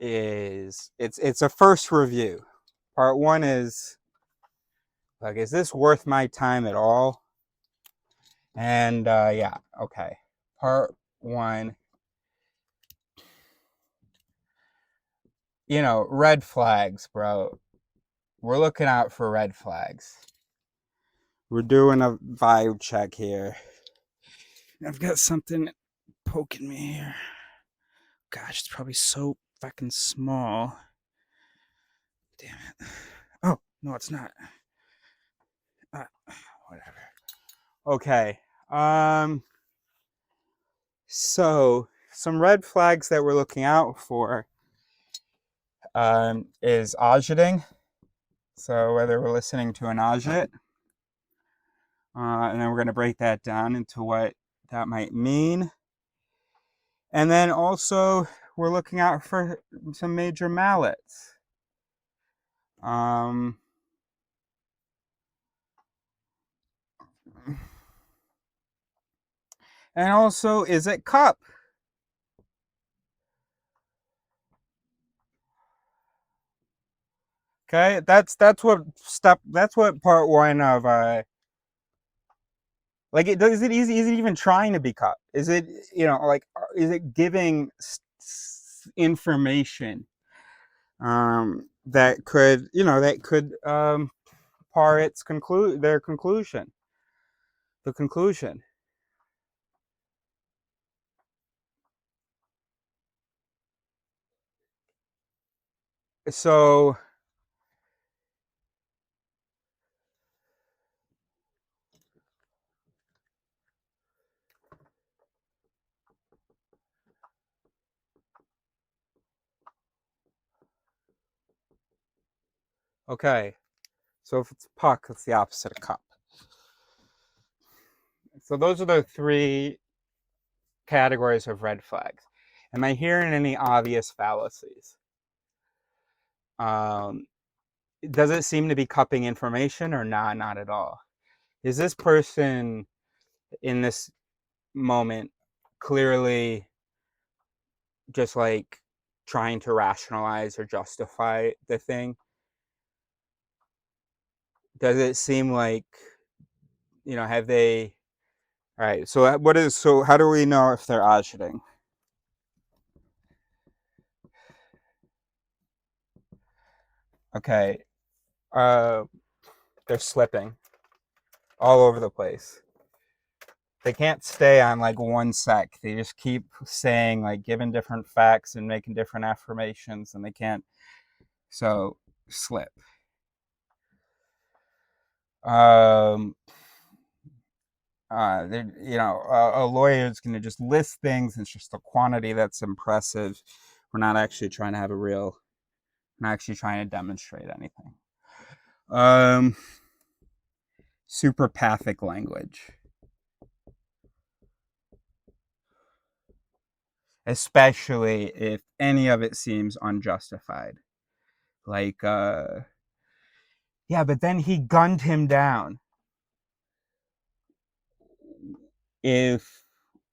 A: is it's a first review. Part 1 is like, is this worth my time at all? And yeah, okay. Part 1. Red flags, bro. We're looking out for red flags. We're doing a vibe check here. I've got something poking me here. Gosh, it's probably so fucking small. Damn it. Oh, no, it's not. Whatever. Okay. So some red flags that we're looking out for is auditing. So whether we're listening to an audit, and then we're going to break that down into what that might mean. And then also we're looking out for some major mallets. And also, is it cup? Okay, that's what part 1 of like it does. Is it even trying to be cup? Is it is it giving information that could par its conclusion. The conclusion. So okay, so if it's puck, it's the opposite of cup. So those are the 3 categories of red flags. Am I hearing any obvious fallacies? Does it seem to be cupping information or not at all? Is this person in this moment clearly just like trying to rationalize or justify the thing? Does it seem like, have they? All right. So how do we know if they're auditing? Okay. Uh, they're slipping all over the place. They can't stay on like one sec. They just keep saying, like, giving different facts and making different affirmations, and they can't. So slip. Um, a lawyer is going to just list things. It's just a quantity that's impressive. We're not actually trying to have a real, not actually trying to demonstrate anything. Superpathic language, especially if any of it seems unjustified. Like, yeah, but then he gunned him down. If,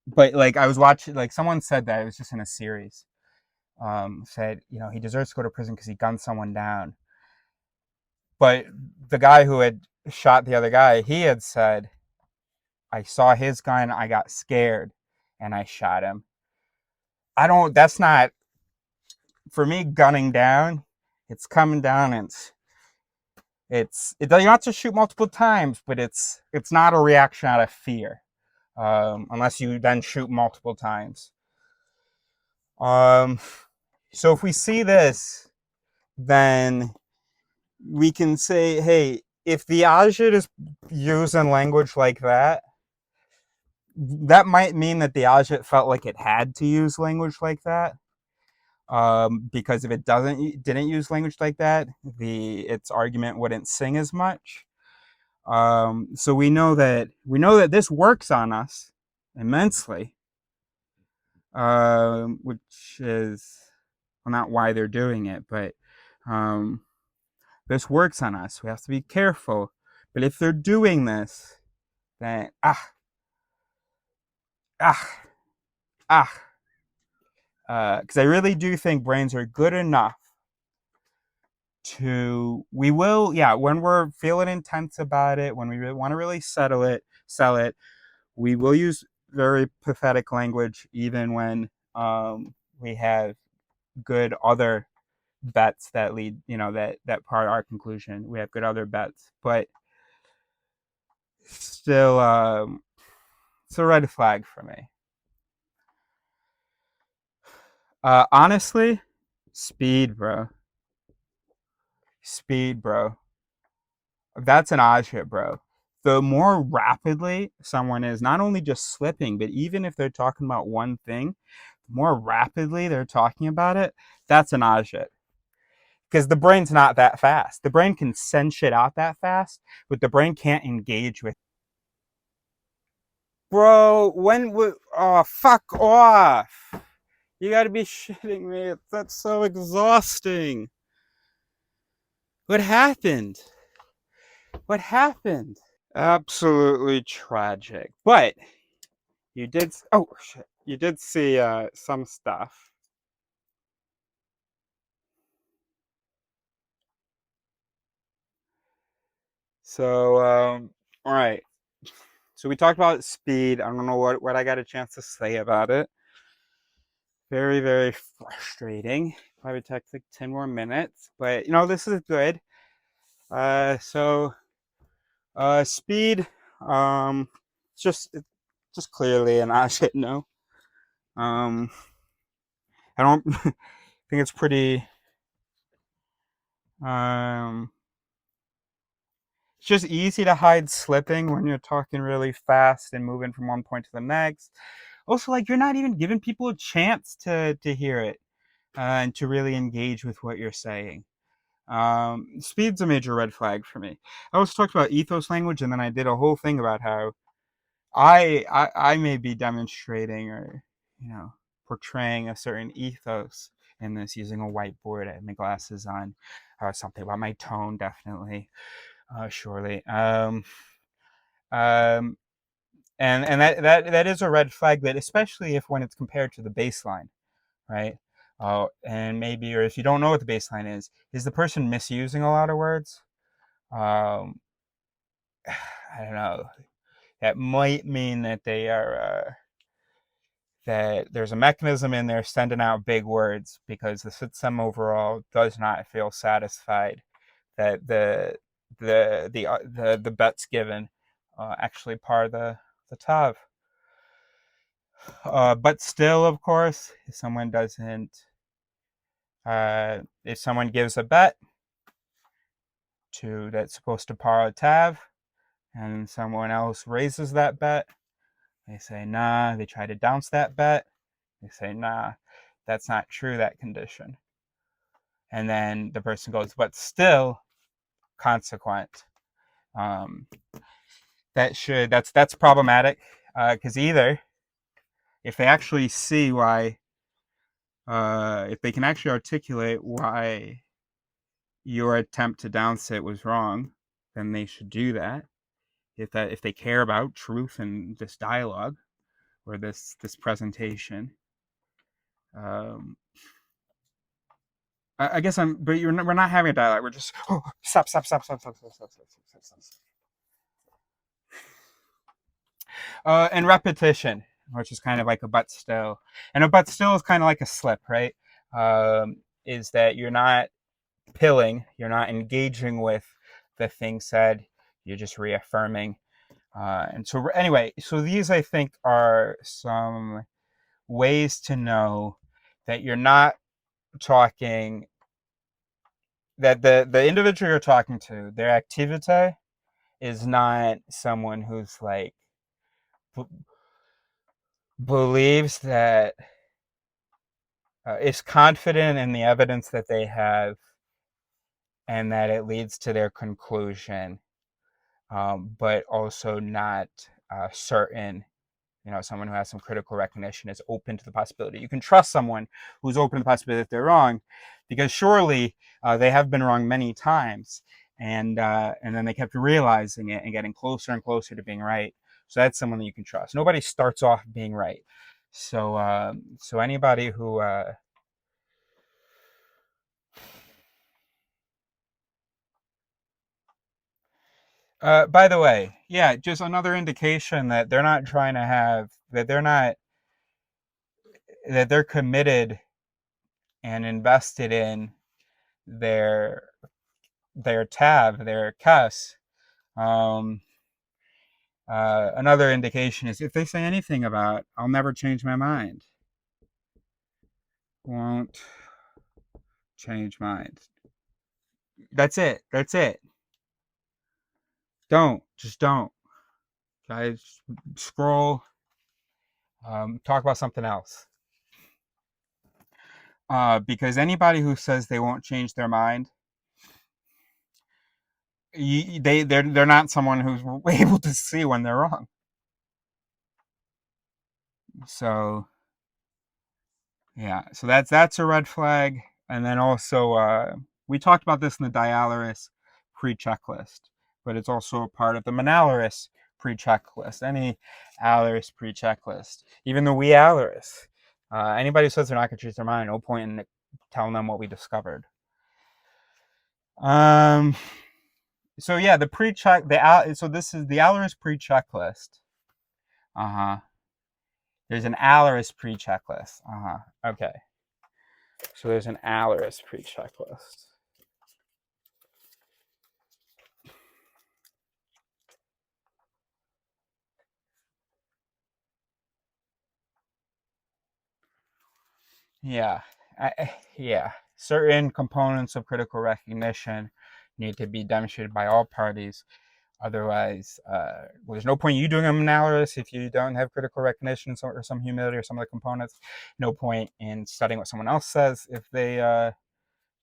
A: but like, I was watching, like, someone said that it was just in a series. Said, he deserves to go to prison because he gunned someone down. But the guy who had shot the other guy, he had said, I saw his gun, I got scared, and I shot him. That's not, for me, gunning down, it's coming down, and you don't have to shoot multiple times, but it's not a reaction out of fear, unless you then shoot multiple times. So if we see this, then we can say, hey, if the agit is using language like that, that might mean that the agit felt like it had to use language like that. Because if it didn't use language like that, its argument wouldn't sing as much. So we know that this works on us immensely, which is, well, not why they're doing it, but this works on us. We have to be careful. But if they're doing this, then because I really do think brains are good enough we will, yeah, when we're feeling intense about it, when we really want to really sell it, we will use very pathetic language, even when we have good other bets that lead, that part of our conclusion. We have good other bets, but still, it's a red flag for me. Honestly, speed, bro. That's an odd shit, bro. The more rapidly someone is not only just slipping, but even if they're talking about one thing, the more rapidly they're talking about it, that's an odd shit. Because the brain's not that fast. The brain can send shit out that fast, but the brain can't engage with. Bro, oh, fuck off. You gotta be shitting me. That's so exhausting. What happened? Absolutely tragic. But you did. Oh shit! You did see some stuff. So, all right. So we talked about speed. I don't know what I got a chance to say about it. Very, very frustrating. Probably takes like 10 more minutes, but this is good. So speed. Just clearly an I should know. I don't think it's pretty. It's just easy to hide slipping when you're talking really fast and moving from one point to the next. Also, like, you're not even giving people a chance to hear it and to really engage with what you're saying. Speed's a major red flag for me. I also talked about ethos language, and then I did a whole thing about how I may be demonstrating or portraying a certain ethos in this using a whiteboard. I have my glasses on. Something about my tone, definitely, surely. And that is a red flag, but especially if when it's compared to the baseline, right? And maybe, or if you don't know what the baseline is the person misusing a lot of words? I don't know. That might mean that they are, that there's a mechanism in there sending out big words because the system overall does not feel satisfied that the bets given actually par the tav. But still, of course, if someone doesn't, if someone gives a bet that's supposed to par a tav, and someone else raises that bet, they say nah. They try to downce that bet. They say nah, that's not true. That condition, and then the person goes, but still consequent. Um, that's problematic because either if they actually see why, if they can actually articulate why your attempt to downsit was wrong, then they should do that. If they care about truth in this dialogue or this presentation, I guess but we're not having a dialogue. We're just stop. And repetition, which is kind of like a but still, and a but still is kind of like a slip, right? Is that you're not pilling, you're not engaging with the thing said, you're just reaffirming. And so anyway, so these I think are some ways to know that you're not talking, that the individual you're talking to, their activity is not someone who's like believes that is confident in the evidence that they have and that it leads to their conclusion, but also not certain. Someone who has some critical recognition is open to the possibility. You can trust someone who's open to the possibility that they're wrong, because surely they have been wrong many times, and then they kept realizing it and getting closer and closer to being right. So that's someone that you can trust. Nobody starts off being right. So anybody who by the way, yeah, just another indication that they're not trying to have, that they're committed and invested in their tab, their cuss. Another indication is if they say anything about, I'll never change my mind. Won't change minds. That's it. That's it. Just don't. Guys, scroll. Talk about something else. Because anybody who says they won't change their mind, they're not someone who's able to see when they're wrong. So yeah, so that's a red flag. And then also we talked about this in the Dialaris pre-checklist, but it's also a part of the Monaleris pre-checklist, any Alaris pre-checklist, even the Alaris. Anybody who says they're not going to change their mind, no point in telling them what we discovered. So yeah, the pre-check, so this is the Alaris pre-checklist. There's an Alaris pre-checklist. Okay. So there's an Alaris pre-checklist. Yeah. Yeah. Certain components of critical recognition need to be demonstrated by all parties. Otherwise, there's no point in you doing an analysis if you don't have critical recognition or some humility or some of the components. No point in studying what someone else says if they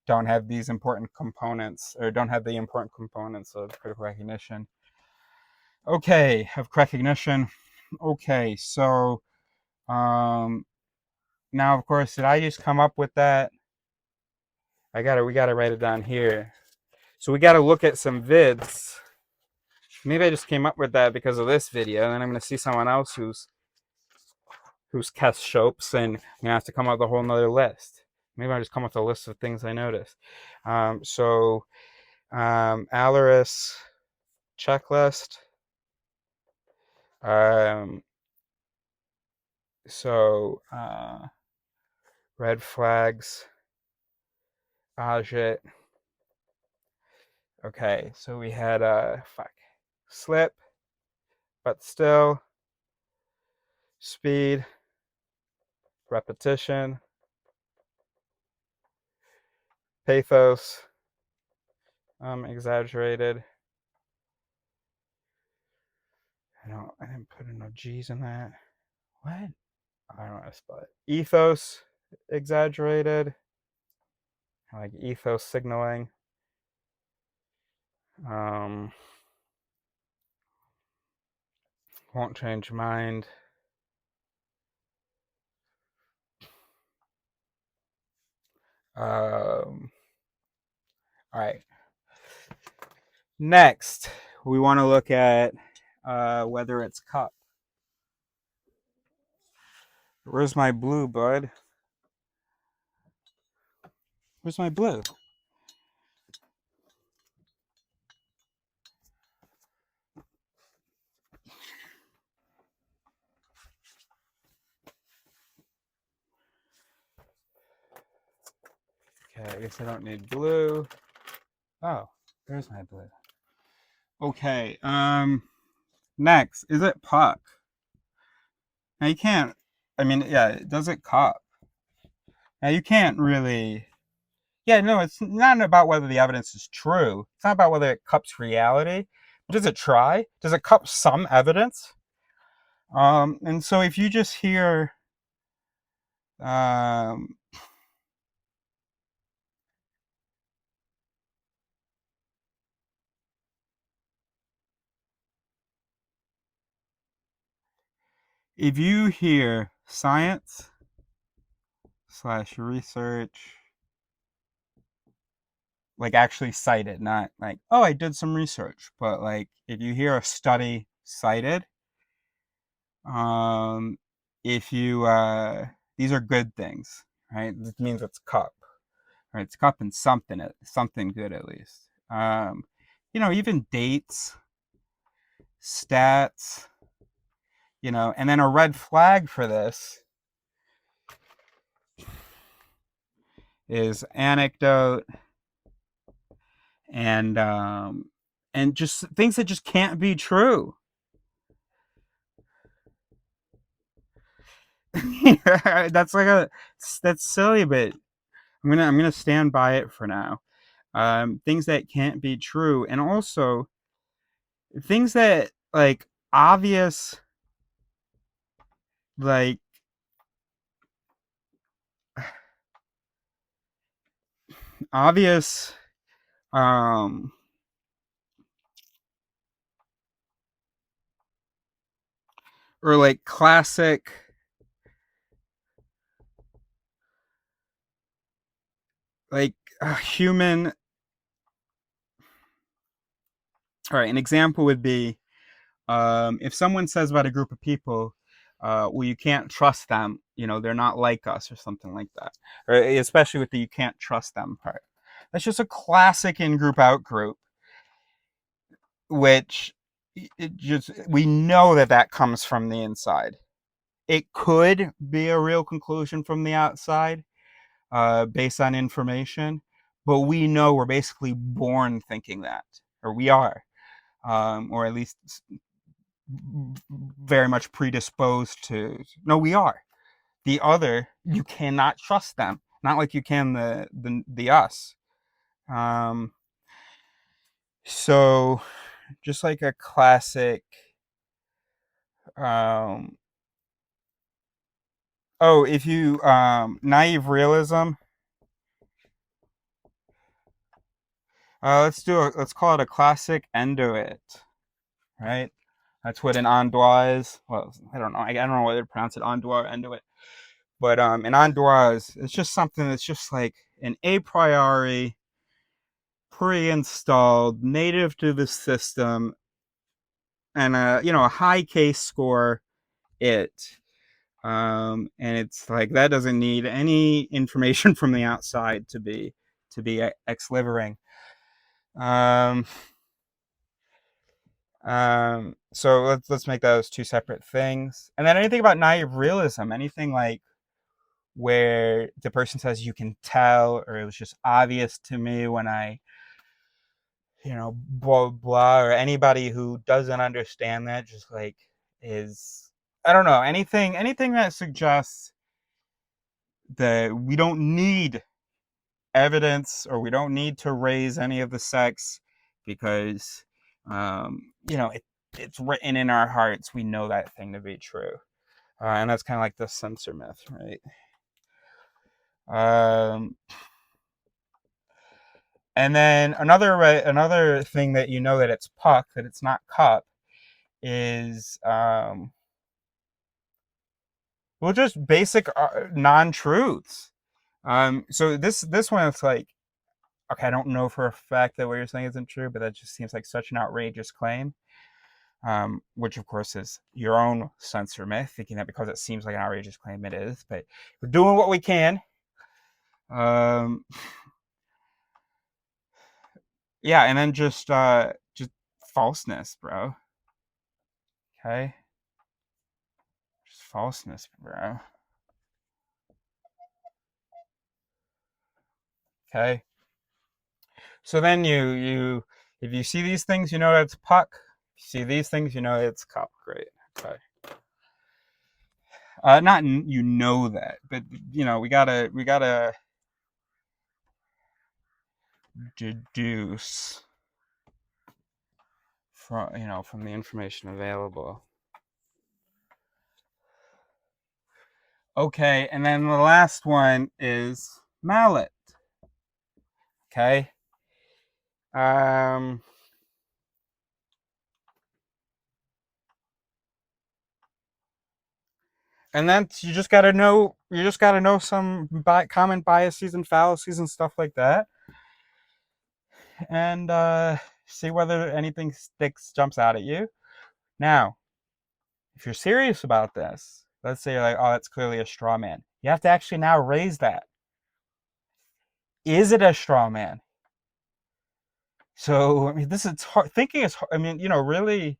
A: don't have these important components or don't have the important components of critical recognition. Okay, of recognition. Okay, so now of course, did I just come up with that? We gotta write it down here. So we gotta look at some vids. Maybe I just came up with that because of this video, and then I'm gonna see someone else who's who's Kess Shopes, and I'm gonna have to come up with a whole nother list. Maybe I'll just come up with a list of things I noticed. Alaris checklist. Um, Red flags. Ajit. Okay, so we had slip, but still, speed, repetition, pathos, exaggerated. I didn't put in no G's in that. What? I don't know how to spell it. Ethos, exaggerated. I like ethos signaling. Won't change mind. All right. Next, we want to look at whether it's cup. Where's my blue, bud? Where's my blue? Okay, I guess I don't need blue. Oh, there's my blue. Okay, next, is it puck? Now you can't, does it cup? Now you can't really, no, it's not about whether the evidence is true. It's not about whether it cups reality. Does it try? Does it cup some evidence? And so if you just hear, if you hear science / research, like actually cited, not like, oh, I did some research, but like if you hear a study cited, if you these are good things, right? This means it's cup, right? It's cup and something good at least. Even dates, stats, and then a red flag for this is anecdote and just things that just can't be true. That's silly, but I'm gonna stand by it for now. Things that can't be true, and also things that like obvious, like obvious, or like classic, like human. All right, an example would be if someone says about a group of people, well, you can't trust them, they're not like us or something like that, or especially with the you can't trust them part. That's just a classic in-group, out-group, which we know that comes from the inside. It could be a real conclusion from the outside based on information, but we know we're basically born thinking that, or we are, or at least very much predisposed to. No, we are. The other, you cannot trust them. Not like you can the us. So just like a classic. If you naive realism. Let's call it a classic endoit, right? That's what an endoit is. Well, I don't know. I don't know whether to pronounce it endoit or endoit. But an endoit it's just something that's just like an a priori, pre-installed, native to the system, and a high case score it. And it's like that doesn't need any information from the outside to be ex-livering. So let's make those two separate things. And then anything about naive realism, anything like where the person says you can tell, or it was just obvious to me when I, blah blah, or anybody who doesn't understand that just like is, I don't know, anything that suggests that we don't need evidence, or we don't need to raise any of the sex because it's written in our hearts, we know that thing to be true. And that's kind of like the censor myth, right? And then another thing that you know that it's puck, that it's not cup, is well, just basic non-truths. So this one, it's like, okay, I don't know for a fact that what you're saying isn't true, but that just seems like such an outrageous claim. Which of course is your own censor myth, thinking that because it seems like an outrageous claim, it is. But we're doing what we can. Yeah, and then just falseness, bro. Okay, just falseness, bro. Okay. So then you if you see these things, you know it's puck. If you see these things, you know it's cup. Great. Okay. Not you know that, but we gotta deduce from the information available. Okay, and then the last one is mallet. Okay. And then you just gotta know some common biases and fallacies and stuff like that, and see whether anything jumps out at you. Now, if you're serious about this, let's say you're like, oh, that's clearly a straw man. You have to actually now raise that. Is it a straw man? So, I mean, this is hard. Thinking is hard. I mean, really,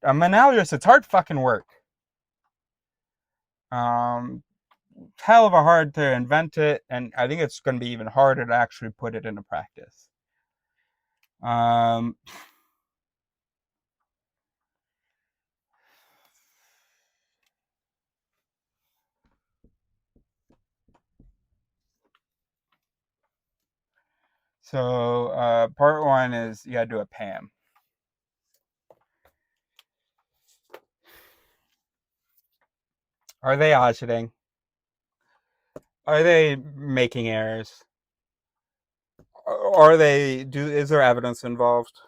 A: a Monaleris, it's hard fucking work. Hell of a hard to invent it, and I think it's going to be even harder to actually put it into practice. So part one is you gotta do a PAM. Are they auditing? Are they making errors? Is there evidence involved?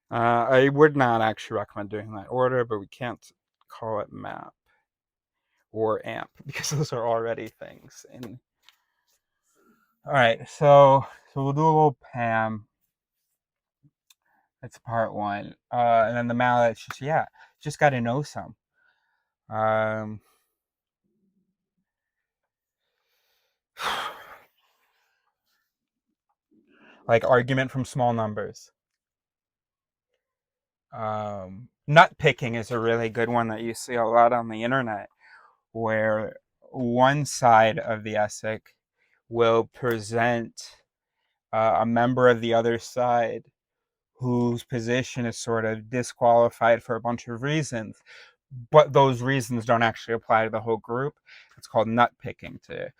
A: I would not actually recommend doing that order, but we can't call it map or amp because those are already things. All right, so we'll do a little PAM. That's part one, and then the mallet. Just got to know some. Like argument from small numbers. Nut picking is a really good one that you see a lot on the internet, where one side of the ESSEC will present a member of the other side whose position is sort of disqualified for a bunch of reasons, but those reasons don't actually apply to the whole group. It's called nut picking. To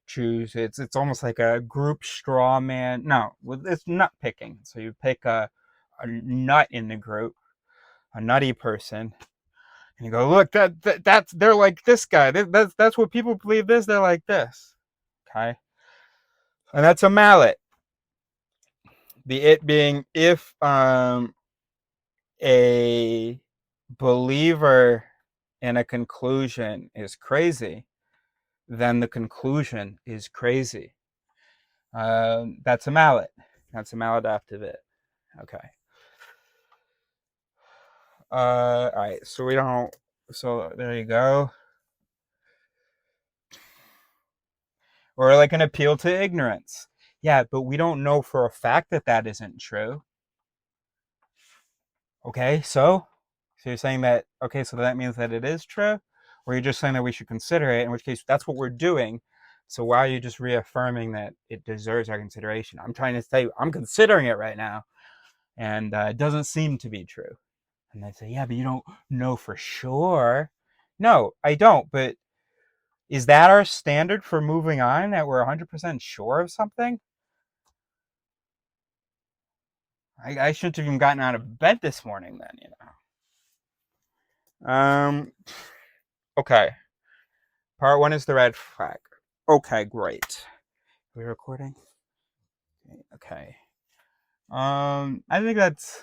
A: choose, it's almost like a group straw man. No, it's nut picking. So you pick a nut in the group, a nutty person, and you go, look, that's they're like this guy. That's what people believe. They're like this. Okay? And that's a mallet. The it being if a believer in a conclusion is crazy, then the conclusion is crazy. That's a mallet. That's a maladaptive it. Okay. All right. So we don't. So there you go. Or like an appeal to ignorance. Yeah, but we don't know for a fact that that isn't true. Okay, so you're saying that, okay, so that means that it is true? Or you're just saying that we should consider it, in which case that's what we're doing. So why are you just reaffirming that it deserves our consideration? I'm trying to say, I'm considering it right now, and it doesn't seem to be true. And they say, yeah, but you don't know for sure. No, I don't, but is that our standard for moving on, that we're 100% sure of something? I shouldn't have even gotten out of bed this morning then, you know. Okay. Part one is the red flag. Okay, great. Are we recording? Okay. I think that's.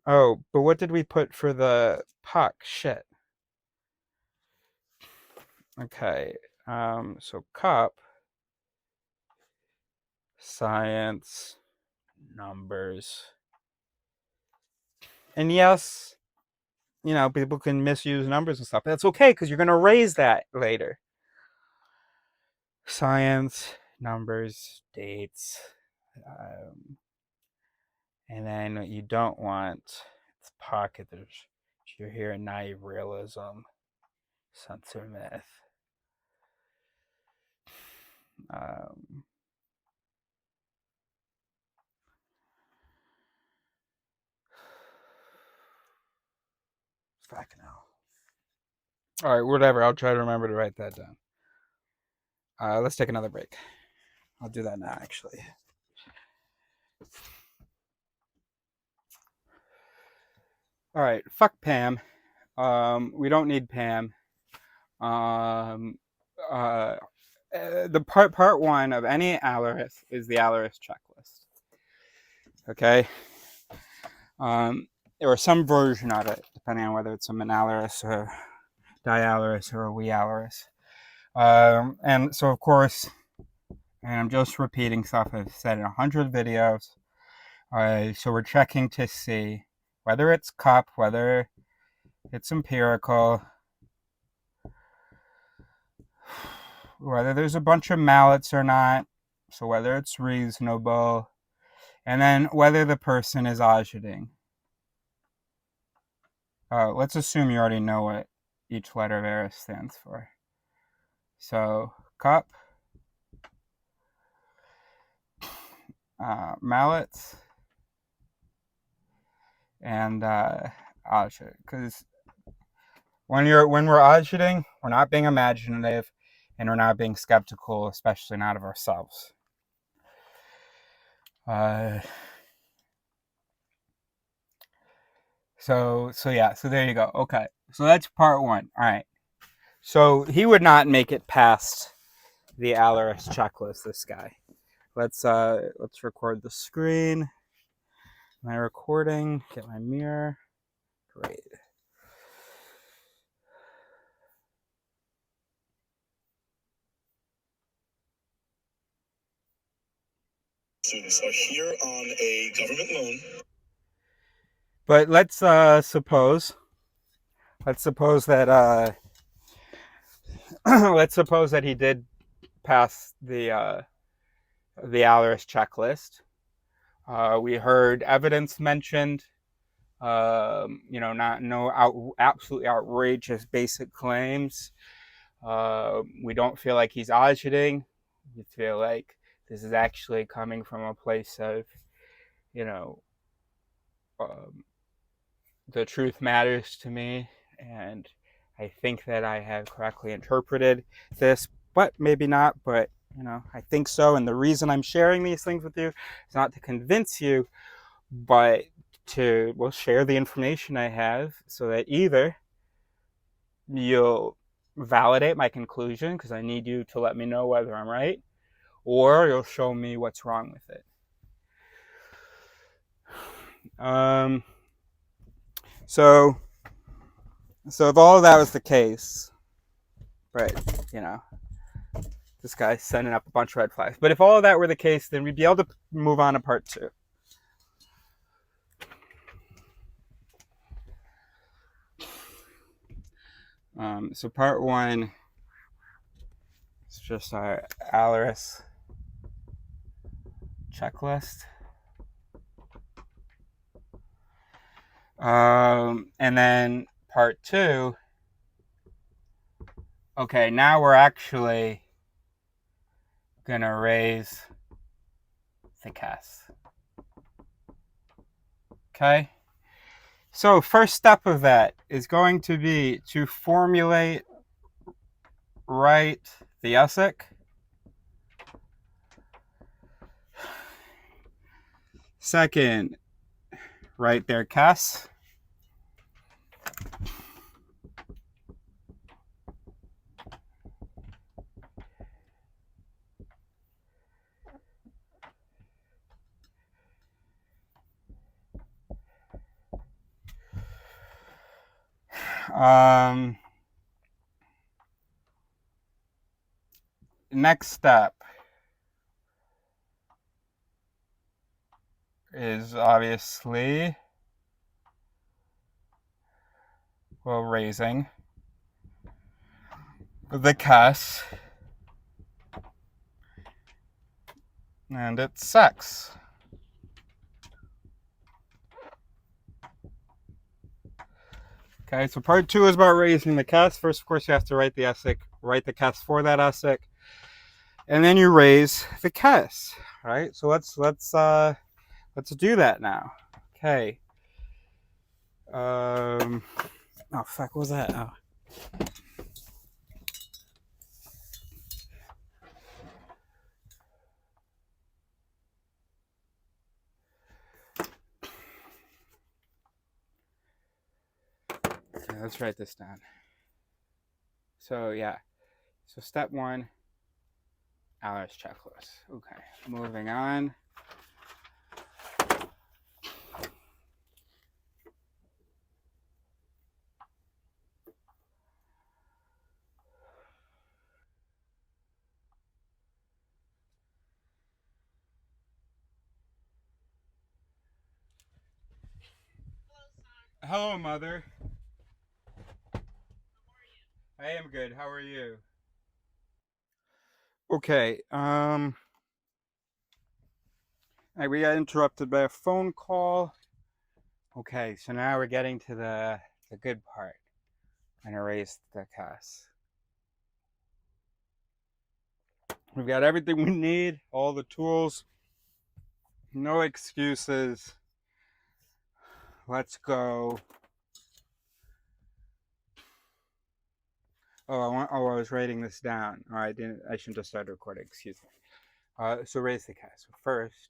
A: Oh, but what did we put for the puck? Shit. Okay. So cup, science, numbers, and yes, you know, people can misuse numbers and stuff. That's okay because you're gonna raise that later. Science, numbers, dates, and then what you don't want, it's pocket. You're here in naive realism, censor myth. Um, Fucking hell. All right, whatever. I'll try to remember to write that down. Let's take another break. I'll do that now, actually. All right, fuck Pam. We don't need Pam. Um, the part one of any Alaris is the Alaris checklist. Okay. Or some version of it, depending on whether it's a Monaleris or Dialaris or a Wealaris. And so, of course, and I'm just repeating stuff I've said in 100 videos. So we're checking to see whether it's cup, whether it's empirical, whether there's a bunch of mallets or not, so whether it's reasonable, and then whether the person is auditing. Let's assume you already know what each letter of Eris stands for. So, cup, mallets, and auditing. Because when we're auditing, we're not being imaginative, and we're not being skeptical, especially not of ourselves. So there you go. Okay, so that's part one. All right. So he would not make it past the Alaris checklist. This guy. Let's record the screen. Am I recording? Get my mirror. Great.
B: Students are here on a government loan.
A: But let's suppose that let's suppose that he did pass the Alaris checklist. We heard evidence mentioned. Absolutely outrageous basic claims. We don't feel like he's auditing. We feel like this is actually coming from a place of, the truth matters to me, and I think that I have correctly interpreted this, but maybe not, but I think so. And the reason I'm sharing these things with you is not to convince you, but to share the information I have so that either you'll validate my conclusion, because I need you to let me know whether I'm right, or you'll show me what's wrong with it. So if all of that was the case, right, this guy's sending up a bunch of red flags. But if all of that were the case, then we'd be able to move on to part 2. So part 1 is just our Alaris checklist. And then part 2, okay, now we're actually gonna raise the CAS. Okay? So first step of that is going to be to formulate, write the ESIC. Second, write their CAS. Next step is obviously, well, raising the CAS and its sex. Okay, so part 2 is about raising the CAS. First, of course, you have to write the ESIC, write the CAS for that ESIC, and then you raise the CAS. All right, so let's do that now. Okay. Oh fuck, what was that? Oh. Okay, let's write this down. So yeah, so step 1, Alaris checklist. Okay, moving on. Hello, Mother. I am good. How are you? Okay. We got interrupted by a phone call. Okay, so now we're getting to the good part. I'm gonna raise the CAS. We've got everything we need, all the tools. No excuses. Let's go. I was writing this down. Oh, I shouldn't have started recording. Excuse me. So raise the CAS. So first,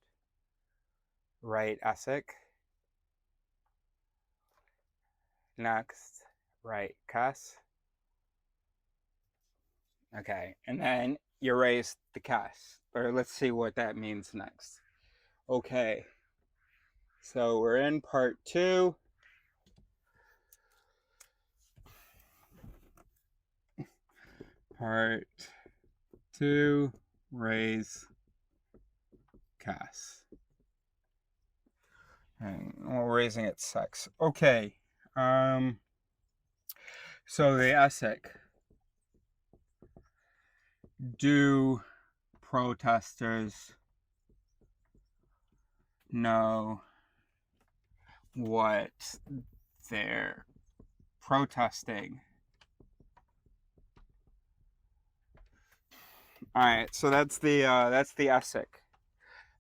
A: write ESIC. Next, write CAS. Okay, and then you raise the CAS. Or let's see what that means next. Okay, so we're in part 2. Part 2, raise CAS. And we're raising its sex. Okay. So the ESIC. Do protesters know what they're protesting? All right, so that's the ESIC.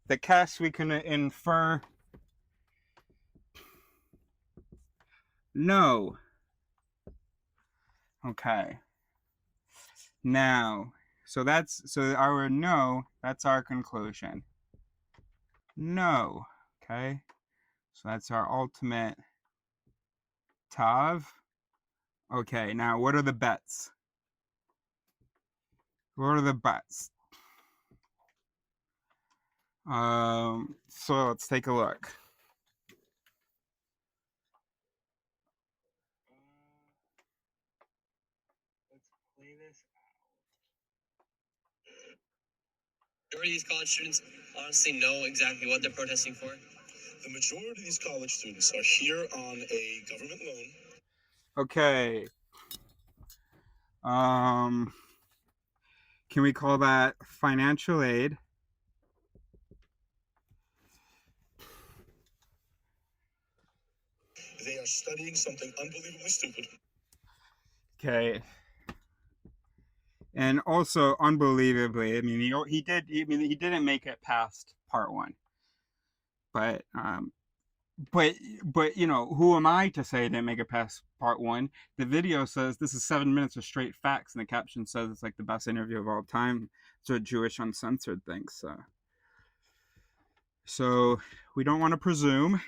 A: The CAS we can infer no. Okay. Now, so our no, that's our conclusion. No. Okay. So that's our ultimate TAV. Okay, now what are the bets? What are the buts? So let's take a look. Let's play this.
C: Majority of these college students honestly know exactly what they're protesting for.
B: The majority of these college students are here on a government loan.
A: Okay. Can we call that financial aid?
B: They are studying something unbelievably stupid.
A: Okay. And also, unbelievably, I mean, he didn't make it past part one. But but you know, who am I to say he didn't make it past part one? The video says this is 7 minutes of straight facts, and the caption says it's like the best interview of all time. So Jewish Uncensored thinks. So we don't want to presume.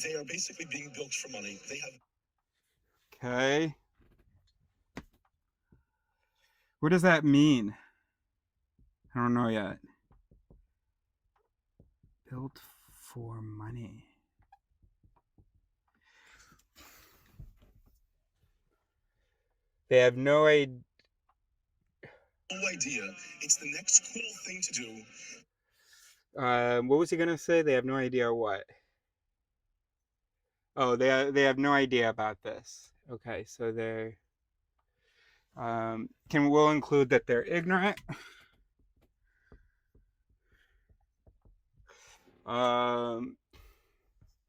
B: They are basically being built for money. They have.
A: Okay. What does that mean? I don't know yet. Built for money. They have no idea.
B: No idea. It's the next cool thing to do.
A: What was he gonna say? They have no idea what. Oh, they have no idea about this. Okay, so they're we'll include that they're ignorant.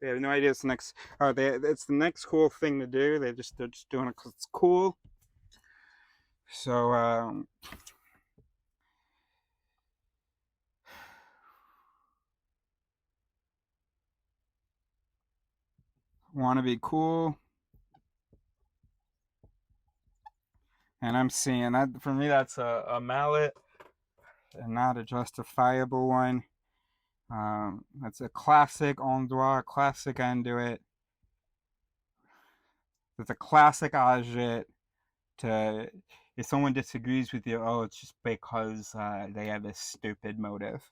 A: They have no idea it's the next. It's the next cool thing to do. They're just doing it because it's cool. So want to be cool, and I'm seeing that for me. That's a mallet, and not a justifiable one. That's a classic endroit, classic Anduit. It's a classic agit to, if someone disagrees with you, oh, it's just because they have this stupid motive.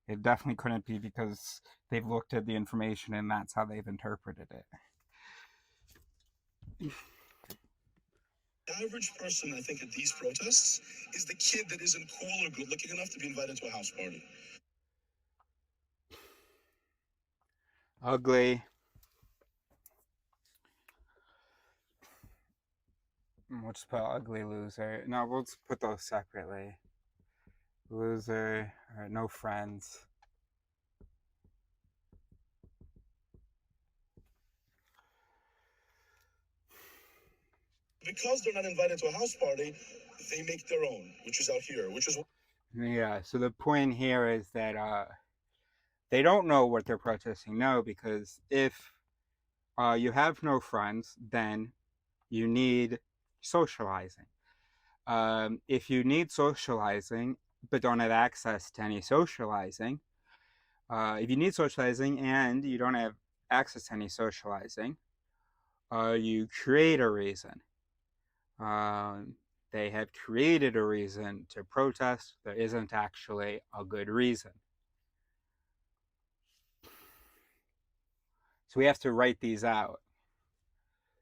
A: It definitely couldn't be because they've looked at the information and that's how they've interpreted it.
B: The average person, I think, at these protests is the kid that isn't cool or good looking enough to be invited to a house party.
A: Ugly. We'll just put ugly loser. No, we'll just put those separately. Loser. All right, no friends.
B: Because they're not invited to a house party, they make their own, which is out here, which is.
A: Yeah, so the point here is that they don't know what they're protesting. No, because if you have no friends, then you need socializing. If you need socializing but don't have access to any socializing, if you need socializing and you don't have access to any socializing, you create a reason. They have created a reason to protest. There isn't actually a good reason. So we have to write these out.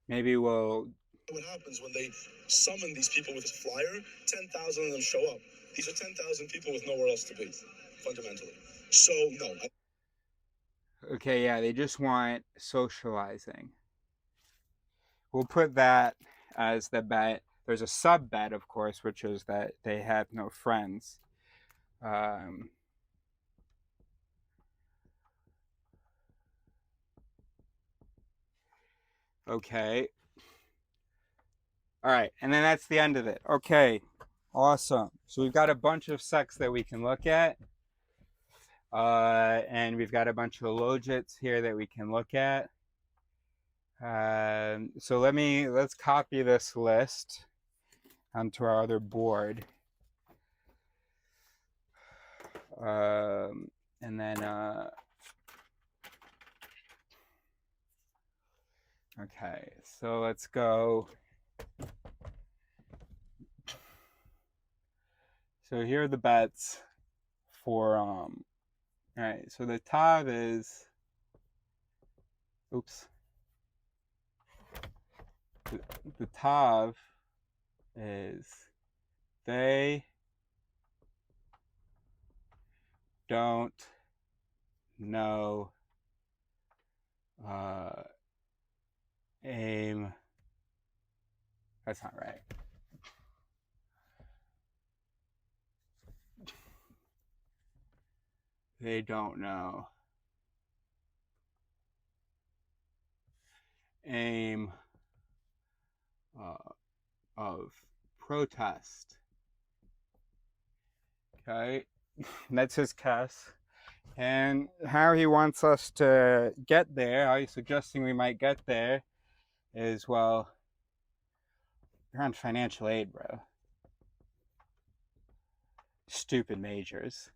A: Maybe we'll.
B: What happens when they summon these people with a flyer? 10,000 of them show up. These are 10,000 people with nowhere else to be, fundamentally. So, no.
A: Okay, yeah, they just want socializing. We'll put that as the bet. There's a sub bet, of course, which is that they have no friends. Okay. All right, and then that's the end of it. Okay, awesome. So we've got a bunch of sects that we can look at. And we've got a bunch of logits here that we can look at. So let's copy this list onto our other board. And then okay, so let's go. So here are the bets for all right, so the tab is, oops, the tab is they don't know aim. That's not right. They don't know aim of protest. Okay, that's his guess. And how he wants us to get there, how he's suggesting we might get there, is, well, you're on financial aid, bro. Stupid majors.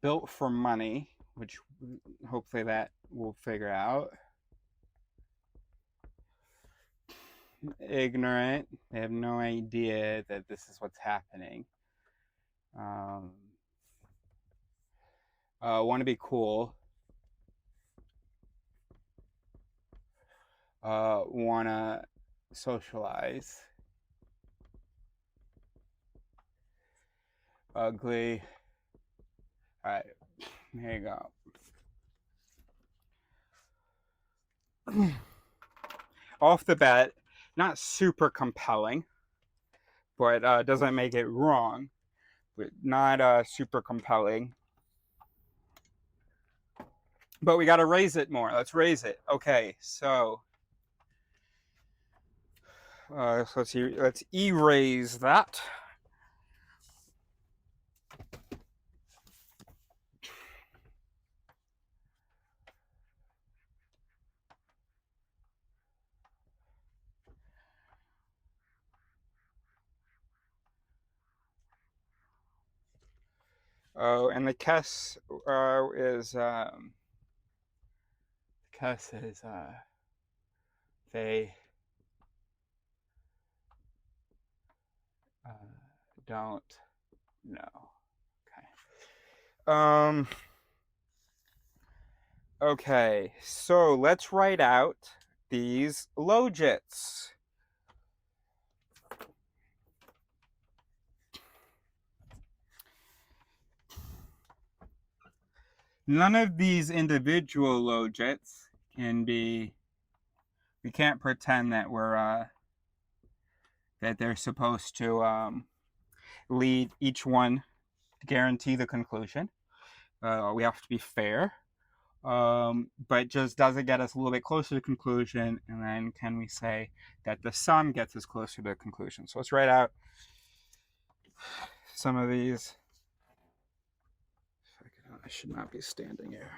A: Built for money, which hopefully that we'll figure out. Ignorant. They have no idea that this is what's happening. Want to be cool. Want to socialize. Ugly. All right, here you go. Off the bat, not super compelling, but doesn't make it wrong. But not super compelling. But we got to raise it more. Let's raise it. Okay, so let's erase that. Oh, and the Kess is they don't know. Okay. Okay, so let's write out these logits. None of these individual logits can be, we can't pretend that we're that they're supposed to lead each one to guarantee the conclusion. We have to be fair, but just does it get us a little bit closer to the conclusion, and then can we say that the sum gets us closer to the conclusion? So let's write out some of these. I should not be standing here.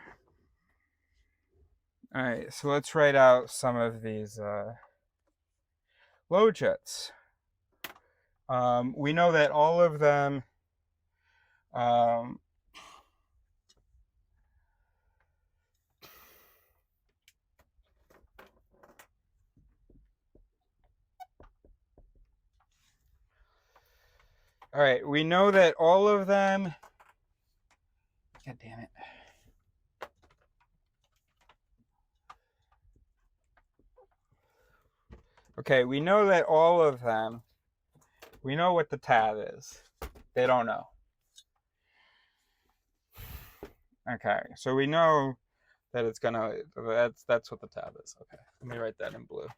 A: All right, so let's write out some of these logits. We know that all of them all right, we know that all of them, God damn it. Okay, we know that all of them, we know what the tab is. They don't know. Okay, so we know that it's gonna, that's what the tab is. Okay, let me write that in blue.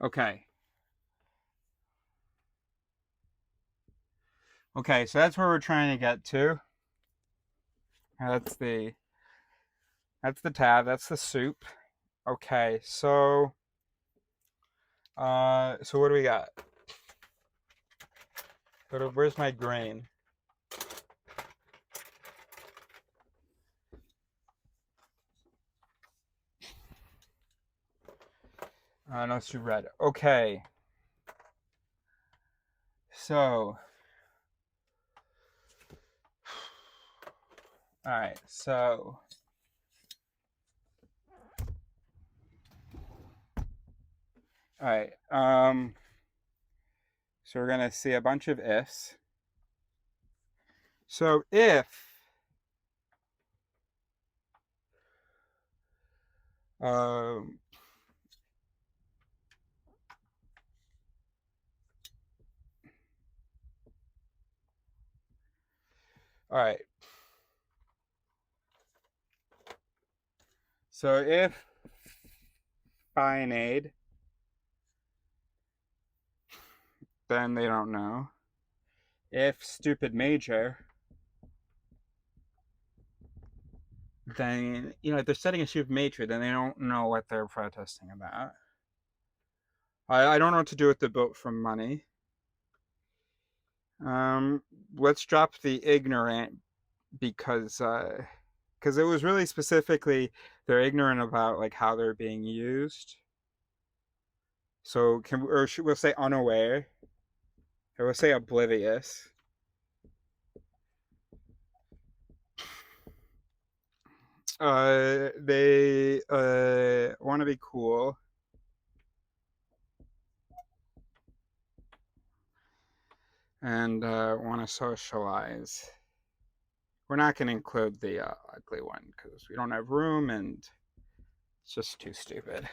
A: Okay. Okay, so that's where we're trying to get to. That's the tab, that's the soup. Okay, so what do we got? Where's my grain? No, it's too red. Okay. So Alright, so alright, so we're gonna see a bunch of ifs. So if um alright. So if finade, then they don't know. If stupid major, then, if they're setting a stupid major, then they don't know what they're protesting about. I don't know what to do with the vote for money. Let's drop the ignorant because it was really specifically they're ignorant about like how they're being used. So we'll say unaware, or we'll say oblivious. They want to be cool. And want to socialize. We're not going to include the ugly one because we don't have room and it's just too stupid.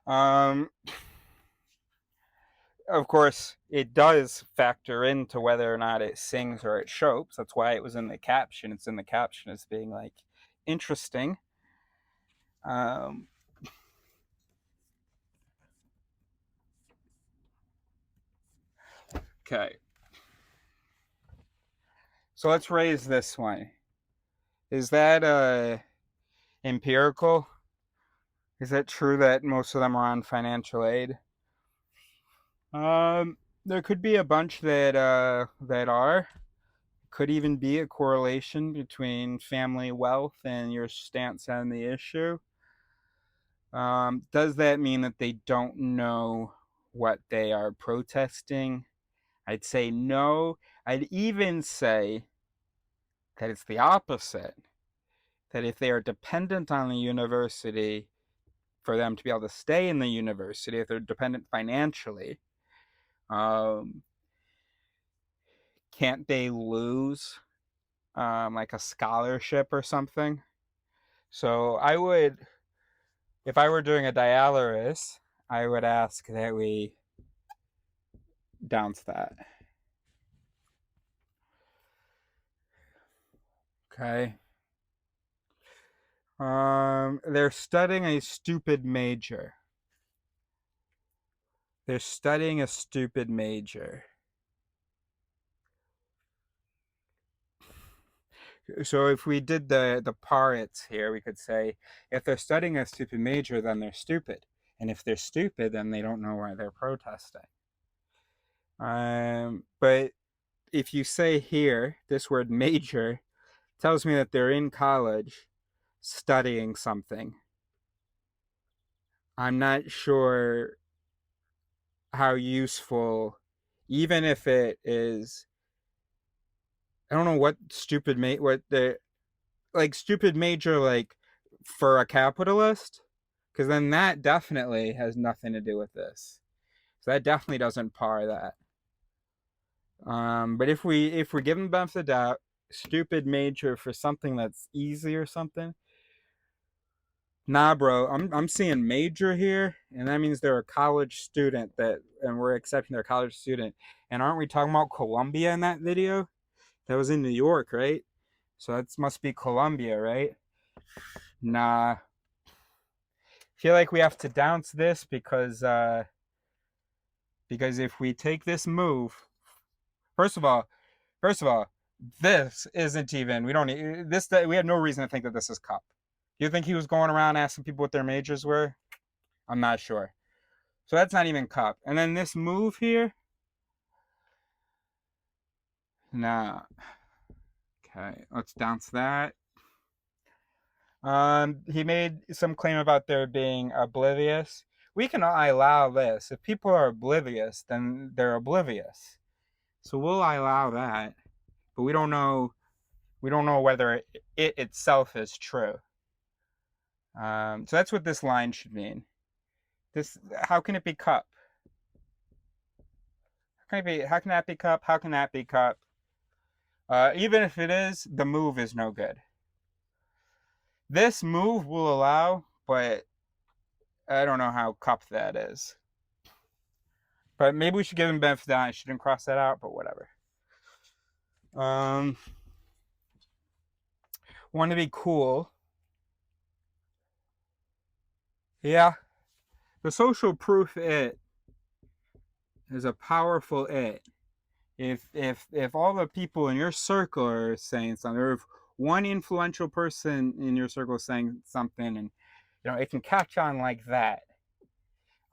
A: Of course, it does factor into whether or not it sings or it chopes. That's why it was in the caption. It's in the caption as being like interesting. Okay. So let's raise this one. Is that empirical? Is it true that most of them are on financial aid? There could be a bunch that are. Could even be a correlation between family wealth and your stance on the issue. Does that mean that they don't know what they are protesting? I'd say no. I'd even say that it's the opposite. That if they are dependent on the university for them to be able to stay in the university, if they're dependent financially, can't they lose like a scholarship or something? So I would, if I were doing a dialysis, I would ask that we downce that. Okay. They're studying a stupid major. They're studying a stupid major. So if we did the parts here, we could say, if they're studying a stupid major, then they're stupid. And if they're stupid, then they don't know why they're protesting. But if you say here, this word major tells me that they're in college studying something. I'm not sure how useful, even if it is, I don't know what stupid stupid major like for a capitalist, because then that definitely has nothing to do with this. So that definitely doesn't par that. But if we're given the benefit of the doubt, stupid major for something that's easy or something. Nah, bro, I'm seeing major here, and that means they're a college student and we're accepting they're a college student. And aren't we talking about Columbia in that video? That was in New York, right? So that must be Columbia, right? Nah. I feel like we have to downce this because if we take this move, first of all, this isn't even. We don't need this. We have no reason to think that this is cup. Do you think he was going around asking people what their majors were? I'm not sure. So that's not even cup. And then this move here. Nah. Okay, let's downce that. He made some claim about there being oblivious. We can allow this. If people are oblivious, then they're oblivious. So we'll allow that. But we don't know We don't know whether it itself is true. So that's what this line should mean. How can it be cup? How can that be cup? How can that be cup? Even if it is, the move is no good. This move will allow, but I don't know how cup that is. But maybe we should give him benefit of the doubt. I shouldn't cross that out, but whatever. Want to be cool. Yeah. The social proof it is a powerful it. If all the people in your circle are saying something, or if one influential person in your circle is saying something, and it can catch on like that.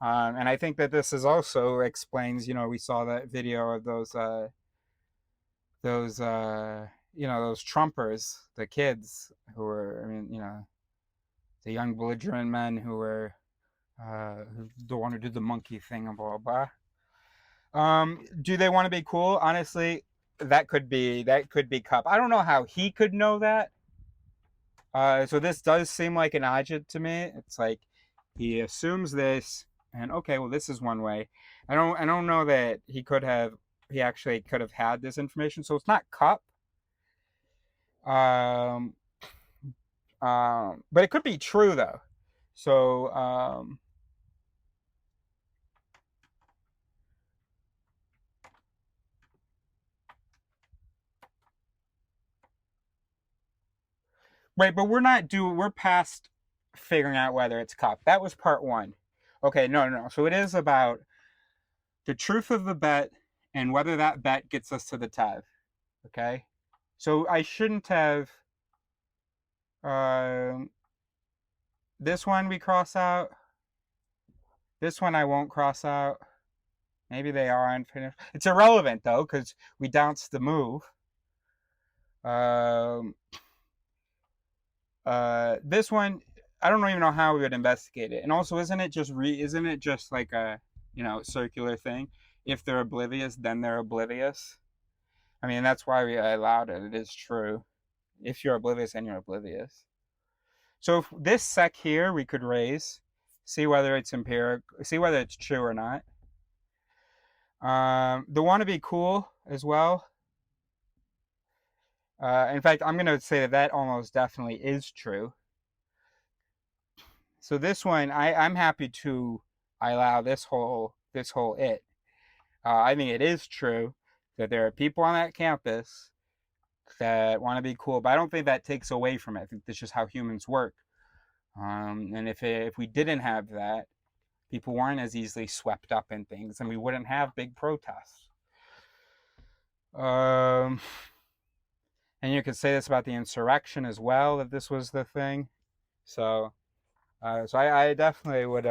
A: And I think that this is also explains, we saw that video of those those Trumpers, the kids who were, the young belligerent men who were who don't want to do the monkey thing and blah blah. Do they want to be cool? Honestly, that could be Cup. I don't know how he could know that. So this does seem like an agit to me. It's like he assumes this, and okay, well, this is one way. I don't know that he actually could have had this information. So it's not Cup. But it could be true though. So wait, but we're past figuring out whether it's Cup. That was part one. Okay, no. So it is about the truth of the bet and whether that bet gets us to the TAV. Okay? So I shouldn't have this one we cross out. This one I won't cross out. Maybe they are unfinished. It's irrelevant though, because we bounced the move. This one, I don't even know how we would investigate it. And also, isn't it just like a circular thing? If they're oblivious, then they're oblivious. I mean, that's why I allowed it. It is true. If you're oblivious, then you're oblivious. So if this sec here we could raise, see whether it's empirical, see whether it's true or not. The want to be cool as well. In fact, I'm going to say that almost definitely is true. So this one, I'm happy to allow this whole it. I think it is true that there are people on that campus that want to be cool, but I don't think that takes away from it. I think that's just how humans work. And if we didn't have that, people weren't as easily swept up in things, and we wouldn't have big protests. And you could say this about the insurrection as well, that this was the thing. So I definitely would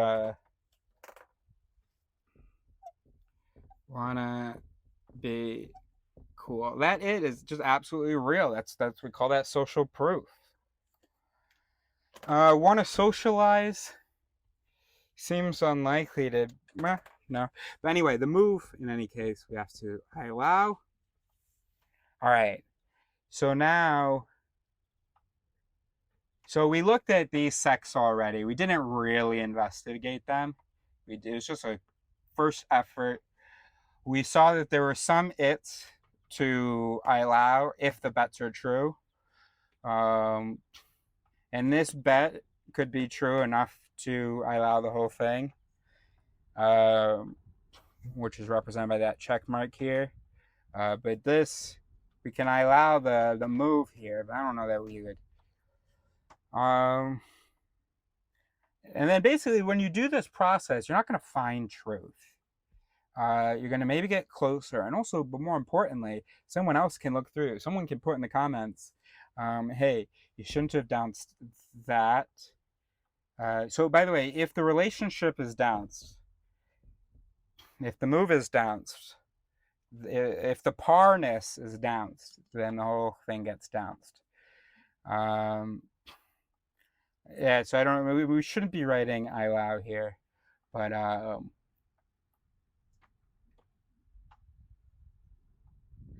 A: wanna be cool. That it is just absolutely real. That's we call that social proof. Want to socialize seems unlikely to. No. But anyway, the move, in any case, we have to allow. All right. So now, we looked at these sects already. We didn't really investigate them. It was just a first effort. We saw that there were some its to allow if the bets are true. And this bet could be true enough to allow the whole thing, which is represented by that check mark here. But this, we can allow the move here, but I don't know that we would. And then basically, when you do this process, you're not going to find truth. You're going to maybe get closer, and also, but more importantly, someone else can look through. Someone can put in the comments, hey, you shouldn't have bounced that. So by the way, if the relationship is bounced, if the move is bounced, if the parness is bounced, then the whole thing gets bounced. Yeah, so I don't. We shouldn't be writing I allow here, but I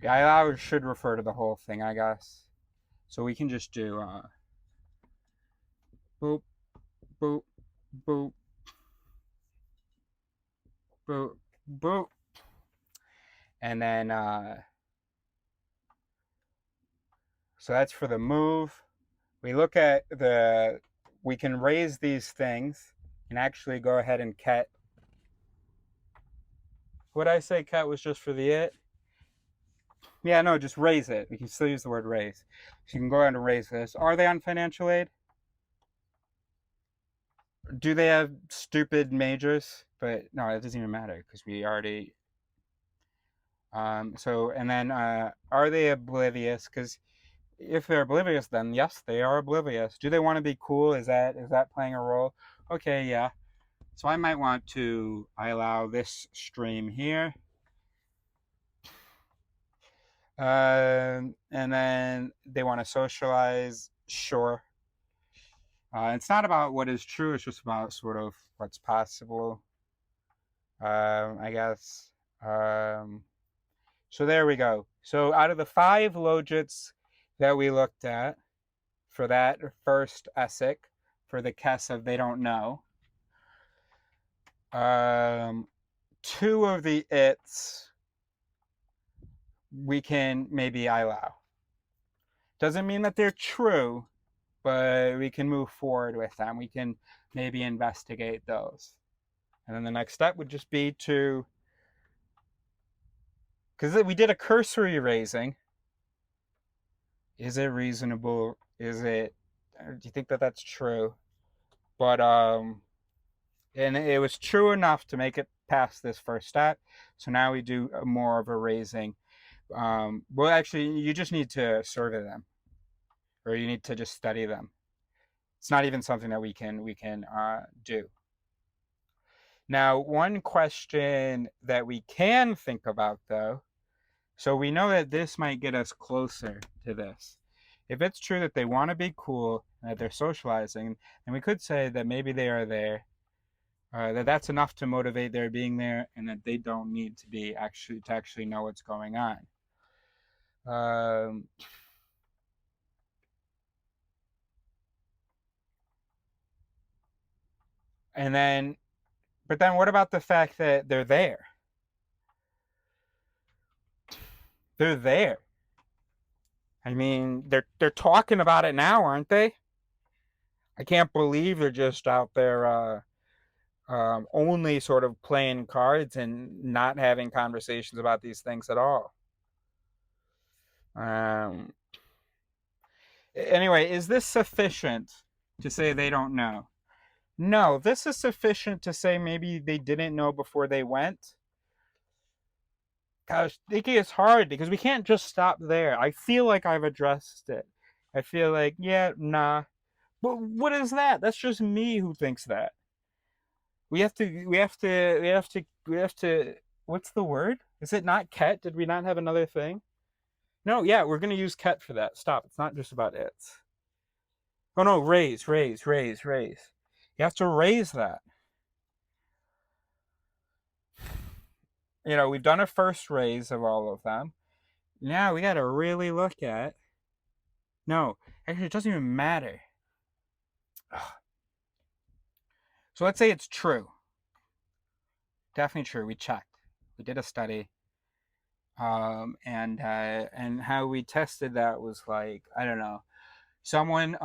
A: allow should refer to the whole thing, I guess. So we can just do boop, boop, boop, boop, boop. And then, so that's for the move. We look at we can raise these things and actually go ahead and ket. Would I say ket was just for the it? Yeah, no, just raise it. We can still use the word raise. So you can go ahead and raise this. Are they on financial aid? Do they have stupid majors? But no, it doesn't even matter because we already. So, and then are they oblivious? Because if they're oblivious, then yes, they are oblivious. Do they want to be cool? Is that playing a role? Okay, yeah. So I might want to allow this stream here. And then they want to socialize. Sure. It's not about what is true. It's just about sort of what's possible. I guess. So there we go. So out of the 5 logits that we looked at for that first ESIC, for the KES of they don't know, 2 of the its we can maybe allow. Doesn't mean that they're true, but we can move forward with them. We can maybe investigate those. And then the next step would just be to, because we did a cursory raising. Is it reasonable? Is it, do you think that that's true? But, and it was true enough to make it past this first step. So now we do more of a raising. Well, actually, you just need to survey them, or you need to just study them. It's not even something that we can do. Now, one question that we can think about, though, so we know that this might get us closer to this. If it's true that they want to be cool and that they're socializing, then we could say that maybe they are there, that's enough to motivate their being there, and that they don't need to be actually know what's going on. And then, but then what about the fact that they're there? They're there. I mean, they're talking about it now, aren't they? I can't believe they're just out there only sort of playing cards and not having conversations about these things at all. Anyway, is this sufficient to say they don't know? No, this is sufficient to say maybe they didn't know before they went. Gosh, thinking it's hard because we can't just stop there. I feel like I've addressed it. I feel like, yeah, nah. But what is that? That's just me who thinks that. We have to, what's the word? Is it not ket? Did we not have another thing? No, yeah, we're going to use ket for that. Stop. It's not just about it. Oh no, raise. You have to raise that. You know, we've done a first raise of all of them. Now we got to really look at. No, actually, it doesn't even matter. Ugh. So let's say it's true. Definitely true. We checked. We did a study. And how we tested that was like, I don't know, someone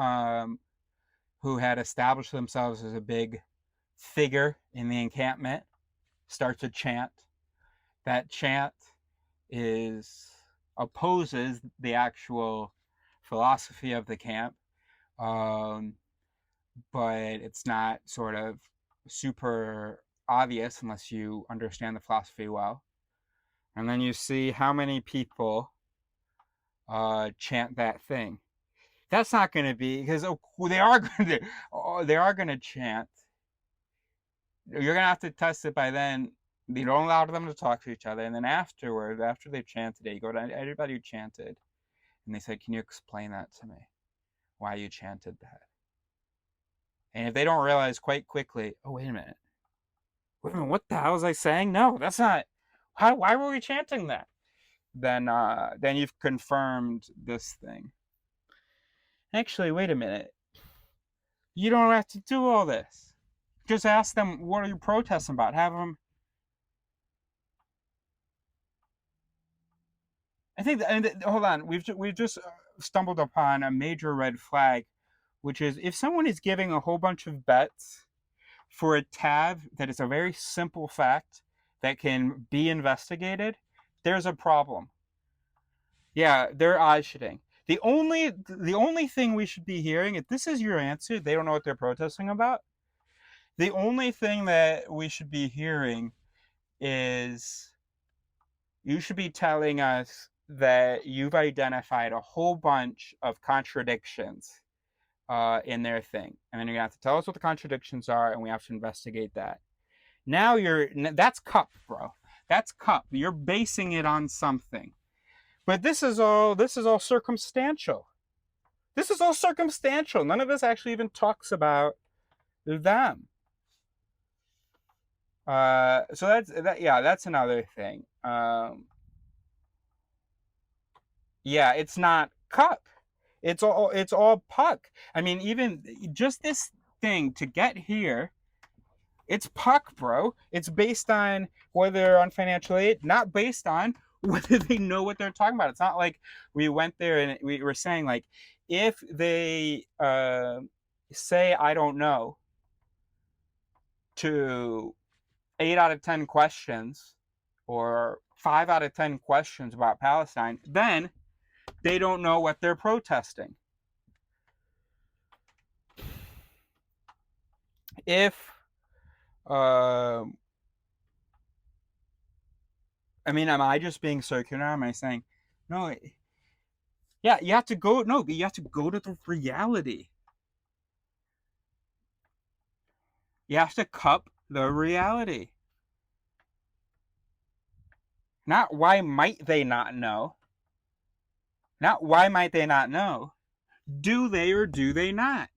A: who had established themselves as a big figure in the encampment starts a chant. That chant opposes the actual philosophy of the camp, but it's not sort of super obvious unless you understand the philosophy well. And then you see how many people chant that thing. That's not going to be, because they are going to chant. You're going to have to test it by then. You don't allow them to talk to each other. And then afterward, after they've chanted it, you go to everybody who chanted. And they said, can you explain that to me? Why you chanted that? And if they don't realize quite quickly, oh, wait a minute, what the hell was I saying? No, that's not. Why were we chanting that? Then you've confirmed this thing. Actually, wait a minute. You don't have to do all this. Just ask them, what are you protesting about? Have them. I think, hold on, we've just stumbled upon a major red flag, which is if someone is giving a whole bunch of bets for a tab that is a very simple fact that can be investigated, there's a problem. Yeah, they're eye-shitting. The only thing we should be hearing, if this is your answer, they don't know what they're protesting about. The only thing that we should be hearing is you should be telling us that you've identified a whole bunch of contradictions in their thing. And then you're going to have to tell us what the contradictions are, and we have to investigate that. Now that's cup, bro. That's cup. You're basing it on something. But this is all circumstantial. This is all circumstantial. None of this actually even talks about them. So that's another thing. Yeah, it's not cup. It's all puck. I mean, even just this thing to get here, it's puck, bro. It's based on whether they're on financial aid, not based on whether they know what they're talking about. It's not like we went there and we were saying, like, if they say I don't know to 8 out of 10 questions or 5 out of 10 questions about Palestine, then they don't know what they're protesting. If I mean, am I just being circular? Am I saying no? Yeah, you have to go. No, but you have to go to the reality. You have to cup the reality. Not why might they not know. Not why might they not know. Do they or do they not?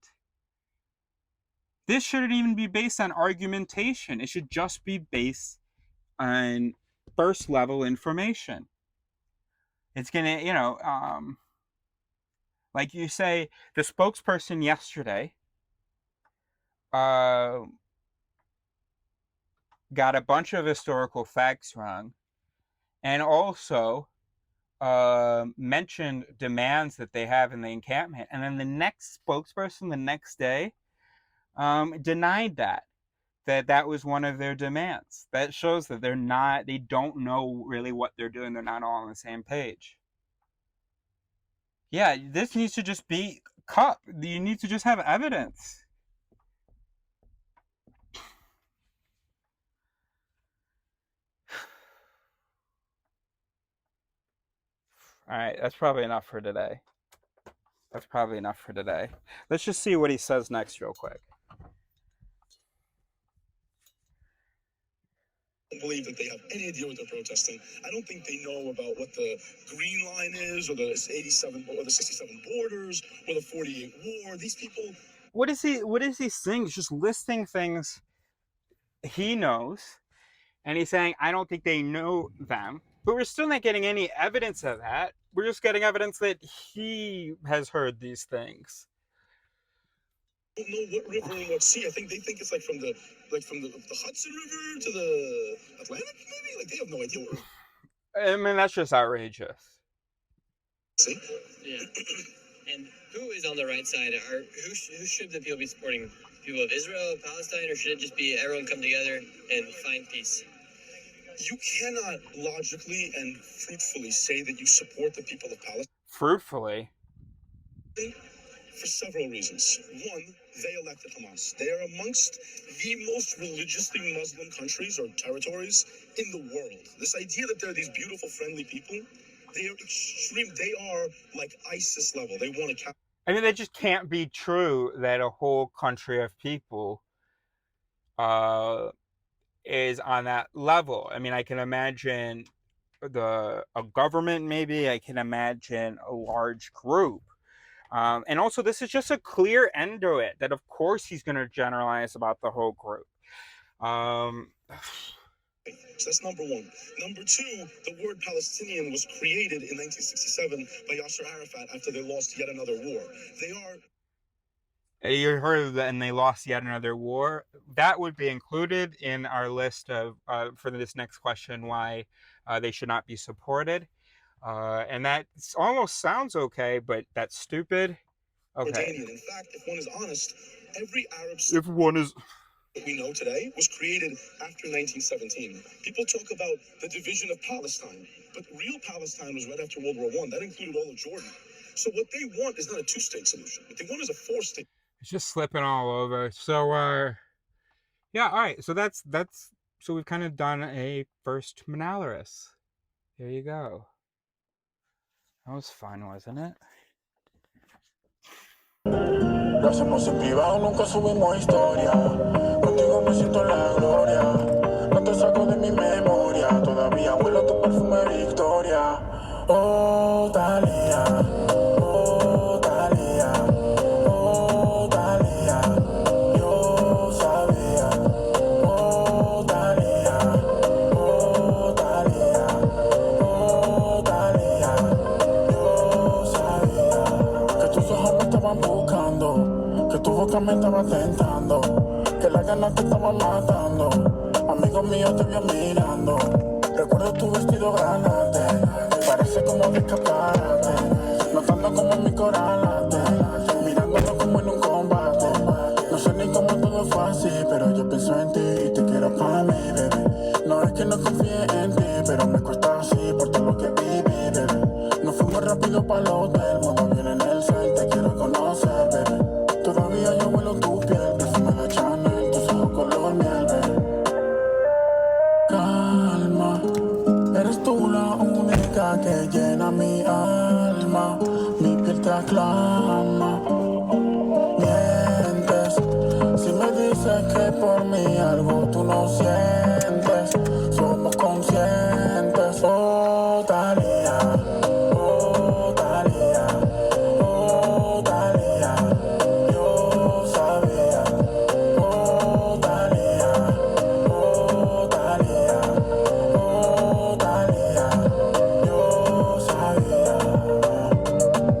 A: This shouldn't even be based on argumentation. It should just be based on first level information. It's gonna, like you say, the spokesperson yesterday got a bunch of historical facts wrong, and also mentioned demands that they have in the encampment. And then the next spokesperson the next day denied that was one of their demands. That shows that they don't know really what they're doing. They're not all on the same page. Yeah, this needs to just be cup. You need to just have evidence. All right, that's probably enough for today. Let's just see what he says next real quick.
B: I don't believe that they have any idea what they're protesting. I don't think they know about what the Green Line is, or the 87 or the 67 borders, or the 48 war. These people.
A: What is he saying? He's just listing things he knows, and he's saying, I don't think they know them. But we're still not getting any evidence of that. We're just getting evidence that he has heard these things.
B: I don't know what river and what sea. I think they think it's like from the Hudson River to the Atlantic, maybe. Like they have no idea where.
A: I mean, that's just outrageous.
B: See?
C: Yeah. And who is on the right side? Who should the people be supporting? People of Israel, Palestine, or should it just be everyone come together and find peace?
B: You cannot logically and fruitfully say that you support the people of Palestine.
A: Fruitfully?
B: For several reasons. One, they elected Hamas. They are amongst the most religiously Muslim countries or territories in the world. This idea that they're these beautiful, friendly people, they are extreme. They are like ISIS level. They want to.
A: I mean, that just can't be true that a whole country of people is on that level. I mean, I can imagine a government, maybe. I can imagine a large group. And also, this is just a clear end to it, that of course he's going to generalize about the whole group.
B: So that's number one. Number two, the word Palestinian was created in 1967 by Yasser Arafat after they lost yet another war. They are.
A: You heard of that, and they lost yet another war. That would be included in our list of for this next question, why they should not be supported. And that almost sounds okay, but that's stupid. Okay.
B: In fact, if one is honest, every Arab
A: If one is
B: that we know today was created after 1917. People talk about the division of Palestine, but real Palestine was right after World War I. That included all of Jordan. So what they want is not a two-state solution. What they want is a four-state.
A: It's just slipping all over. So yeah, all right. So that's so we've kind of done a first Monaleris. There you go. That was fun, wasn't it?
D: Lo hacemos en privado, nunca subimos historia. Contigo me siento en la gloria. No te saco de mi memoria. Todavía huelo tu perfume Victoria. Oh, Dalia. Oh, Dalia. Oh, Dalia. Yo sabía. Oh, Dalia. Oh, Dalia. Oh, Dalia. Yo sabía que tus ojos me estaban buscando, que tu boca me estaba tentando, que las ganas te estaban matando. Amigo mío te vio mirando. Recuerdo tu vestido granate, parece como de escaparate, notando como mi coral late, mirándolo como en un combate. No sé ni cómo todo fue así, pero yo pienso en ti y te quiero para mí, baby. No es que no confíe en ti, pero me cuesta así por todo lo que viví, baby. Nos fuimos rápido para el hotel, modo bien en el cel, te quiero conocer, baby. Todavía yo huelo tu piel, perfume de Chanel, tus ojos color miel, baby. Calma, eres tú la única que llena mi alma, mi piel te aclama. Mientes, si me dices que por mí algo tú no sientes, somos conscientes. Oh, Dalia, oh, Dalia, oh, Dalia, yo sabía. Oh, Dalia, oh, Dalia, oh, Dalia, yo sabía.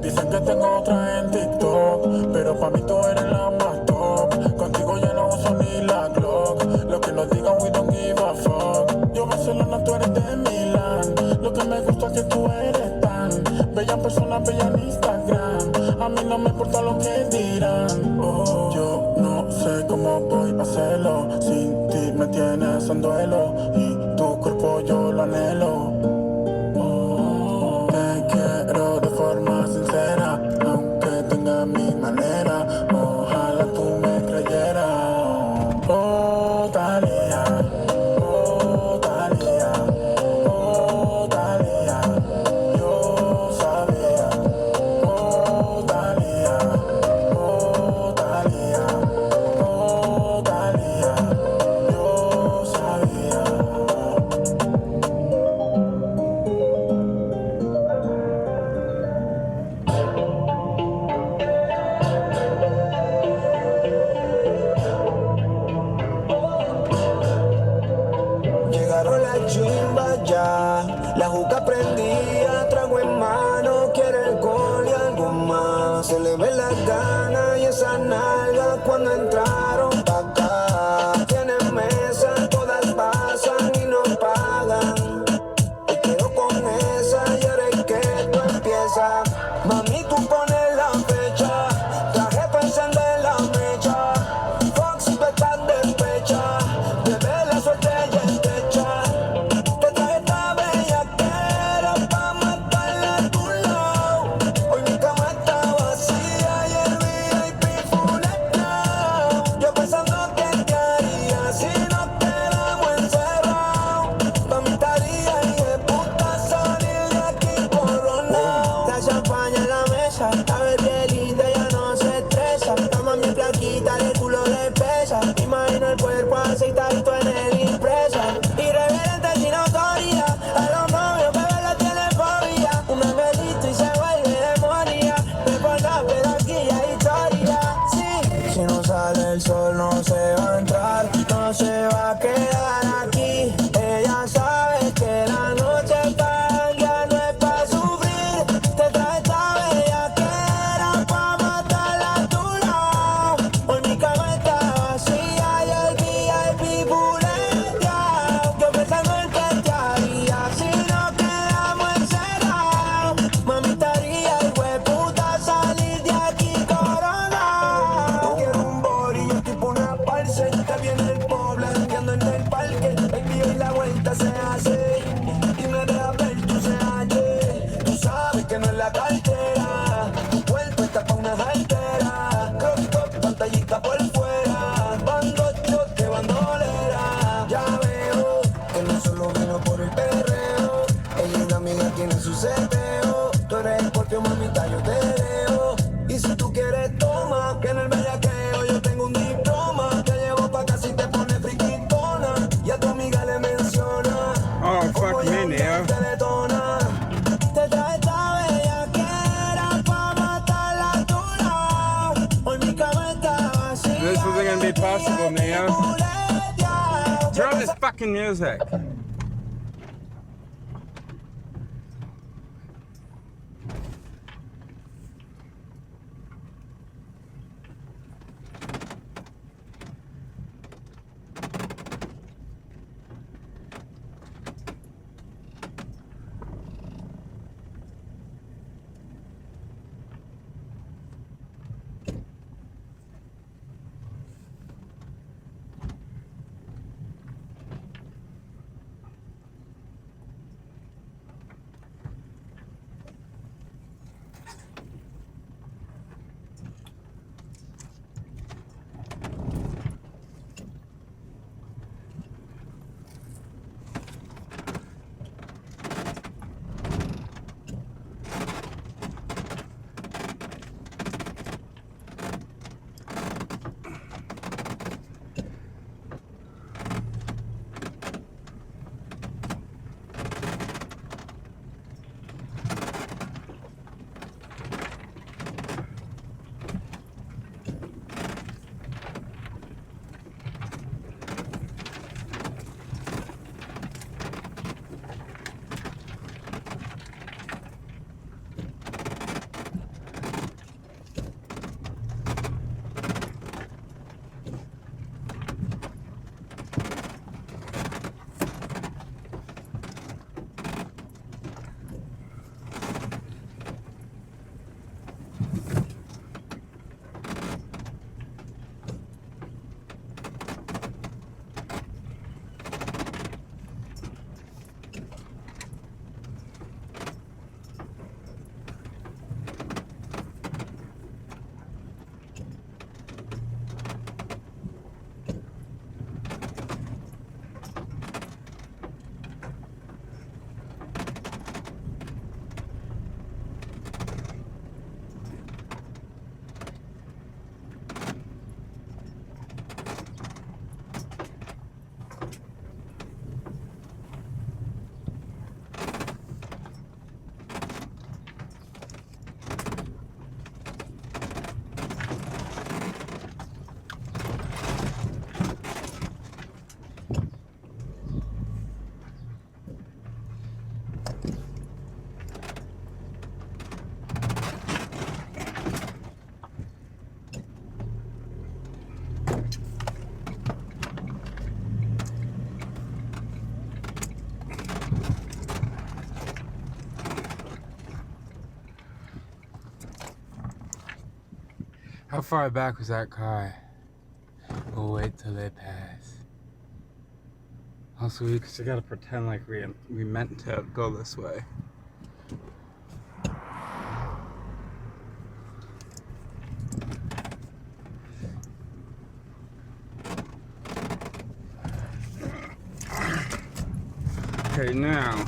D: Dicen que tengo otra en TikTok, pero pa' mí tú eres la más top. Contigo ya no uso ni la Glock. Lo que nos digan, we don't give a fuck. Yo Barcelona, tú eres de Milán. Lo que me gusta es que tú eres tan bella en persona, bella en Instagram. A mí no me importa lo que dirán. Oh, yo no sé cómo voy a hacerlo. Sin ti me tienes en duelo y tu cuerpo yo lo anhelo. Te quiero de forma sincera, aunque tenga mi manera. Ojalá tú me creyeras. Oh, Dalia, oh, Dalia, oh, Dalia, yo sabía. Oh, Dalia, oh, Dalia, oh, Dalia, yo sabía. seteo. Tú eres escorpio, mamita, yo te dejo. Y si tú quieres, toma, que en el bellaqueo yo tengo un diploma. Te llevo pa' casa y te pone friquitona. Y a tu amiga le menciona.
A: Oh, fuck me, Neo.
D: Te detona. Te trae esta bellaquera pa' matarla a tu lado. Hoy mi cama está vacía.
A: This isn't gonna be possible, Neo. Turn on this fucking music. How far back was that car? We'll wait till they pass. Also, we gotta pretend like we meant to go this way. Okay, now,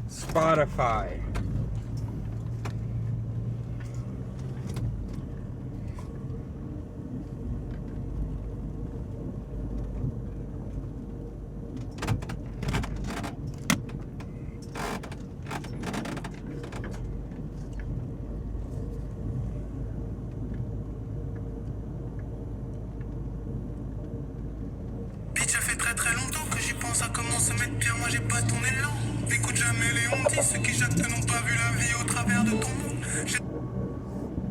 A: Spotify.
D: Ça fait très longtemps que j'y pense à comment se mettre bien, moi j'ai pas ton élan. N'écoute jamais les on-dit, ceux qui jactent n'ont pas vu la vie au travers de ton monde.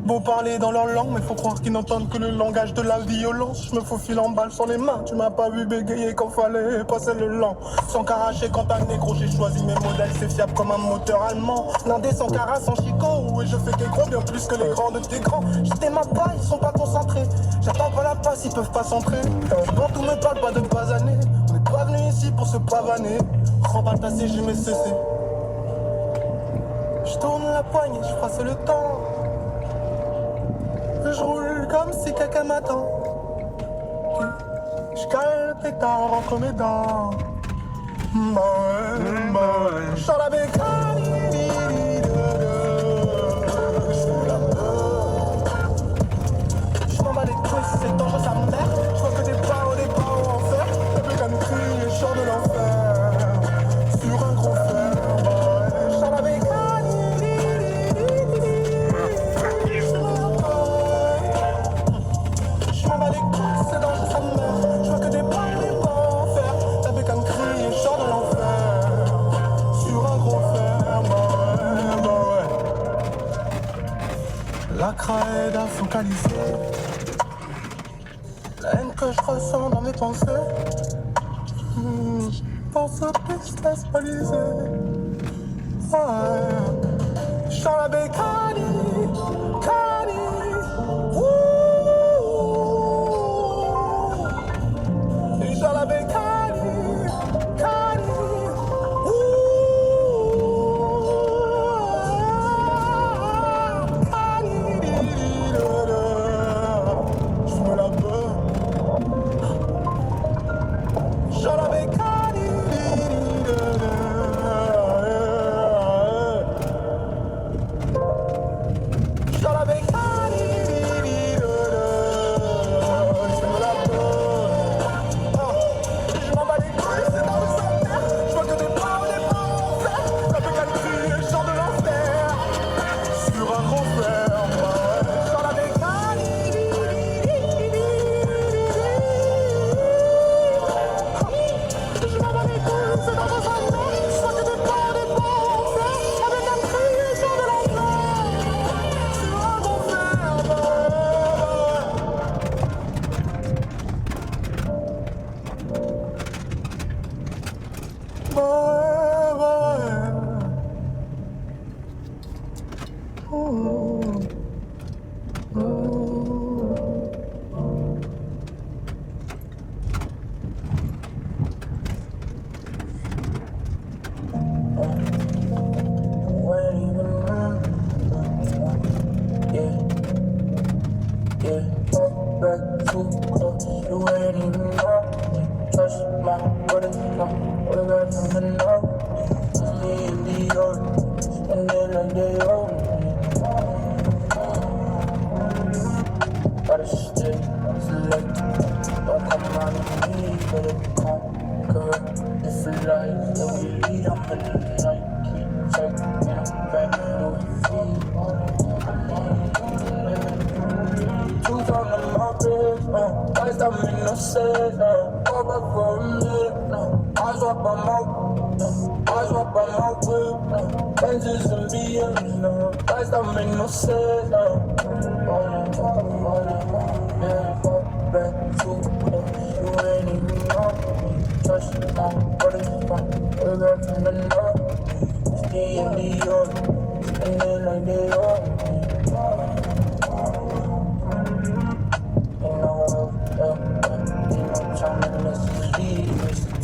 D: Beau parler dans leur langue, mais faut croire qu'ils n'entendent que le langage de la violence. Je me faufile en balle sur les mains, tu m'as pas vu bégayer quand fallait passer le lent. Sans caracher quand t'as négro, j'ai choisi mes modèles, c'est fiable comme un moteur allemand. L'indé sans cara, sans chicot, et je fais des gros bien plus que les grands de tes grands. J'étais ma paille, ils sont pas concentrés, j'attends pas la passe, ils peuvent pas s'entrer. Bon, tout me parle pas de basaner, on n'est pas venu ici pour se pavaner. Remballe ta CG, mais cessé. Je tourne la poignée, je frasse le temps. Je roule comme si quelqu'un m'attend. Je cale le pétard entre mes dents. J'sors la bécane. la craie à focaliser. La haine que je ressens dans mes pensées. Pour ce business balisé. Ouais. J'suis la bécanie, cani. J'suis la bécanie, cani. J'fume la peur. J'suis la bécanie. J'suis la bécanie. J'fume la peur. Je m'en bats les couilles, c'est dans le santé. Je vois que des pas en fait. La bécanie crie les chants de l'enfer. Sur un grand frère, ouais. Sur la bécanie. Je m'en bats les couilles, c'est dans le santé. Je vois que des pas en fait. La bécanie crie les chants de l'enfer. Sur un grand frère, you ain't even know. Touch my body, what I got from the north. Just me and the old, and then like they own me. Gotta stay select, don't come out of me, better come correct. If it lies that we lead, I'm in the night, keep checking back, truth on the mountains, guys that make no sense, go back for a minute, eyes up on my, eyes up on my whip, Benzes and BMs, guys that make no sense, yeah, fuck back to you ain't even know me, touch my body, we're back from the north, stay in New York, and then like they own me.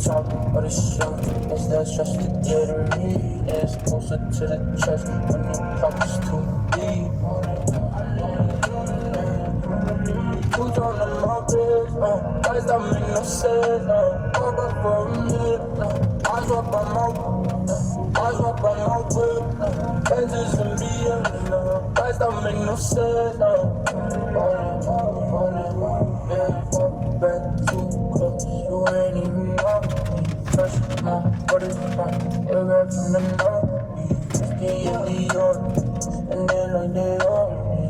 D: Talk but it's show, it's that stress to get a read. It's closer to the chest when the pocket's too deep. Who's on the mountains, guys that make no sense, go back for a minute, eyes up on my whip, Benzes and BMs, guys that make no sense, yeah, fuck back too close, you ain't even know me. Touch my body, we're back from the north. Stay in New York, and then like they own me.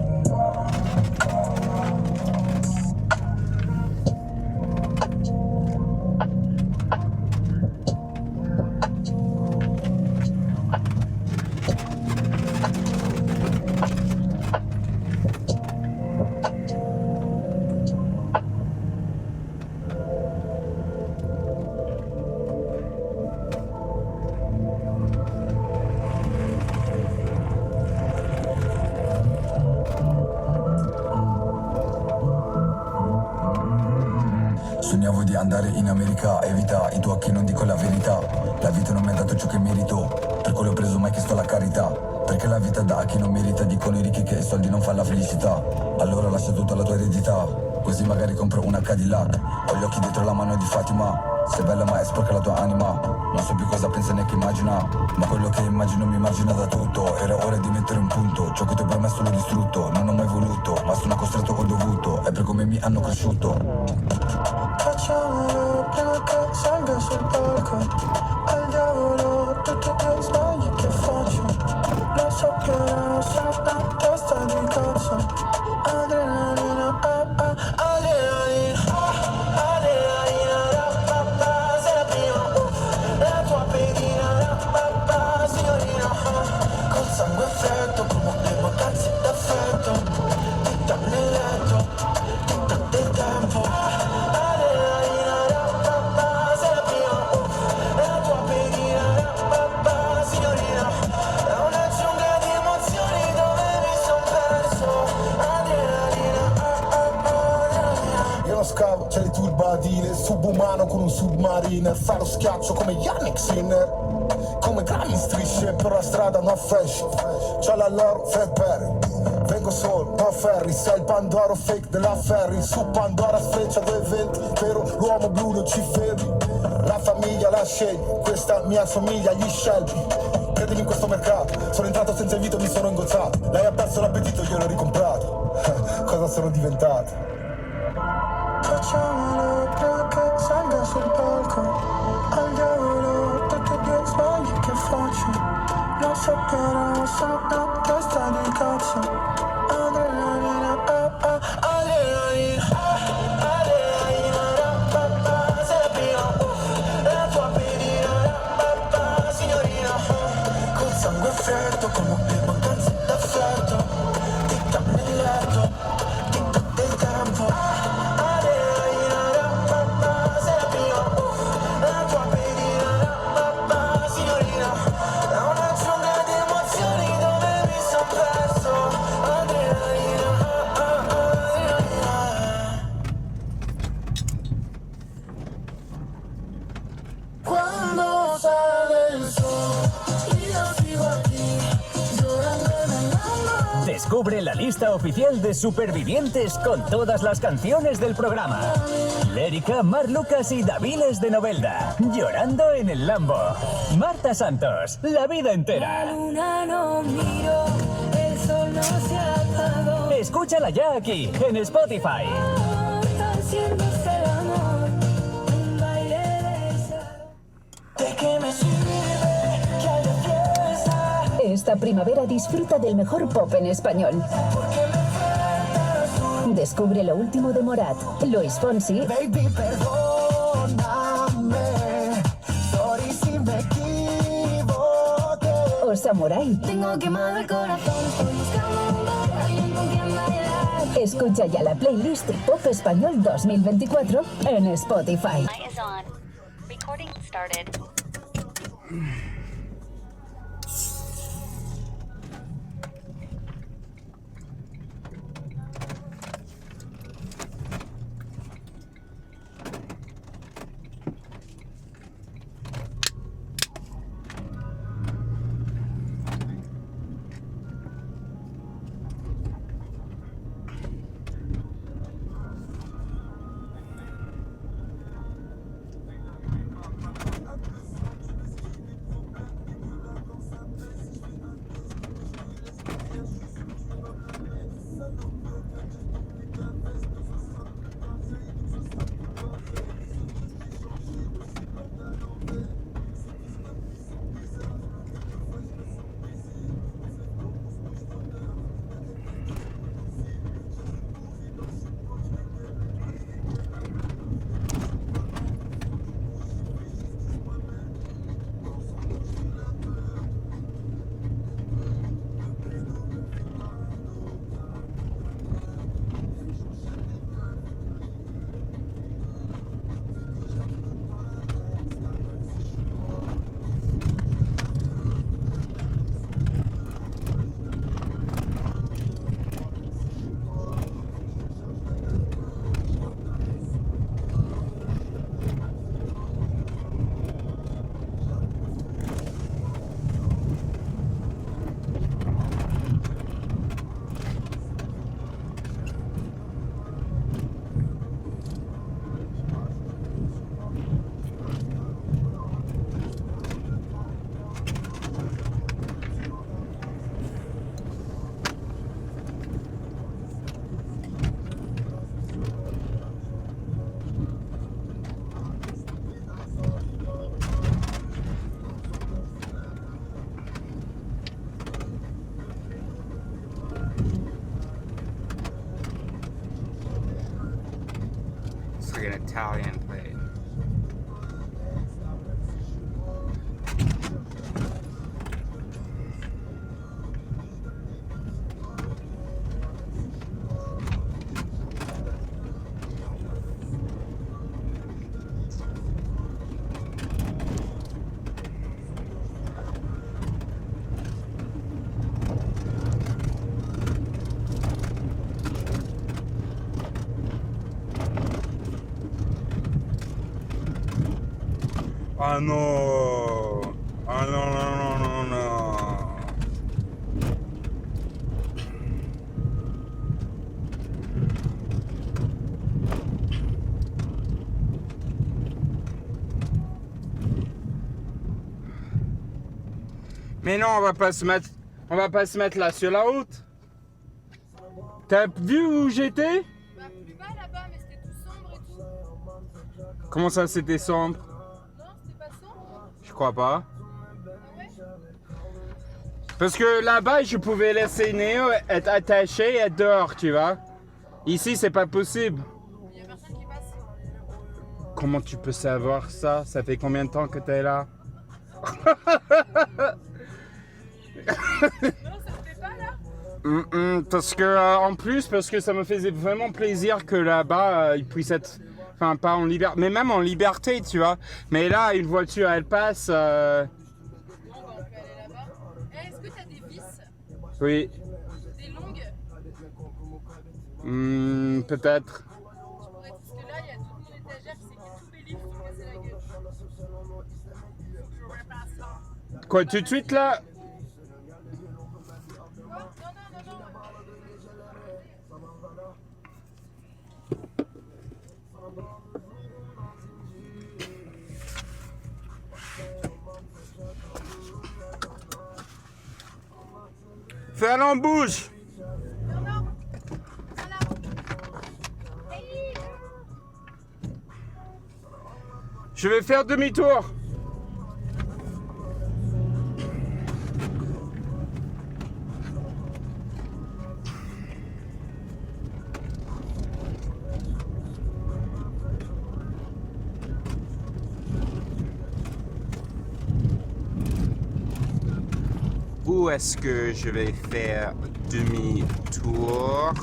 E: Sognavo di andare in America, evita i tuoi occhi, non dico la verità. La vita non mi ha dato ciò che merito, per quello ho preso mai chiesto la carità. Perché la vita dà a chi non merita, dicono i ricchi che i soldi non fanno la felicità. Allora lascia tutta la tua eredità, così magari compro una Cadillac. Ho gli occhi dietro la mano di Fatima, sei bella ma è sporca la tua anima. Non so più cosa pensa neanche immagina, ma quello che immagino mi margina da tutto. Era ora di mettere un punto, ciò che ti ho promesso l'ho distrutto. Non ho mai voluto, ma sono costretto ho dovuto, è per come mi hanno cresciuto.
D: Facciamolo prima che salga sul palco. Al diavolo tutti i sbagli che faccio. Lo so che sono una testa di cazzo. Adrenalina, adrenalina, adrenalina, sei la prima, la tua pedina, signorina, col sangue freddo come le vacanze d'affetto. scavo, c'è il turbadile, subumano con un submariner, fa lo schiaccio come Yannick Sinner, come grandi strisce per la strada no fresh, c'ho la loro Fred Perry, vengo solo, no ferry, sei il Pandoro fake della ferry, su Pandora sfreccia 220, però l'uomo blu non ci fermi, la famiglia la scegli, questa mia somiglia agli Shelby. Credimi in questo mercato, sono entrato senza invito e mi sono ingozzato. Lei ha perso l'appetito, gliel'ho ricomprato. Cosa sono diventato? Facciamolo perché salga sul palco. Al diavolo tutti i miei sbagli che faccio. Lo so però sono una testa di cazzo. Adrenalina, adrenalina, adrenalina, sei prima, la tua pedina, signorina. Sangue freddo come le mancanze d'affetto. Tic-tac nel letto, tic-tac del tempo. Sei la prima, la tua pedina, signorina. È una giungla di emozioni dove mi son perso. Adrenalina, adrenalina. Quando sale il sole,
F: descubre la lista oficial de supervivientes con todas las canciones del programa. Lérica, Mar Lucas y Daviles de Novelda. Llorando en el Lambo. Marta Santos, La vida entera.
G: La luna no miró, el sol no se apagó.
F: Escúchala ya aquí, en Spotify.
G: Haciéndose el amor, un baile de sal.
D: ¿De qué me sirve que haya fiesta?
H: Esta primavera disfruta del mejor pop en español. Descubre lo último de Morat, Luis Fonsi.
D: Baby, perdóname. Sorry si me equivoqué.
H: O Samurai.
G: Tengo quemado el corazón, estoy buscando un bar, alguien con quien bailar.
H: Escucha ya la playlist Pop Español 2024 en Spotify.
I: Is on. Recording started.
A: Like an Italian plate. Ah non. Ah non, non, non, non, non. Mais non, on va pas se mettre là sur la route. T'as vu où j'étais?
J: Bah, plus bas là-bas, mais c'était tout sombre et tout.
A: Comment ça, c'était sombre?
J: Non, c'était pas sombre?
A: Je crois pas.
J: Ah ouais?
A: Parce que là-bas, je pouvais laisser Néo être attaché et être dehors, tu vois. Ici, c'est pas possible.
J: Il y a personne qui passe.
A: Comment tu peux savoir ça? Ça fait combien de temps que t'es là?
J: Non, ça te fait pas là?
A: Parce que, en plus, parce que ça me faisait vraiment plaisir que là-bas, il puisse être... Enfin, pas en liberté, mais même en liberté, tu vois. Mais là, une voiture, elle passe...
J: Bon, bah, on peut aller là-bas. Eh, est-ce que t'as des vis?
A: Oui.
J: Des longues?
A: Peut-être.
J: Je pourrais, parce que là, il y a toute mon étagère, c'est que tous mes livres sont cassés la gueule. Je repasse ça.
A: Quoi, tout de suite, là?
J: Quoi? Non, non, non, non.
A: Fais en bouge.
J: Non, non. Voilà. Hey.
A: Je vais faire demi-tour. Où est-ce que je vais faire demi-tour?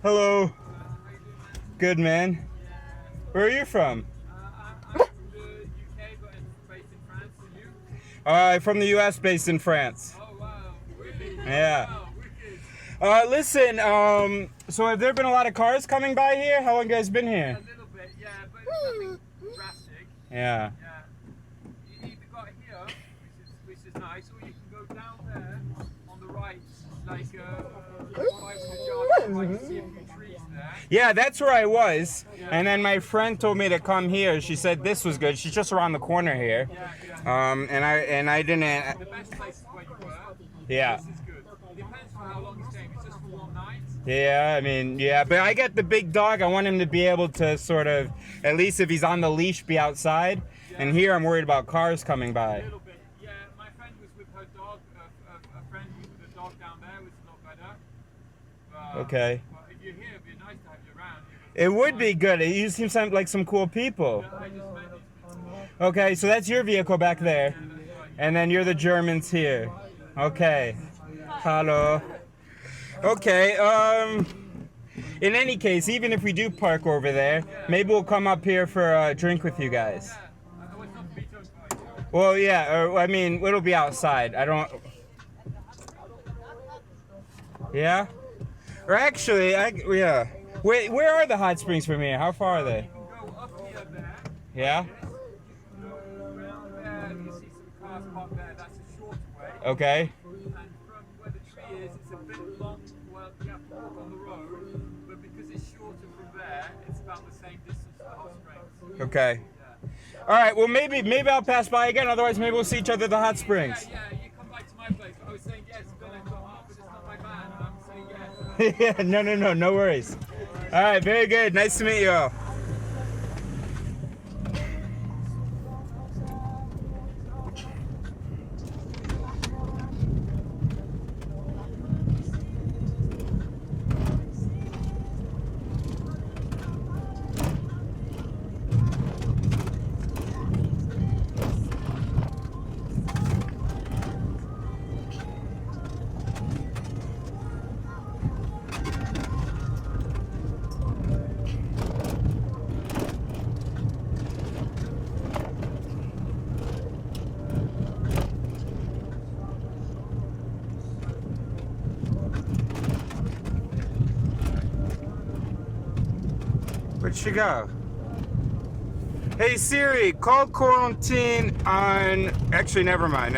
A: Hello. Good, man. Where are you from?
K: I'm from the UK, but based in France. And you?
A: From the US, based in France.
K: Oh wow, wicked.
A: Yeah.
K: Wow, wicked.
A: Listen, so have there been a lot of cars coming by here? How long you guys been here?
K: A little bit, yeah, but nothing drastic.
A: Yeah.
K: Yeah. You either got here, which is nice, or you can go down there on the right, like 500 yards, you might see a few trees there.
A: Yeah, that's where I was. And then my friend told me to come here. She said this was good. She's just around the corner here. And I didn't.
K: The best place is where you were.
A: Yeah.
K: This is good. Depends on how long it's taking. It's just for one night.
A: Yeah, I mean, yeah, but I got the big dog. I want him to be able to sort of, at least if he's on the leash, be outside. And here I'm worried about cars coming by.
K: A little bit. Yeah, my friend was with her dog. A friend with a dog down there, which is not better. But,
A: Okay.
K: But if you're here, it'd be nice to have you around.
A: It would be good. You seem like some cool people.
K: I just met these people.
A: Okay, so that's your vehicle back there. And then you're the Germans here. Okay. Hello. Okay, in any case, even if we do park over there, maybe we'll come up here for a drink with you guys. Well, yeah, or, I mean, it'll be outside. I don't... Yeah? Or actually, yeah. Wait, where are the hot springs from here? How far are they?
K: Go up here there.
A: Yeah?
K: Go around there, you see some cars parked there. That's a short way.
A: Okay.
K: And from where the tree is, it's a bit long. Well, you have to walk on the road. But because it's shorter from there, it's about the same distance to the hot springs.
A: Okay. All right. Well, maybe I'll pass by again. Otherwise, maybe we'll see each other at the hot springs.
K: Yeah, you come back to my place. I was saying yes, then I thought, but it's not my van. I'm saying yes.
A: Yeah. No worries. All right. Very good. Nice to meet you all. Where'd she go? Hey Siri, call quarantine on... Actually, never mind.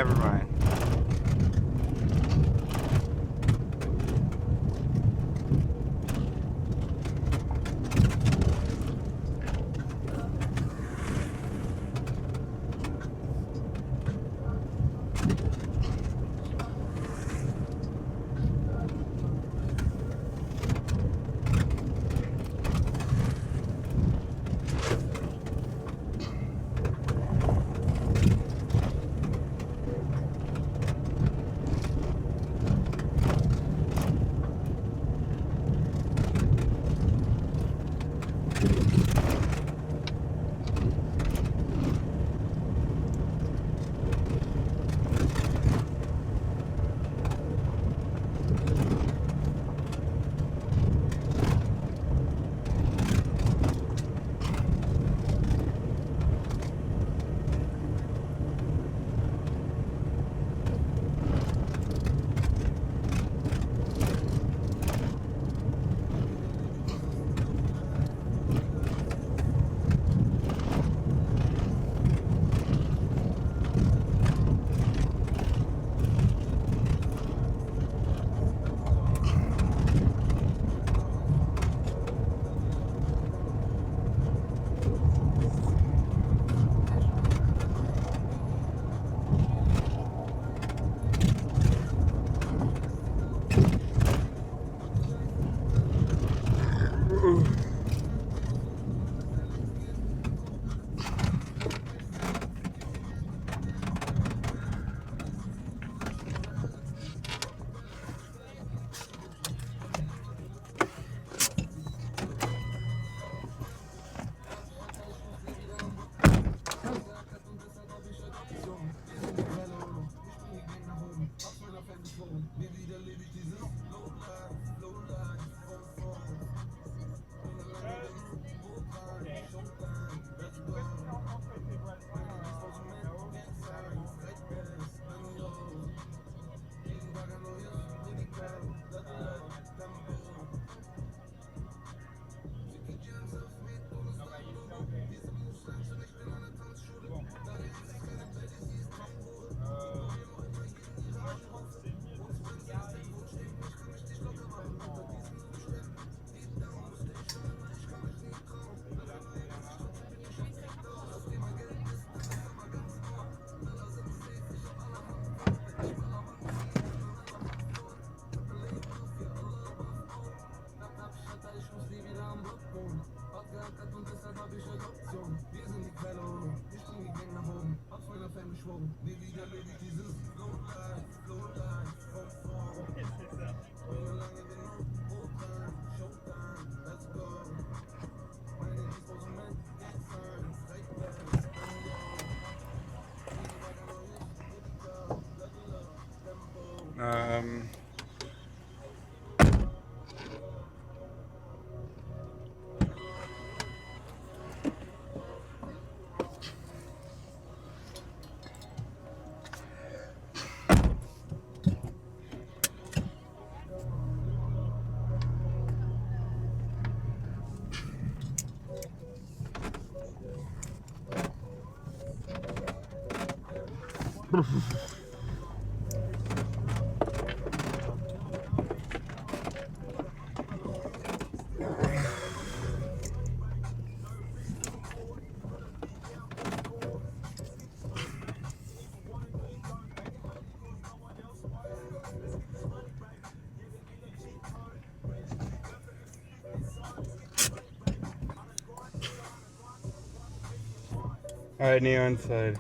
A: Alright, Neo inside.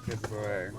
A: Good boy.